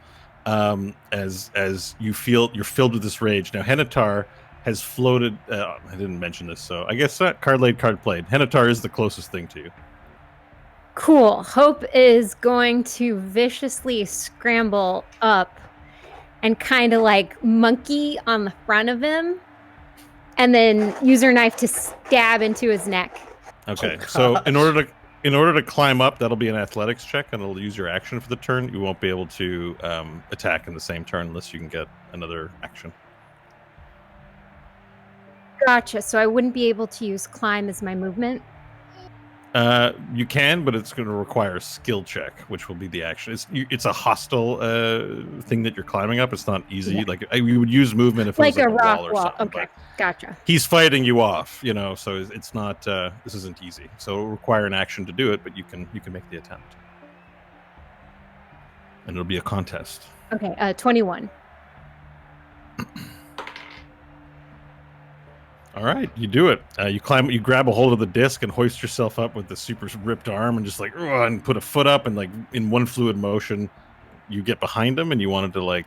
as you feel you're filled with this rage. Now, Henatar has floated. I didn't mention this, so I guess card laid, card played. Henatar is the closest thing to you. Cool. Hope is going to viciously scramble up and kind of like monkey on the front of him, and then use her knife to stab into his neck. Okay, Oh, so gosh. in order to climb up, that'll be an athletics check, and it'll use your action for the turn. You won't be able to attack in the same turn unless you can get another action. Gotcha. So I wouldn't be able to use climb as my movement. You can, but it's going to require a skill check, which will be the action. It's a hostile thing that you're climbing up. It's not easy. Yeah. Like we would use movement if it Like was a like rock wall or wall. something. Okay. But Gotcha. he's fighting you off, so it's not. This isn't easy. So it'll require an action to do it, but you can make the attempt, and it'll be a contest. Okay. 21. All right, you do it. You climb, you grab a hold of the disc and hoist yourself up with the super ripped arm, and just like and put a foot up, and like in one fluid motion, you get behind him, and you wanted to like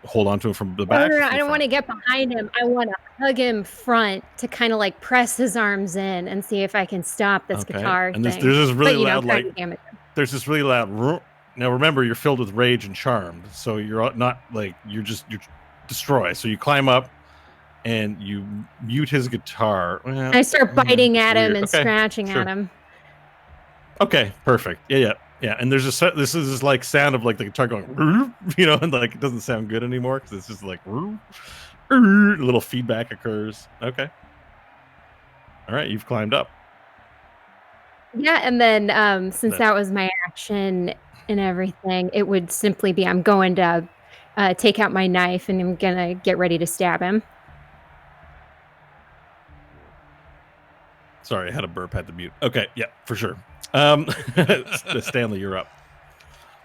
hold on to him from the No, back? no, or no, from I the don't want to front? get behind him. I want to hug him front to kind of like press his arms in and see if I can stop this Okay. guitar And thing. there's this really but, loud, try to like, damage him. there's this really loud. Now remember, you're filled with rage and charmed, so you're not like you're destroy. So you climb up and you mute his guitar. Well, I start biting it's at him weird. and Okay, scratching sure. at him. Okay, perfect. Yeah. And there's this is this like sound of like the guitar going, and like it doesn't sound good anymore because it's just like a little feedback occurs. Okay. All right, you've climbed up. Yeah, and then since That- that was my action and everything, it would simply be I'm going to take out my knife and I'm gonna get ready to stab him. Sorry, I had a burp, had to mute. Okay, yeah, for sure. Stanley, you're up.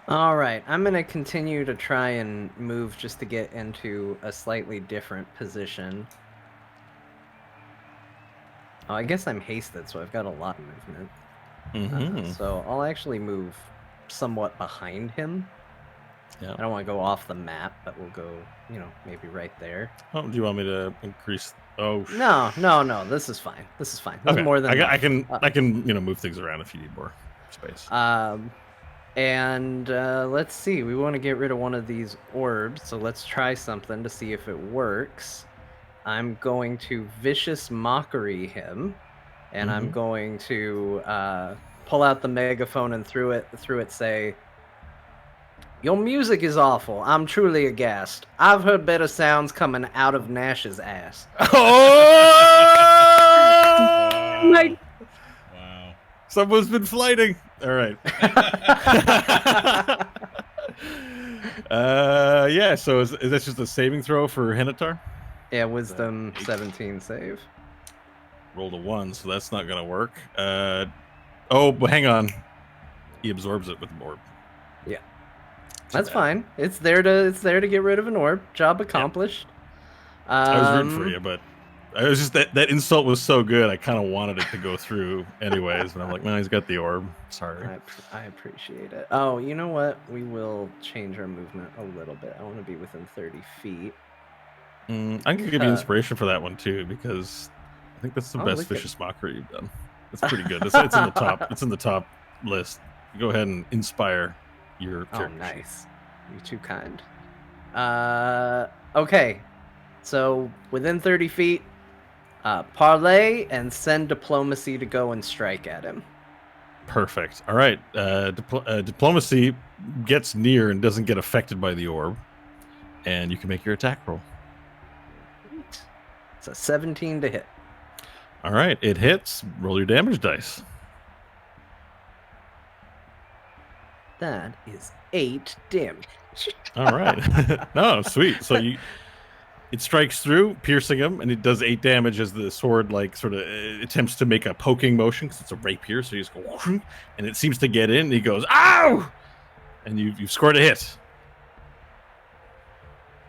All right, I'm gonna continue to try and move just to get into a slightly different position. Oh, I guess I'm hasted, so I've got a lot of movement. So I'll actually move somewhat behind him. Yeah. I don't want to go off the map, but we'll go, maybe right there. Oh, do you want me to increase? Oh, No. This is fine. This is okay. more than I can enough. I can move things around if you need more space. And let's see. We want to get rid of one of these orbs, so let's try something to see if it works. I'm going to vicious mockery him, and I'm going to pull out the megaphone and through it say, "Your music is awful. I'm truly aghast. I've heard better sounds coming out of Nash's ass." Wow. Someone's been flighting. All right. Yeah. So is that just a saving throw for Henitar? Yeah, wisdom 17 save. Rolled a 1, so that's not gonna work. Oh, but hang on. He absorbs it with the orb. Yeah. Too That's bad. fine. It's there to get rid of an orb. Job accomplished. I was rooting for you, but I was just that insult was so good. I kind of wanted it to go through anyways, but I'm like, no, he's got the orb. Sorry. I appreciate it. Oh, you know what? We will change our movement a little bit. I want to be within 30 feet. I can give you inspiration for that one too, because I think that's the best look at- vicious mockery you've done. It's pretty good. It's in the top. It's in the top list. Go ahead and inspire your Oh, character sheet. nice. You're too kind. Okay. So within 30 feet, parlay and send diplomacy to go and strike at him. Perfect. All right. Diplomacy gets near and doesn't get affected by the orb, and you can make your attack roll. It's a 17 to hit. All right. It hits. Roll your damage dice. That is 8 damage. All right. No, sweet. So it strikes through, piercing him, and it does 8 damage as the sword sort of attempts to make a poking motion because it's a rapier. So you just go, and it seems to get in. And he goes, "Ow!" And you've scored a hit.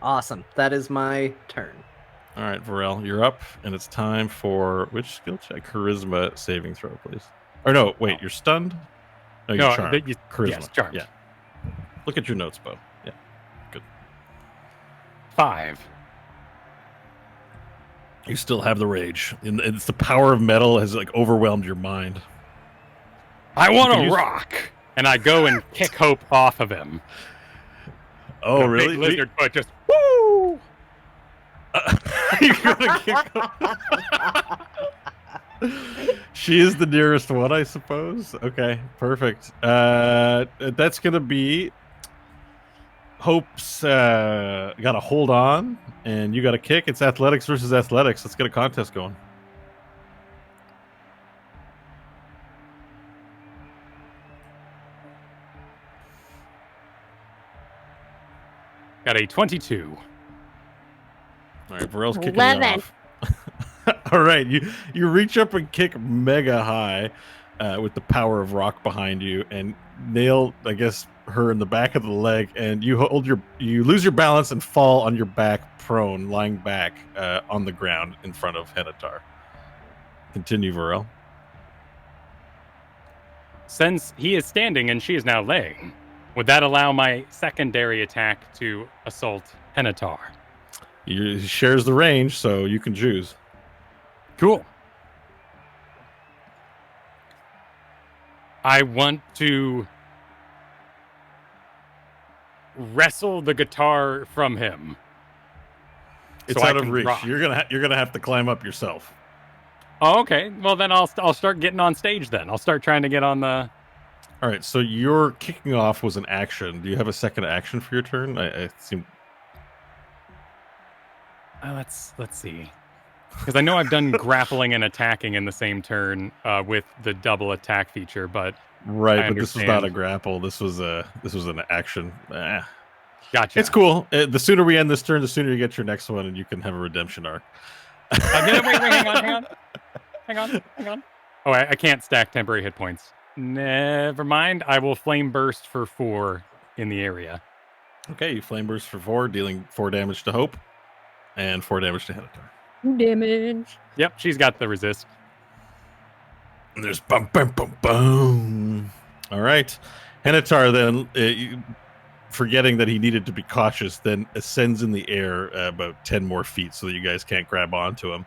Awesome. That is my turn. All right, Varel, you're up, and it's time for which skill check? Charisma saving throw, please. Or no, wait, you're stunned. No, you're charmed. Charisma. Yes, charmed. Yeah. Look at your notes, Bo. Yeah. 5. You still have the rage. And it's the power of metal has overwhelmed your mind. I want can to use- rock, and I go and kick Hope off of him. Oh, The really? Big lizard foot just woo. You're gonna kick She is the nearest one, I suppose. Okay, perfect. That's gonna be Hope's got to hold on, and you got to kick. It's athletics versus athletics. Let's get a contest going. Got a 22. All right, Varel's kicking 11. you off. All right, you reach up and kick mega high with the power of rock behind you, and nail, I guess, her in the back of the leg, and you lose your balance and fall on your back, prone, lying back on the ground in front of Henitar. Continue, Varel. Since he is standing and she is now laying, Would that allow my secondary attack to assault Henatar? He shares the range, so you can choose. Cool. I want to wrestle the guitar from him. It's so out I of can reach. rock. You're gonna have to climb up yourself. Oh, okay. Well, then I'll start getting on stage. Then I'll start trying to get on the. All right. So your kicking off was an action. Do you have a second action for your turn? I seem. Let's see. Because I know I've done grappling and attacking in the same turn with the double attack feature, but Right, but this was not a grapple. This was an action. Gotcha. It's cool. The sooner we end this turn, the sooner you get your next one, and you can have a redemption arc. Wait, hang on. Oh, I can't stack temporary hit points. Never mind. I will flame burst for 4 in the area. Okay, you flame burst for 4, dealing 4 damage to Hope, and 4 damage to Henatar. Damage. Yep, she's got the resist. And there's boom, boom, boom, boom. All right. Henatar then, forgetting that he needed to be cautious, then ascends in the air about 10 more feet so that you guys can't grab onto him.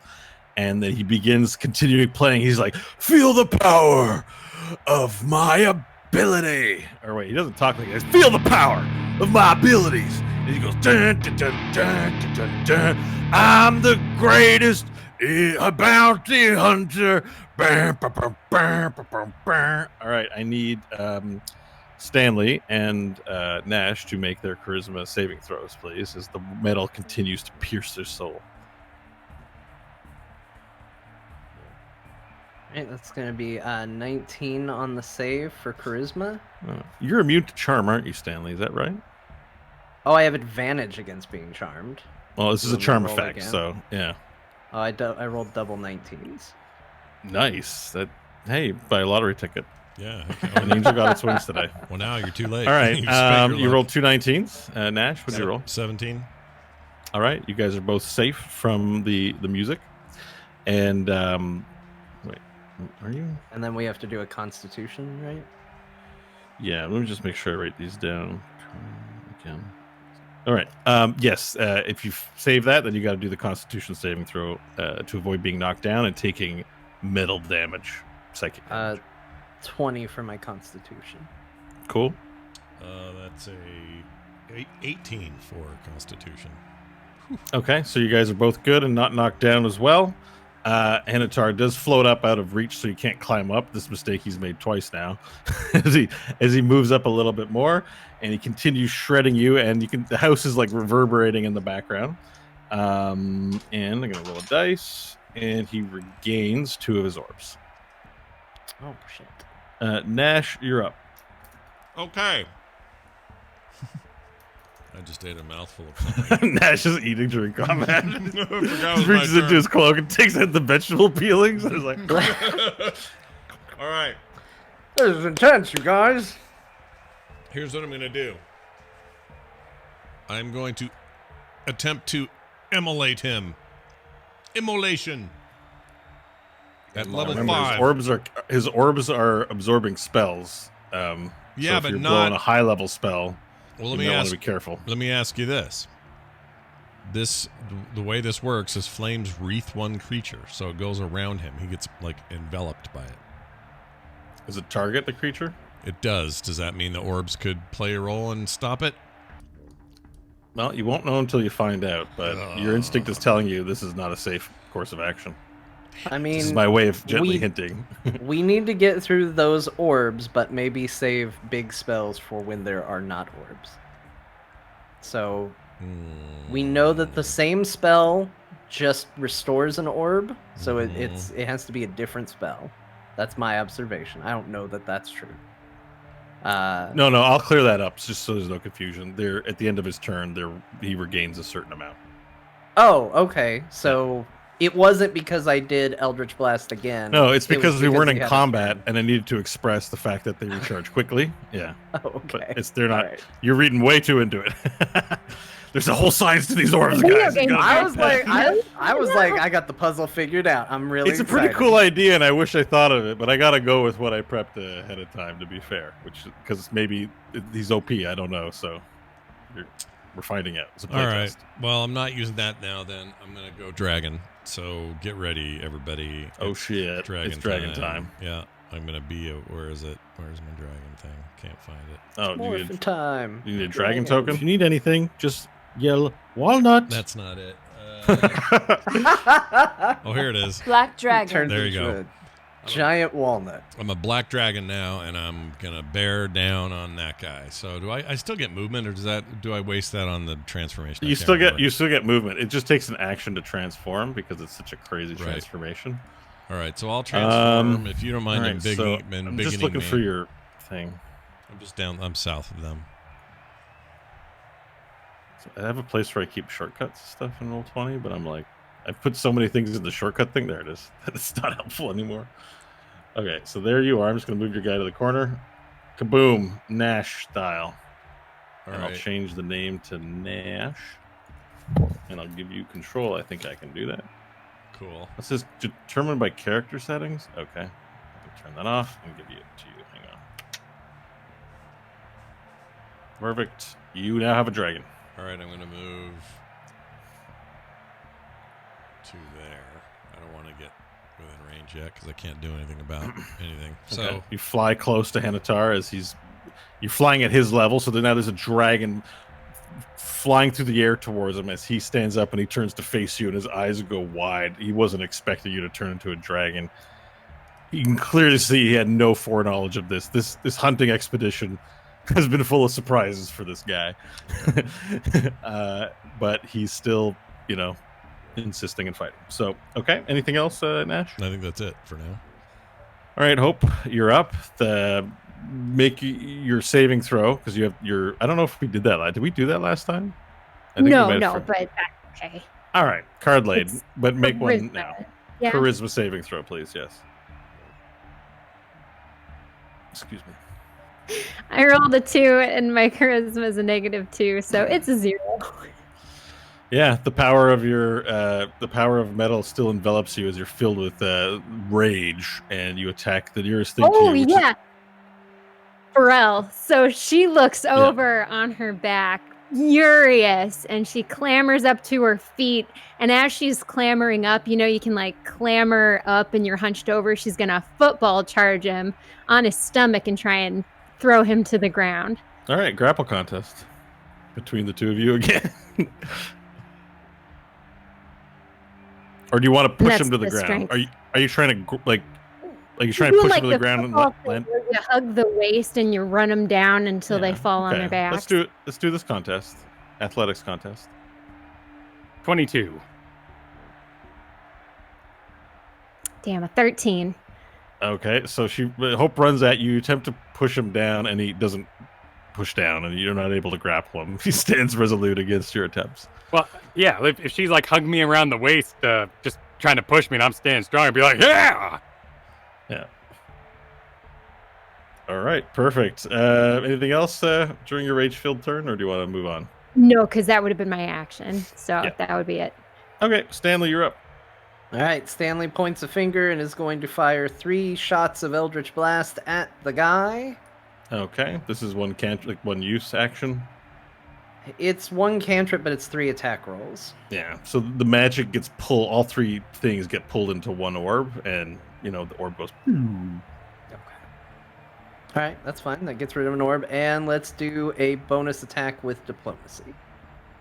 And then he begins continuing playing. He's like, feel the power of my ability. Or wait, he doesn't talk like this. Feel the power of my abilities. And he goes, dun, dun, dun, dun, dun, dun, dun. I'm the greatest bounty hunter. All right, I need Stanley and Nash to make their charisma saving throws, please, as the metal continues to pierce their soul. All right, that's going to be 19 on the save for charisma. You're immune to charm, aren't you, Stanley? Is that right? Oh, I have advantage against being charmed. Well, this is a Let me charm roll effect, again. so yeah. Oh, I rolled double 19s. Nice. Hey, buy a lottery ticket. Yeah. An angel got its wings today. Well, now you're too late. All right, You spent your you luck. rolled 2 19s. Nash, what did you roll? 17. All right, you guys are both safe from the music. And wait, are you? And then we have to do a constitution, right? Yeah, let me just make sure I write these down again. All right. Yes, if you save that, then you got to do the Constitution saving throw to avoid being knocked down and taking metal damage, psychic damage. 20 for my constitution. Cool. That's a 18 for Constitution. Okay, so you guys are both good and not knocked down as well. Henatar does float up out of reach, so you can't climb up. This mistake he's made twice now. as he moves up a little bit more, and he continues shredding you, and the house is like reverberating in the background. And I'm gonna roll a dice, and he regains 2 of his orbs. Oh, shit. Nash, you're up. Okay. I just ate a mouthful of something. Nash is eating during combat. I forgot it He was my reaches into turn. his cloak and takes out the vegetable peelings. And is like, All right. This is intense, you guys. Here's what I'm going to do. I'm going to attempt to immolate him. Immolation. At level remember, 5. his orbs are absorbing spells. Yeah, so but if you're not- blowing a high level spell. Well, You might want to be careful. Let me ask you this. The way this works is flames wreath one creature, so it goes around him. He gets like enveloped by it. Does it target the creature? It does. Does that mean the orbs could play a role and stop it? Well, you won't know until you find out, but your instinct is telling you this is not a safe course of action. I mean, This is my way of gently we- hinting. we need to get through those orbs, but maybe save big spells for when there are not orbs. So we know that the same spell just restores an orb, so it has to be a different spell. That's my observation. I don't know that that's true. No, I'll clear that up just so there's no confusion. There, at the end of his turn, he regains a certain amount. Oh, okay. So it wasn't because I did Eldritch Blast again. No, it's It was because we weren't he in had a combat, turn. and I needed to express the fact that they recharge quickly. Yeah, Oh, okay. but they're not. Alright. You're reading way too into it. There's a whole science to these orbs, Video guys. You game. gotta I do was it. like, I was like, I got the puzzle figured out. I'm really. It's a pretty excited. cool idea, and I wish I thought of it, but I gotta go with what I prepped ahead of time. To be fair, which because maybe he's OP, I don't know. So we're finding out. It's a All right. playtest. Well, I'm not using that now. Then I'm gonna go dragon. So get ready, everybody. Oh It's shit! dragon It's dragon time. Yeah, I'm gonna be. Where is it? Where's my dragon thing? Can't find it. Oh, Morphin time. you need a dragon token. If you need anything, just yell walnut. That's not it. Oh, here it is. Black dragon. Turns There you into go. a giant walnut. I'm a black dragon now, and I'm gonna bear down on that guy. So do I still get movement, or do I waste that on the transformation? I You can't still remember. get movement. It just takes an action to transform because it's such a crazy Right. transformation. All right, so I'll transform if you don't mind. All right, so I'm just looking for your thing. I'm just down. I'm south of them. So I have a place where I keep shortcuts and stuff in Roll20, but I'm like, I've put so many things in the shortcut thing. There it is. It's not helpful anymore. Okay, so there you are. I'm just gonna move your guy to the corner. Kaboom, Nash style. All And right. I'll change the name to Nash, and I'll give you control. I think I can do that. Cool. This is determined by character settings. Okay, I can turn that off and give it to you. Hang on. Perfect. You now have a dragon. All right, I'm gonna move to there. I don't want to get within range yet because I can't do anything about anything. So Okay. You fly close to Hanatar as you're flying at his level. So now there's a dragon flying through the air towards him as he stands up and he turns to face you, and his eyes go wide. He wasn't expecting you to turn into a dragon. You can clearly see he had no foreknowledge of this. This hunting expedition has been full of surprises for this guy. But he's still, insisting and fighting. So, okay. Anything else, Nash? I think that's it for now. All right, Hope, you're up. Make your saving throw because you have your. I don't know if we did that. Did we do that last time? I think we No, might no, have but that's okay. All right, card laid, It's but make one Charisma. now. Yeah. Charisma saving throw, please. Yes. Excuse me. I rolled a 2 and my charisma is a -2, so it's a 0. Yeah, the power of the power of metal still envelops you as you're filled with rage, and you attack the nearest thing to Oh, you. yeah. Pharrell. So she looks over on her back, furious, and she clambers up to her feet. And as she's clambering up, you can like clamber up and you're hunched over. She's going to football charge him on his stomach and try and throw him to the ground. All right, grapple contest between the two of you again. Or do you want to push That's him to the the ground? strength. Are you trying to Are you trying to Doing push like him to the ground and football thing land? where you hug the waist and you run them down until they Yeah, fall on okay. their backs. Let's do this contest. Athletics contest. 22. Damn, a 13. Okay, so Hope runs at you. You attempt to push him down, and he doesn't push down, and you're not able to grapple him. He stands resolute against your attempts. Well, yeah, if she's like hugging me around the waist, just trying to push me and I'm standing strong, I'd be like, yeah! Yeah. All right, perfect. Anything else during your rage-filled turn, or do you want to move on? No, because that would have been my action. So Yeah. that would be it. Okay, Stanley, you're up. All right, Stanley points a finger and is going to fire 3 shots of Eldritch Blast at the guy. Okay, this is one use action. It's 1 cantrip, but it's 3 attack rolls. Yeah, so the magic gets pulled. All 3 things get pulled into one orb, and the orb goes. Okay. All right, that's fine. That gets rid of an orb. And let's do a bonus attack with diplomacy.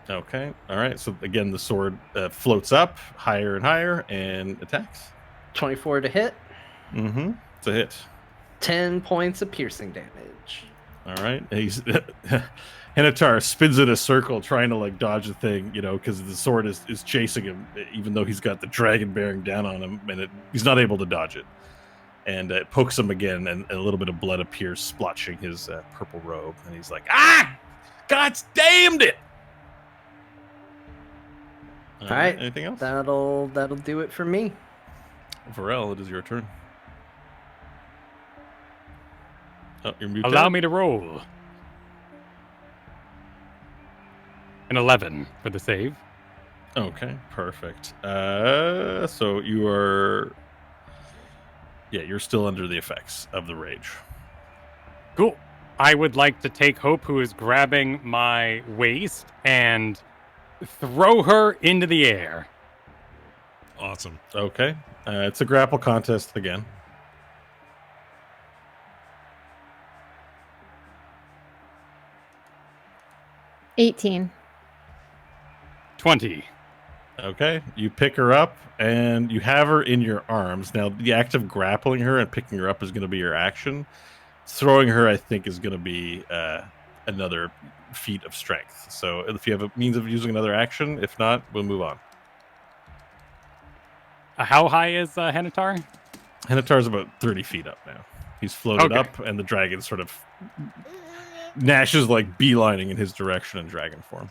Okay, all right. So again, the sword floats up higher and higher and attacks. 24 to hit. Mm-hmm. It's a hit. 10 points of piercing damage. All right. And he's Hanatar spins in a circle trying to dodge the thing, because the sword is chasing him, even though he's got the dragon bearing down on him, and he's not able to dodge it. And it pokes him again, and a little bit of blood appears, splotching his purple robe, and he's like, "Ah, God's damned it!" All right. Anything else? That'll do it for me. Varel, it is your turn. Oh, you're muted. Allow me to roll. An 11 for the save. Okay, perfect. So you are, yeah, you're still under the effects of the rage. Cool. I would like to take Hope, who is grabbing my waist, and throw her into the air. Awesome. Okay, it's a grapple contest again. 18. 20. Okay, you pick her up and you have her in your arms. Now, the act of grappling her and picking her up is going to be your action. Throwing her, I think, is going to be another feat of strength. So, if you have a means of using another action, if not, we'll move on. How high is Hanatar? Hanatar's about 30 feet up now. He's floated Okay. up, and the dragon sort of Nash is like beelining in his direction in dragon form.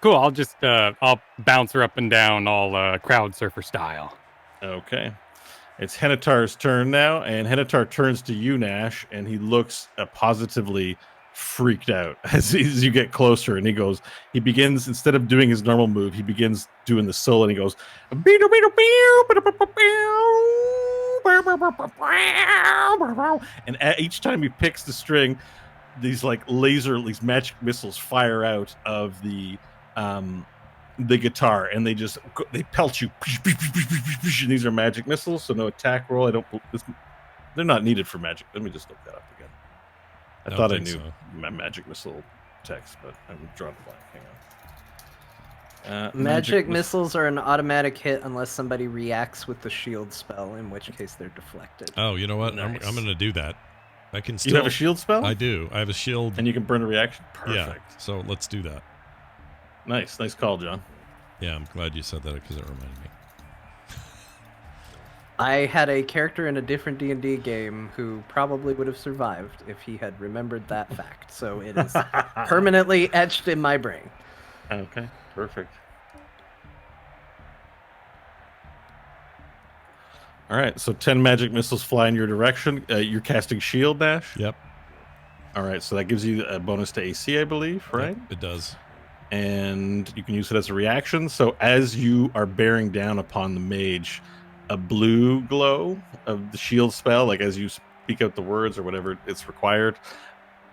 Cool. I'll just I'll bounce her up and down, all crowd surfer style. Okay. It's Hanatar's turn now, and Hanatar turns to you, Nash, and he looks positively freaked out as you get closer, and he begins, instead of doing his normal move, he begins doing the solo, and he goes, and each time he picks the string, these magic missiles fire out of the guitar, and they pelt you. And these are magic missiles, so no attack roll. They're not needed for magic. Let me just look that up again. I thought I knew my magic missile text, but I'm drawing a blank. Hang on. Magic missiles are an automatic hit unless somebody reacts with the shield spell, in which case they're deflected. Oh, you know what? Nice. I'm going to do that. I can still. You have a shield spell? I do. I have a shield. And you can burn a reaction? Perfect. Yeah. So let's do that. Nice call, John. Yeah, I'm glad you said that because it reminded me. I had a character in a different D&D game who probably would have survived if he had remembered that fact. So it is permanently etched in my brain. Okay, perfect. All right, so 10 magic missiles fly in your direction. You're casting shield, Dash? Yep. All right, so that gives you a bonus to AC, I believe, right? Yep, it does. And you can use it as a reaction. So as you are bearing down upon the mage, a blue glow of the shield spell, like as you speak out the words or whatever it's required.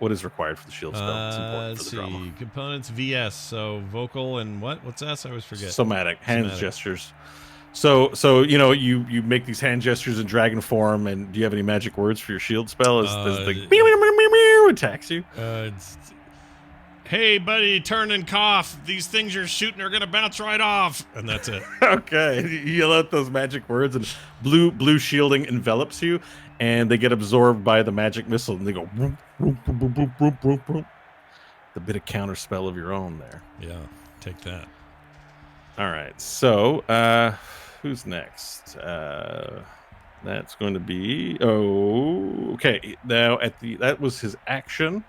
What is required for the shield spell? It's important for the drama. Components VS, so vocal and what? What's S? I always forget. Somatic, hand Somatic. gestures. So you make these hand gestures in dragon form, and do you have any magic words for your shield spell as the attacks you? Hey, buddy, turn and cough. These things you're shooting are going to bounce right off. And that's it. Okay. You yell out those magic words, and blue shielding envelops you, and they get absorbed by the magic missile, and they go boom, boom, boom, boom, boom, boom, boom, boom. The bit of counter spell of your own there. Yeah, take that. All right. So, who's next? That's going to be... Oh, okay. Now, that was his action.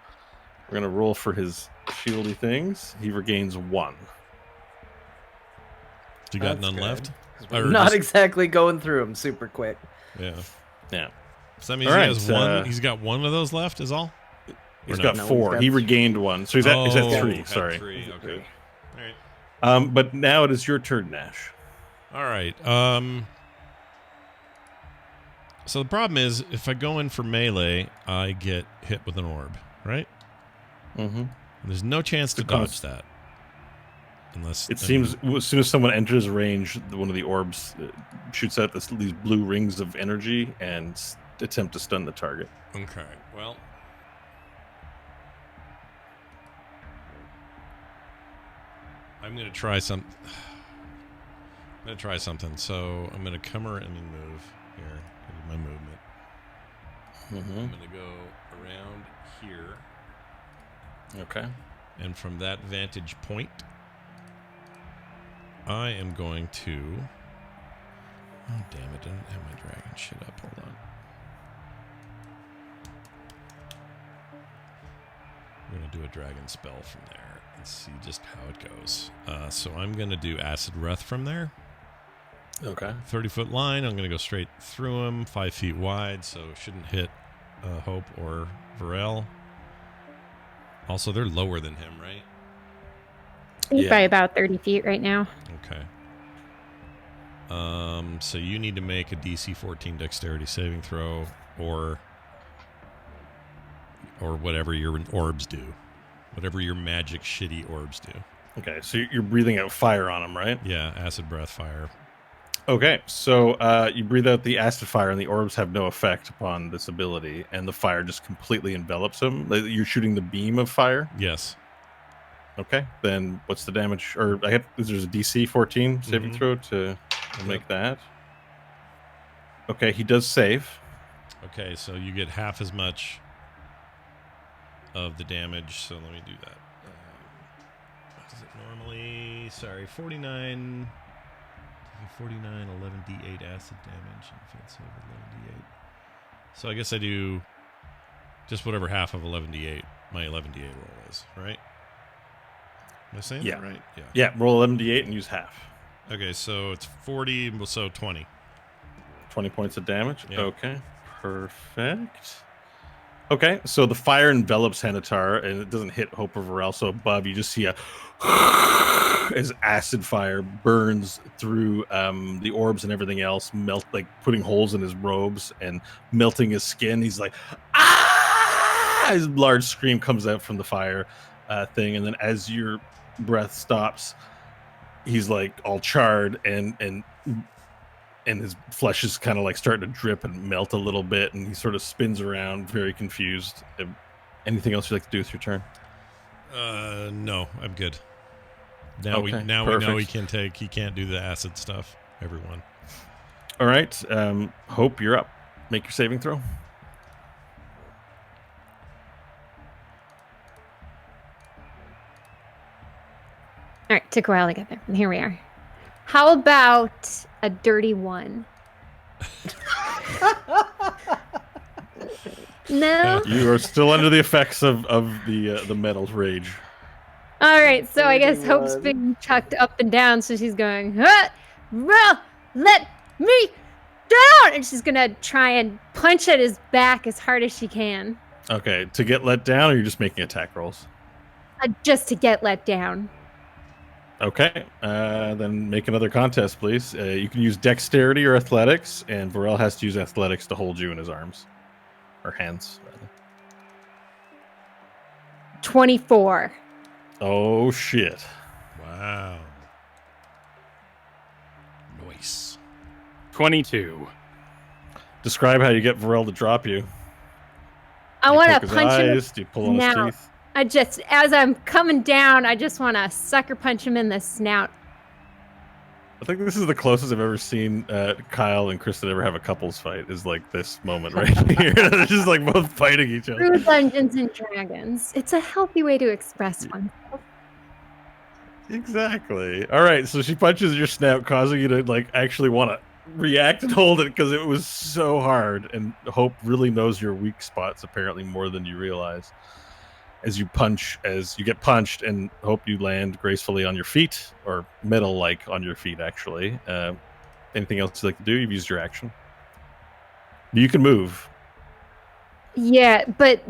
We're going to roll for his shieldy things. He regains 1. You got That's none good. left? We're Or not just- exactly going through them super quick. Yeah. Yeah. So that means All he right, has one. He's got one of those left, is all? He's Or got no? No, 4. he's He got regained 1. So he's at 3. had Sorry. 3. He's at Okay. 3. All right. But now it is your turn, Nash. All right. So the problem is, if I go in for melee, I get hit with an orb, right? Mm-hmm. There's no chance to Because- dodge that. Unless It seems as soon as someone enters range, one of the orbs shoots out these blue rings of energy and attempt to stun the target. Okay. Well. I'm gonna try some. I'm gonna try something. So I'm gonna come around and move here. Here's my movement. Mm-hmm. I'm gonna go around here, Okay. and from that vantage point, I am going to. Oh damn it! I didn't have my dragon shit up. Hold on. I'm going to do a dragon spell from there and see just how it goes. So I'm going to do Acid Breath from there. Okay. 30-foot line. I'm going to go straight through him, 5 feet wide, so shouldn't hit Hope or Varel. Also, they're lower than him, right? He's by about 30 feet right now. Okay. So you need to make a DC 14 dexterity saving throw, or whatever your orbs do, whatever your magic shitty orbs do. Okay, so you're breathing out fire on him, right? Yeah, acid breath fire. Okay, so you breathe out the acid fire, and the orbs have no effect upon this ability, and the fire just completely envelops him. You're shooting the beam of fire. Yes. Okay, then what's the damage? Or there's a DC 14 saving throw to make that. Okay, he does save. Okay, so you get half as much of the damage. So let me do that. What is it normally? Sorry, 49, 11d8 acid damage. Offensive 11d8. So I guess I do just whatever half of 11d8 my 11d8 roll is, right? Am I saying that right? Yeah. Yeah, roll 11d8 and use half. Okay, so it's 40, so 20. 20 points of damage? Yeah. Okay, perfect. Okay, so the fire envelops Hanatar, and it doesn't hit Hope of Varel, so above you just see as acid fire burns through the orbs and everything else, like putting holes in his robes and melting his skin. He's like, ah! His large scream comes out from the fire thing, and then as your breath stops, he's like all charred and his flesh is kind of like starting to drip and melt a little bit, and he sort of spins around very confused. Anything else you'd like to do with your turn? No, I'm good. Now we know he can't do the acid stuff. Everyone. All right, Hope, you're up. Make your saving throw. All right, took a while to get there. And here we are. How about a dirty 1? No? You are still under the effects of the metal's rage. All right, so I guess Hope's being chucked up and down, so she's going, let me down! And she's going to try and punch at his back as hard as she can. Okay, to get let down, or you're just making attack rolls? Just to get let down. Okay, then make another contest, please. You can use dexterity or athletics, and Varel has to use athletics to hold you in his arms. Or hands, rather. 24. Oh, shit. Wow. Nice. 22. Describe how you get Varel to drop you. I want to punch him. Do you pull on his teeth? As I'm coming down, I just want to sucker punch him in the snout. I think this is the closest I've ever seen Kyle and Kristen ever have a couples fight, is like this moment right here. They're just like both fighting each other. Through Dungeons and Dragons. It's a healthy way to express oneself. Exactly. All right, so she punches your snout, causing you to like actually want to react and hold it because it was so hard. And Hope really knows your weak spots apparently more than you realize. As you get punched, and Hope you land gracefully on your feet, or metal-like on your feet, actually. Anything else you'd like to do? You've used your action. You can move. Yeah, but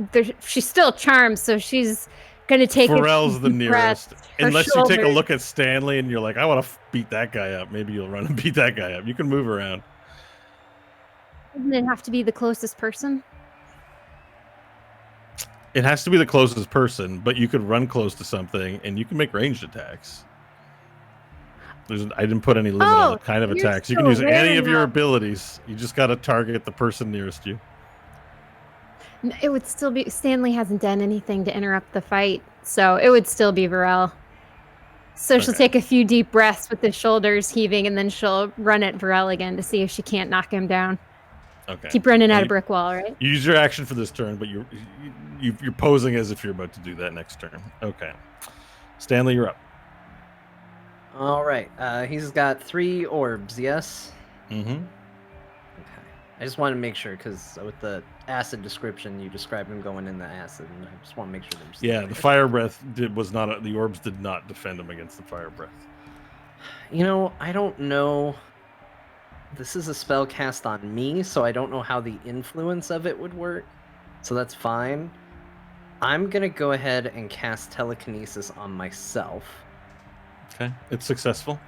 she's still charmed, so she's going to take Varel's the nearest. Unless you take a shoulder. look at Stanley and you're like, I want to beat that guy up. Maybe you'll run and beat that guy up. You can move around. Doesn't it have to be the closest person? It has to be the closest person, but you could run close to something and you can make ranged attacks. I didn't put any limit on the kind of attacks. You can use any of your abilities. You just got to target the person nearest you. It would still be... Stanley hasn't done anything to interrupt the fight, so it would still be Varel. So she'll take a few deep breaths with the shoulders heaving, and then she'll run at Varel again to see if she can't knock him down. Okay. Keep running at a brick wall, right? You use your action for this turn, but you're posing as if you're about to do that next turn. Okay. Stanley, you're up. All right. He's got 3 orbs, yes? Mm-hmm. Okay. I just want to make sure, because with the acid description, you described him going in the acid, and I just want to make sure there's... Yeah, the fire breath the orbs did not defend him against the fire breath. You know, I don't know... This is a spell cast on me, so I don't know how the influence of it would work. So that's fine. I'm going to go ahead and cast telekinesis on myself. Okay, it's successful.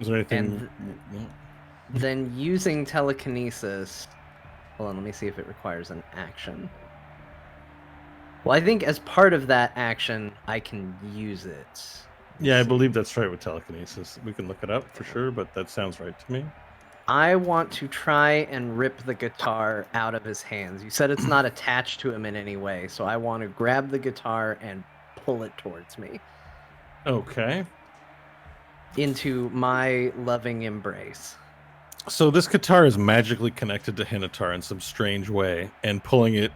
Is there anything? No. Then using telekinesis. Hold on, let me see if it requires an action. Well, I think as part of that action, I can use it. Yeah, I believe that's right with telekinesis. We can look it up for sure, but that sounds right to me. I want to try and rip the guitar out of his hands. You said it's not attached to him in any way, so I want to grab the guitar and pull it towards me. Okay. Into my loving embrace. So this guitar is magically connected to Hinatar in some strange way, and pulling it,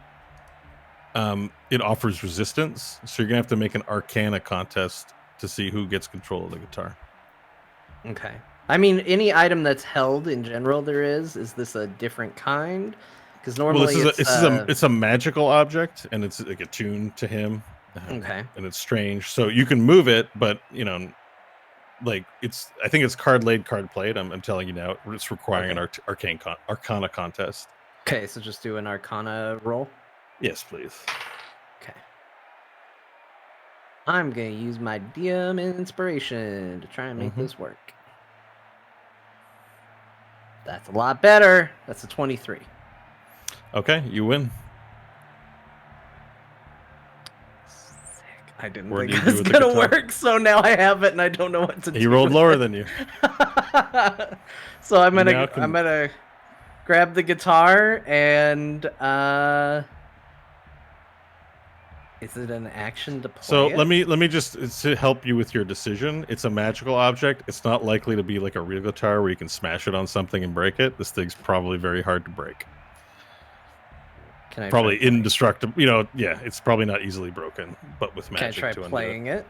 it offers resistance. So you're gonna have to make an Arcana contest to see who gets control of the guitar. Okay. I mean, any item that's held in general, there is this a different kind? Because normally it's a magical object, and it's like attuned to him. Okay. And it's strange, so you can move it, but like I think it's card laid, card played. I'm telling you now, it's requiring an Arcana contest. Okay, so just do an Arcana roll. Yes, please. Okay. I'm gonna use my DM inspiration to try and make this work. That's a lot better. That's a 23. Okay, you win. Sick. I didn't Where think do it you was do with the gonna guitar? work, so now I have it and I don't know what to do. He rolled lower than you. So I'm Now gonna grab the guitar and is it an action to play So it? let me just to help you with your decision. It's a magical object. It's not likely to be like a real guitar where you can smash it on something and break it. This thing's probably very hard to break. Can I Probably try indestructible. Yeah, it's probably not easily broken, but with magic. Can I try playing it?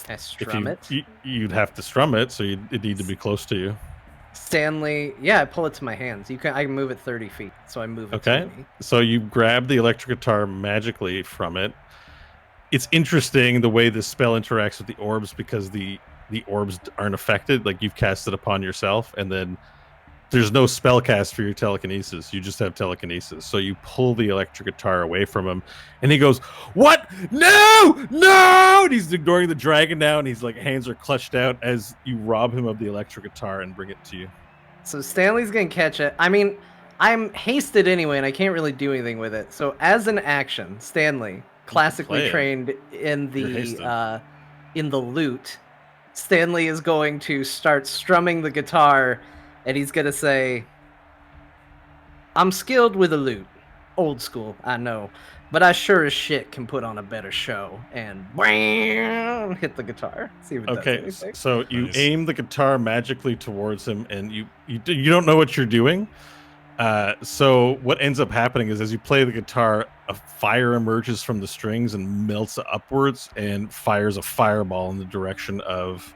Can I strum it? You'd have to strum it, so it'd need to be close to you. Stanley, yeah, I pull it to my hands. I can move it 30 feet, so I move it to me. So you grab the electric guitar magically from it. It's interesting the way this spell interacts with the orbs, because the orbs aren't affected. Like, you've cast it upon yourself, and then there's no spell cast for your telekinesis. You just have telekinesis. So you pull the electric guitar away from him, and he goes, "What? No! No!" And he's ignoring the dragon now, and he's like, hands are clutched out as you rob him of the electric guitar and bring it to you. So Stanley's gonna catch it. I mean, I'm hasted anyway, and I can't really do anything with it. So as an action, Stanley, classically trained in the lute, Stanley is going to start strumming the guitar. And he's going to say, "I'm skilled with a lute. Old school, I know. But I sure as shit can put on a better show." And bam, hit the guitar. See if it does anything. So you aim the guitar magically towards him, and you don't know what you're doing. So what ends up happening is, as you play the guitar, a fire emerges from the strings and melts upwards and fires a fireball in the direction of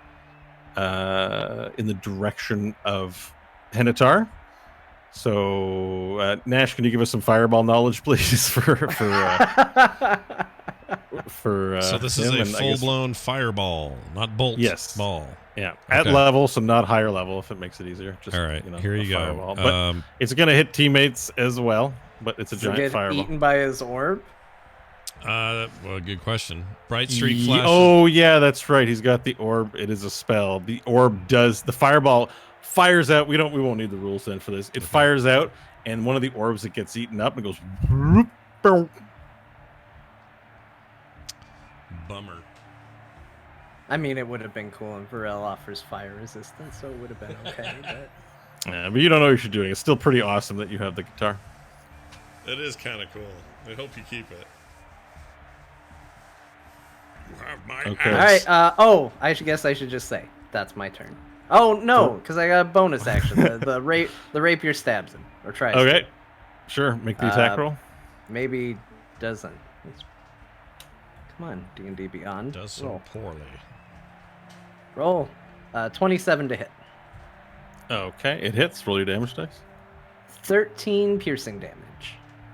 Hinatar. So Nash, can you give us some fireball knowledge, please? So this is a full-blown fireball, not bolt. Yes. Ball. Yeah, at level, so not higher level, if it makes it easier. Just, all right, here you go. But it's going to hit teammates as well, but it's a giant fireball. Eaten by his orb? Well, good question. Bright streak flash. Oh, yeah, that's right. He's got the orb. It is a spell. The orb does... The fireball fires out. We won't need the rules then for this. It fires out, and one of the orbs that gets eaten up and goes... Bummer. I mean, it would have been cool, and Varel offers fire resistance, so it would have been okay. But... Yeah, but you don't know what you're doing. It's still pretty awesome that you have the guitar. It is kind of cool. I hope you keep it. Okay. All right. I guess I should just say that's my turn. Oh no, because I got a bonus action. the rapier stabs him or tries. Okay. To. Sure. Make the attack roll. Maybe doesn't. Come on, D&D Beyond. Does so poorly. Roll. 27 to hit. Okay, it hits. Roll your damage dice. 13 piercing damage.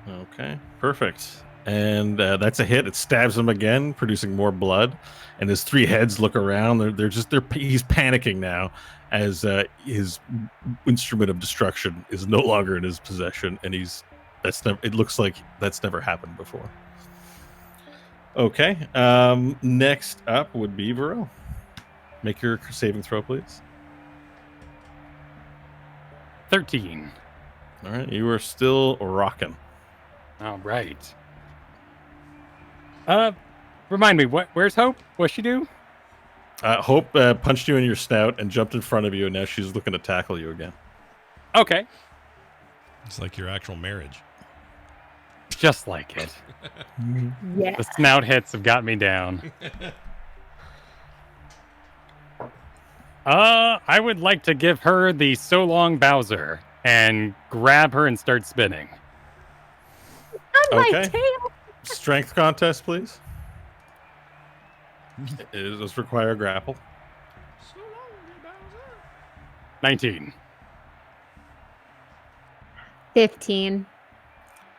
Okay, perfect. And that's a hit. It stabs him again, producing more blood. And his three heads look around. He's panicking now, as his instrument of destruction is no longer in his possession, and it looks like that's never happened before. Okay. Next up would be Varel. Make your saving throw, please. 13. All right, you are still rocking. All right. Remind me, where's Hope? What's she do? Hope punched you in your snout and jumped in front of you, and now she's looking to tackle you again. Okay. It's like your actual marriage. Just like it. Yeah. The snout hits have got me down. I would like to give her the so long Bowser and grab her and start spinning. On my Okay. tail. Strength contest, please. It does require a grapple. 19. 15.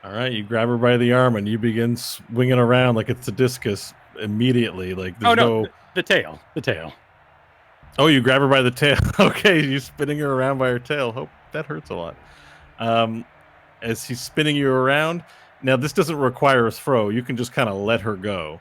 All right, you grab her by the arm and you begin swinging around like it's a discus immediately. Like there's The tail. The tail. Oh, you grab her by the tail. Okay, you're spinning her around by her tail. Hope that hurts a lot. As he's spinning you around, now this doesn't require a throw. You can just kind of let her go.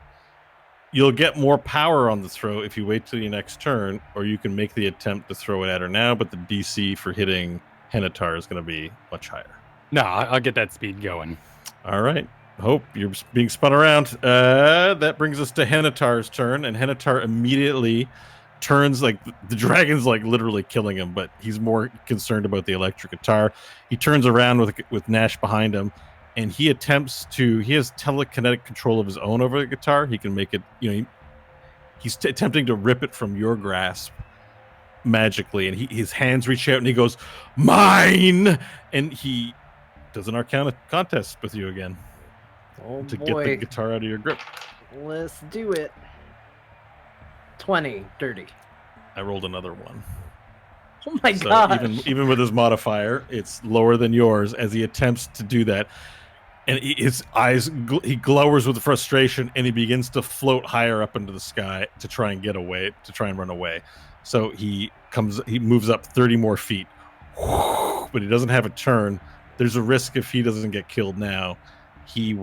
You'll get more power on the throw if you wait till your next turn, or you can make the attempt to throw it at her now, but the DC for hitting Hennetar is going to be much higher. No, I'll get that speed going. All right. Hope you're being spun around. That brings us to Hennetar's turn, and Hennetar immediately turns, like the dragon's like literally killing him, but he's more concerned about the electric guitar. He turns around with Nash behind him, and he attempts to. He has telekinetic control of his own over the guitar. He can make it. He's attempting to rip it from your grasp magically, and his hands reach out, and he goes, "Mine!" And he does an Arcana contest with you again to get the guitar out of your grip. Let's do it. 20, dirty. I rolled another one. Oh my So god! even with his modifier, it's lower than yours as he attempts to do that. And his eyes, he glowers with frustration, and he begins to float higher up into the sky to try and get away, to try and run away. So he moves up 30 more feet, but he doesn't have a turn. There's a risk if he doesn't get killed now. He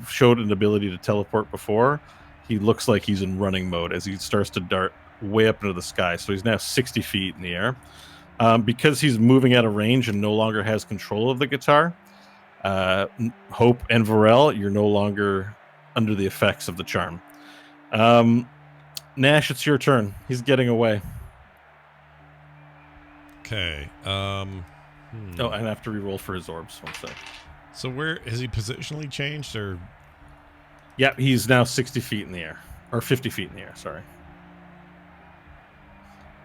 showed an ability to teleport before. He looks like he's in running mode as he starts to dart way up into the sky. So he's now 60 feet in the air. Because he's moving out of range and no longer has control of the guitar, Hope and Varel, you're no longer under the effects of the charm. Nash, it's your turn. He's getting away. Okay. Oh, and I have to reroll for his orbs. 1 sec. So where has he positionally changed, or? Yeah, he's now 60 feet in the air, or 50 feet in the air. Sorry.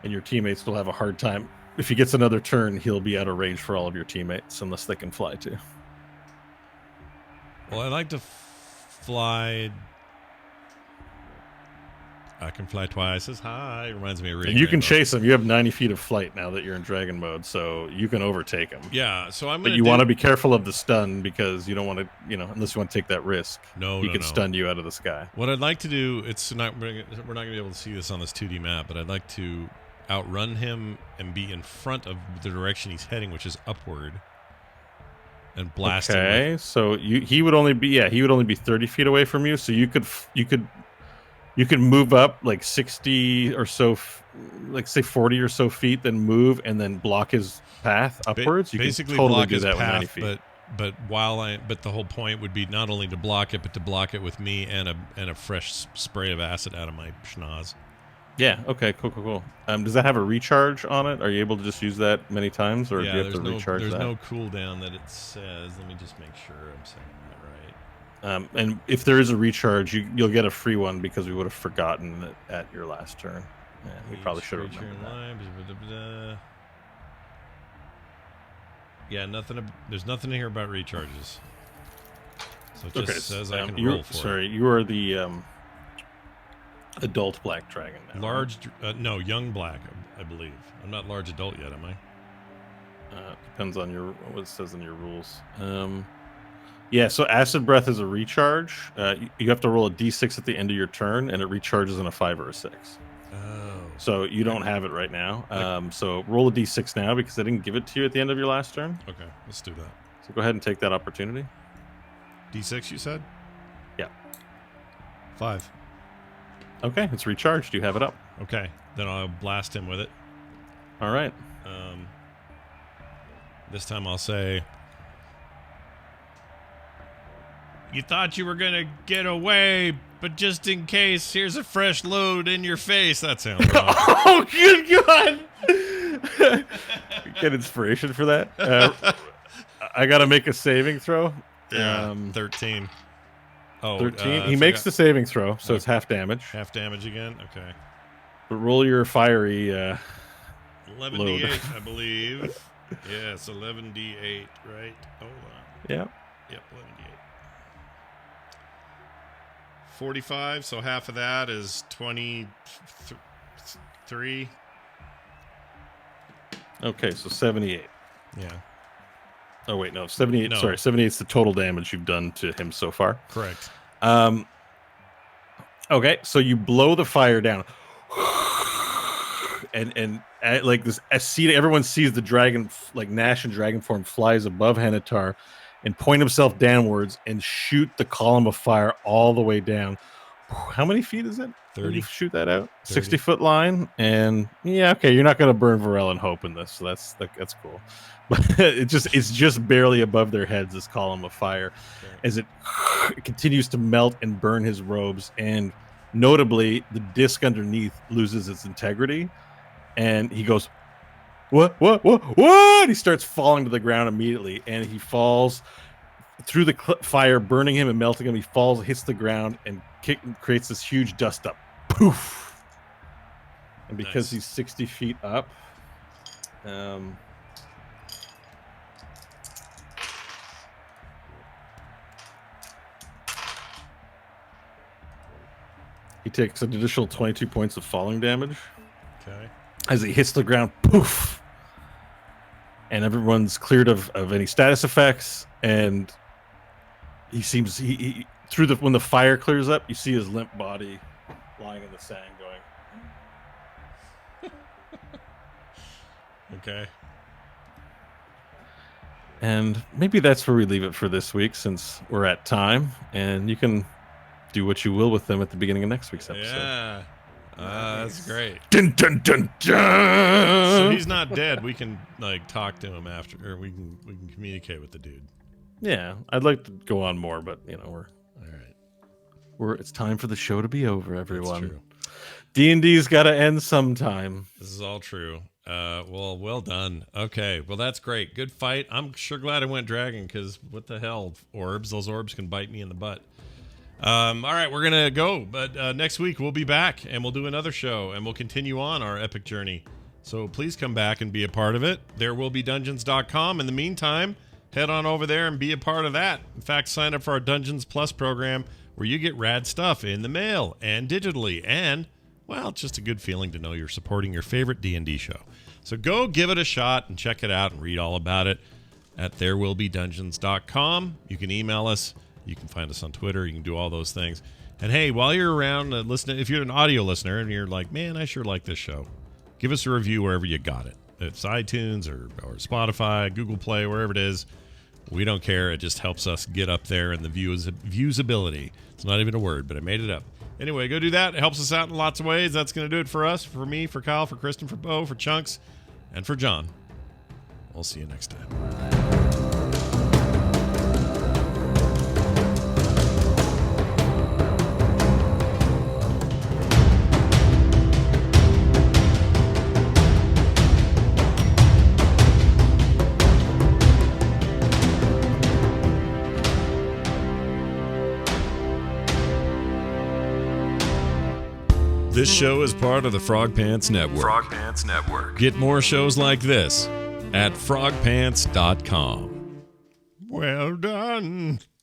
And your teammates will have a hard time. If he gets another turn, he'll be out of range for all of your teammates, unless they can fly too. Well, I like to fly. I can fly twice as high. Reminds me of reading. And you can chase him. You have 90 feet of flight now that you're in dragon mode, so you can overtake him. Yeah, so I'm. But you want to be careful of the stun because you don't want to, unless you want to take that risk. He can stun you out of the sky. What I'd like to do, we're not going to be able to see this on this 2D map, but I'd like to outrun him and be in front of the direction he's heading, which is upward, and blast him. Okay, so he would only be 30 feet away from you, so you could move up like 60 or so, like say 40 or so feet, then move and then block his path upwards. You basically can totally block do his that path, with 90 feet. but the whole point would be not only to block it, but to block it with me and a fresh spray of acid out of my schnoz. Yeah. Okay. Cool. Does that have a recharge on it? Are you able to just use that many times, or do you have to recharge that? There's no cooldown that it says. Let me just make sure I'm saying that right. And if there is a recharge, you'll get a free one because we would have forgotten it at your last turn. Yeah, we probably should have remembered that. Yeah, there's nothing in here about recharges. So it just says I can you roll for it. You are the adult black dragon now. Young black, I believe. I'm not large adult yet, am I? Depends on what it says in your rules. Yeah, so acid breath is a recharge. You have to roll a d6 at the end of your turn, and it recharges in a 5 or a 6. Oh. So you don't have it right now. So roll a d6 now because I didn't give it to you at the end of your last turn. Okay, let's do that. So go ahead and take that opportunity. D6, you said? Yeah. 5. Okay, it's recharged. You have it up. Okay, then I'll blast him with it. All right. This time I'll say, you thought you were going to get away, but just in case, here's a fresh load in your face. That sounds wrong. Oh, good God. Get inspiration for that. I got to make a saving throw. Yeah, 13. Oh, 13. He makes the saving throw, so it's half damage. Half damage again? Okay. But roll your fiery 11d8, I believe. Yes, 11d8, right? Hold on. Yeah. Yep, 11d8. 45, so half of that is 23. Okay, so 78. Yeah. Oh, wait, no, 78. No. Sorry, 78 is the total damage you've done to him so far. Correct. Okay, so you blow the fire down. And like this, everyone sees the dragon, like Nash and dragon form, flies above Hanatar and point himself downwards and shoot the column of fire all the way down. How many feet is it? 30. You shoot that out? 30. 60-foot line. And yeah, okay, you're not going to burn Varel and Hope in this, so that's cool. But it's just barely above their heads, this column of fire, as it continues to melt and burn his robes. And notably, the disc underneath loses its integrity. And he goes, what? He starts falling to the ground immediately, and he falls through the fire, burning him and melting him. He falls, hits the ground, and creates this huge dust up. Poof! And because he's 60 feet up, he takes an additional 22 points of falling damage. Okay. As he hits the ground, poof! And everyone's cleared of any status effects, and he seems when the fire clears up, you see his limp body lying in the sand going. Okay. And maybe that's where we leave it for this week, since we're at time, and you can do what you will with them at the beginning of next week's episode. Yeah. That's great. Dun, dun, dun, dun. So he's not dead. We can like talk to him after, or we can communicate with the dude. Yeah, I'd like to go on more, but we're All right. it's time for the show to be over, everyone. That's true. D&D's got to end sometime. This is all true. Well done. Okay, well that's great. Good fight. I'm sure glad I went dragon, because what the hell, orbs? Those orbs can bite me in the butt. All right, we're gonna go, but next week we'll be back and we'll do another show and we'll continue on our epic journey. So please come back and be a part of it. There will be dungeons.com. In the meantime, head on over there and be a part of that. In fact, sign up for our Dungeons Plus program, where you get rad stuff in the mail and digitally, and well, it's just a good feeling to know you're supporting your favorite D&D show. So go give it a shot and check it out and read all about it at therewillbedungeons.com. You can email us. You can find us on Twitter. You can do all those things. And hey, while you're around listening, if you're an audio listener and you're like, man, I sure like this show, give us a review wherever you got it. If it's iTunes or Spotify, Google Play, wherever it is. We don't care. It just helps us get up there in the viewsability. It's not even a word, but I made it up. Anyway, go do that. It helps us out in lots of ways. That's going to do it for us, for me, for Kyle, for Kristen, for Bo, for Chunks, and for John. We'll see you next time. This show is part of the Frog Pants Network. Frog Pants Network. Get more shows like this at frogpants.com. Well done.